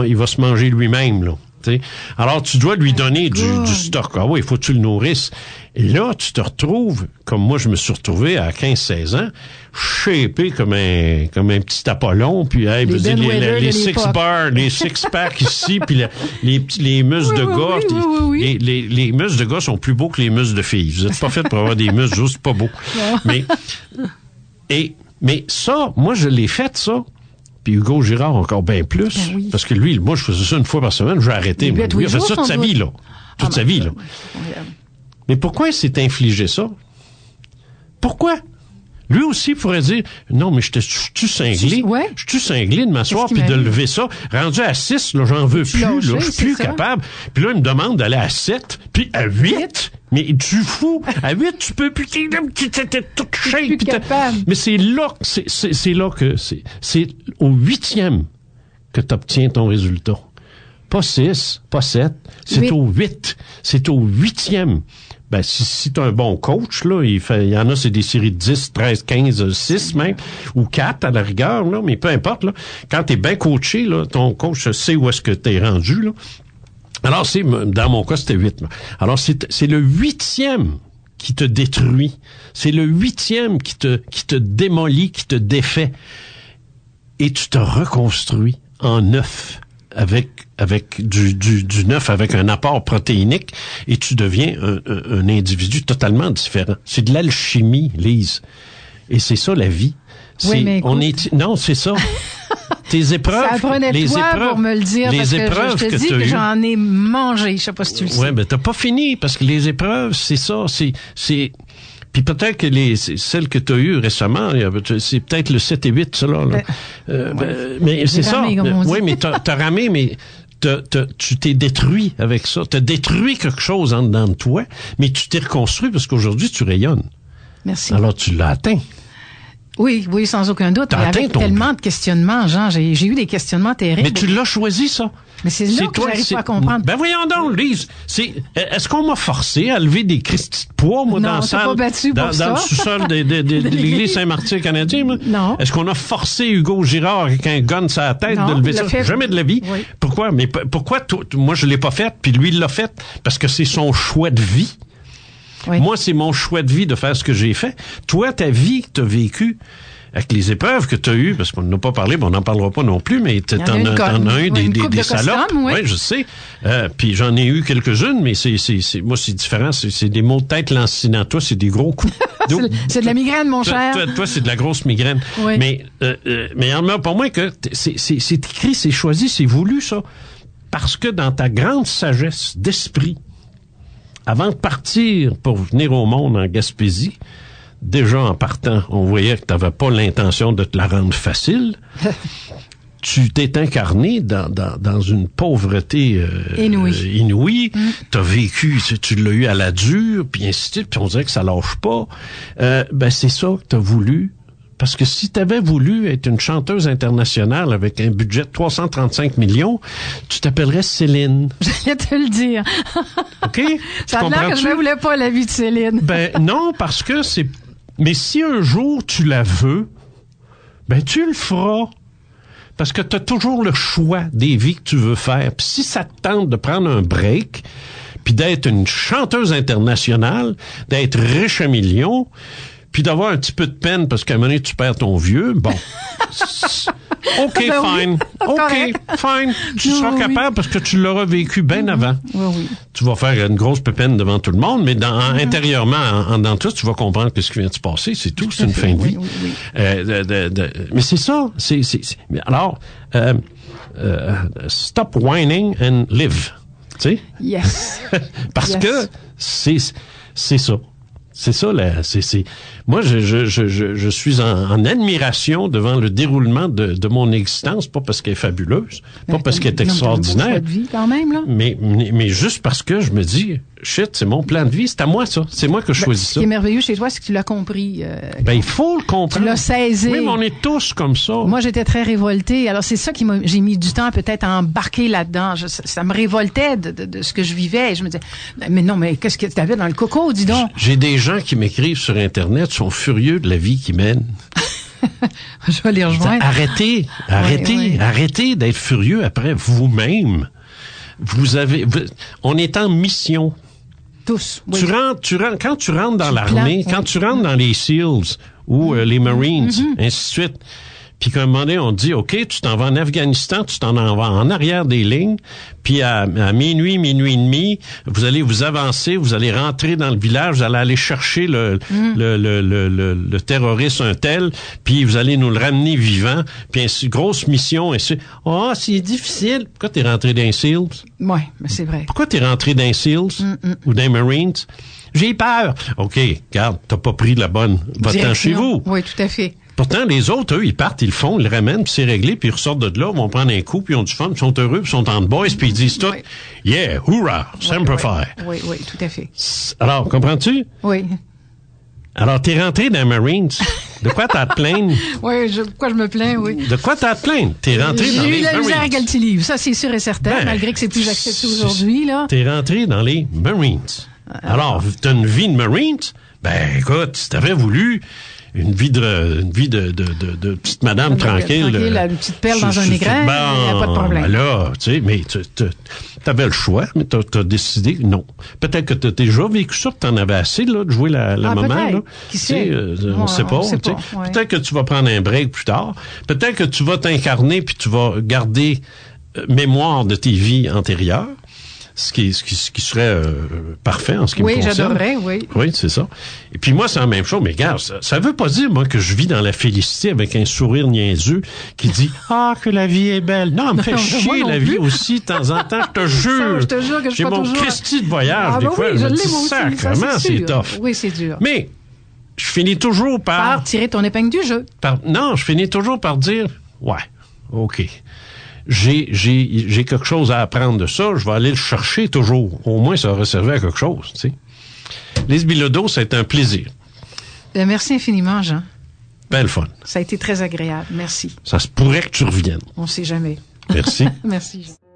il va se manger lui-même, là. T'sais. Alors, tu dois lui donner du stock. Ah oui, il faut que tu le nourrisses. Et là, tu te retrouves, comme moi, je me suis retrouvé à 15-16 ans, shapé comme un petit Apollon, puis les six-bars, les six-packs ici, puis les muscles de gars. Oui. Les muscles de gars sont plus beaux que les muscles de filles. Vous êtes pas fait pour avoir des muscles juste pas beaux. Mais ça, moi, je l'ai fait, ça. Puis Hugo Girard encore bien plus. Parce que lui, moi, je faisais ça une fois par semaine, j'ai arrêté. Lui, il a fait ça toute sa vie, là. Toute sa vie, là. Mais pourquoi il s'est infligé ça? Pourquoi? Lui aussi pourrait dire, non, mais je suis cinglé. Je suis cinglé de m'asseoir puis de lever ça. Rendu à 6, là, j'en veux plus, là. Je suis plus capable. Puis là, il me demande d'aller à 7, puis à 8. Mais tu fous. À 8, tu peux plus, t'es tout shake. Mais c'est là que c'est au 8e que tu obtiens ton résultat. Pas 6, pas 7. C'est au 8. C'est au 8e. Ben, si t'as un bon coach, là, il y en a, c'est des séries de 10, 13, 15, 6 même, ou 4 à la rigueur, là, mais peu importe, là. Quand t'es bien coaché, là, ton coach sait où est-ce que t'es rendu, là. Alors, dans mon cas, c'était 8. Là. Alors, c'est le 8e qui te détruit. C'est le 8e qui te démolit, qui te défait. Et tu te reconstruis en 9. Avec du neuf, avec un apport protéinique, et tu deviens un individu totalement différent. C'est de l'alchimie, Lise. Et c'est ça, la vie. Non, c'est ça. Tes épreuves. Ça prenait pour me le dire, parce que je te dis que j'en ai mangé. Je sais pas si tu le sais. Ouais, mais t'as pas fini, parce que les épreuves, c'est ça, c'est puis peut-être que celles que tu as eues récemment, c'est peut-être le 7 et 8, ça là. Mais c'est ça. Oui, mais t'as ramé, mais tu t'es détruit avec ça. Tu as détruit quelque chose en dedans de toi, mais tu t'es reconstruit parce qu'aujourd'hui, tu rayonnes. Merci. Alors, tu l'as atteint. Oui, sans aucun doute. Mais avec tellement de questionnements, Jean, j'ai eu des questionnements terribles. Mais tu l'as choisi, ça. Mais c'est là que j'arrive pas à comprendre. Ben voyons donc, Lise. Est-ce qu'on m'a forcé à lever des cristis de poids, moi, dans la salle, dans le sous-sol de l'église Saint-Martyr canadien, moi? Non. Est-ce qu'on a forcé Hugo Girard avec un gun sur la tête de lever ça? Jamais de la vie. Oui. Pourquoi? Mais pourquoi moi, je l'ai pas fait, puis lui, il l'a fait? Parce que c'est son choix de vie. Oui. Moi, c'est mon choix de vie de faire ce que j'ai fait. Toi, ta vie que tu as vécue, avec les épreuves que tu as eues, parce qu'on n'en a pas parlé, mais on n'en parlera pas non plus, mais t'en as eu des salopes. Oui, je sais. Puis j'en ai eu quelques-unes, mais moi, c'est différent. C'est des maux de tête lancinants. Toi, c'est des gros coups. C'est de la migraine, mon cher. Toi, c'est de la grosse migraine. Oui. Mais pour moi, que c'est écrit, c'est choisi, c'est voulu, ça. Parce que dans ta grande sagesse d'esprit, avant de partir pour venir au monde en Gaspésie, déjà en partant, on voyait que tu n'avais pas l'intention de te la rendre facile. Tu t'es incarné dans une pauvreté inouïe. Tu as vécu, tu l'as eu à la dure, puis ainsi de suite, puis on dirait que ça lâche pas. C'est ça que tu as voulu. Parce que si tu avais voulu être une chanteuse internationale avec un budget de 335 millions, tu t'appellerais Céline. J'allais te le dire. OK? Ça a l'air que je ne voulais pas la vie de Céline. Non, parce que c'est... Mais si un jour tu la veux, tu le feras. Parce que tu as toujours le choix des vies que tu veux faire. Puis si ça te tente de prendre un break, puis d'être une chanteuse internationale, d'être riche à millions, puis d'avoir un petit peu de peine parce qu'à un moment donné, tu perds ton vieux, bon. OK, fine. OK, fine. Tu seras capable parce que tu l'auras vécu bien avant. Oui. Tu vas faire une grosse pépine devant tout le monde, mais intérieurement, en dedans de toi, tu vas comprendre ce qui vient de se passer. C'est tout. C'est une fin de vie. Oui. Mais c'est ça. Alors, stop whining and live. Tu sais? Yes. Parce que c'est ça. C'est ça, là. Moi, je suis en admiration devant le déroulement de mon existence, pas parce qu'elle est fabuleuse, pas parce qu'elle est extraordinaire. Un beau choix de vie, quand même, là. Mais juste parce que je me dis, shit, c'est mon plan de vie, c'est à moi, ça. C'est moi que je choisis ça. Ce qui est merveilleux chez toi, c'est que tu l'as compris. Il faut le comprendre. Tu l'as saisi. Oui, mais on est tous comme ça. Moi, j'étais très révoltée. Alors, c'est ça j'ai mis du temps peut-être à embarquer là-dedans. Ça me révoltait de ce que je vivais. Et je me disais, mais non, mais qu'est-ce que tu avais dans le coco, dis donc? J'ai des gens qui m'écrivent sur Internet, sont furieux de la vie qu'ils mènent. Je vais les rejoindre. Arrêtez d'être furieux après vous-même. On est en mission. Tous. Oui. Quand tu rentres dans l'armée, quand tu rentres dans les SEALs ou les Marines, ainsi de suite, puis qu'à un moment donné, on dit, OK, tu t'en vas en Afghanistan, tu t'en vas en arrière des lignes, puis à minuit et demi, vous allez vous avancer, vous allez rentrer dans le village, vous allez aller chercher le terroriste un tel, puis vous allez nous le ramener vivant, puis une grosse mission, et c'est difficile. Pourquoi t'es rentré dans les SEALs? Oui, mais c'est vrai. Pourquoi t'es rentré dans les SEALs ou dans les Marines? J'ai peur. OK, regarde, t'as pas pris la bonne. Va-t'en chez vous. Oui, tout à fait. Pourtant, les autres, eux, ils partent, ils le font, ils le ramènent, puis c'est réglé, puis ils ressortent de là, vont prendre un coup, puis ils ont du fun, puis ils sont heureux, puis ils sont en boys, puis ils disent tout, yeah, hourra, semper fi. Oui, tout à fait. Alors, comprends-tu? Oui. Alors, t'es rentré dans les Marines. De quoi t'as à te plaindre? Oui, pourquoi je me plains, oui. De quoi t'as à te plaindre? T'es rentré dans les Marines. J'ai eu la misère avec le petit livre, ça c'est sûr et certain, malgré que c'est plus accepté aujourd'hui, là. T'es rentré dans les Marines. Alors, t'as une vie de Marines? Écoute, si t'avais voulu une vie de petite madame tranquille. Une petite perle dans un écrin, il n'y a pas de problème. Là, tu sais, mais t'avais le choix, mais t'as décidé, non. Peut-être que t'as déjà vécu ça, t'en avais assez, là, de jouer la maman, là. Qui sait? On sait pas. Peut-être que tu vas prendre un break plus tard. Peut-être que tu vas t'incarner puis tu vas garder mémoire de tes vies antérieures. Ce qui serait parfait en ce qui me concerne. Oui, j'adorerais, oui. Oui, c'est ça. Et puis moi, c'est la même chose. Mais regarde, ça veut pas dire, moi, que je vis dans la félicité avec un sourire niaiseux qui dit « Ah, que la vie est belle ». Non, elle me fait chier la vie aussi de temps en temps, je te jure. Je te jure que je suis pas toujours... J'ai mon Christy de voyage, des fois. Oui, je l'ai, moi aussi. Sacrement, c'est tough. Oui, c'est dur. Mais je finis toujours par... tirer ton épingle du jeu. Non, je finis toujours par dire « Ouais, OK ». j'ai quelque chose à apprendre de ça, je vais aller le chercher toujours. Au moins, ça aura servi à quelque chose, tu sais. Lise Bilodeau, ça a été un plaisir. Merci infiniment, Jean. Ben, le fun. Ça a été très agréable. Merci. Ça se pourrait que tu reviennes. On sait jamais. Merci. Merci, Jean.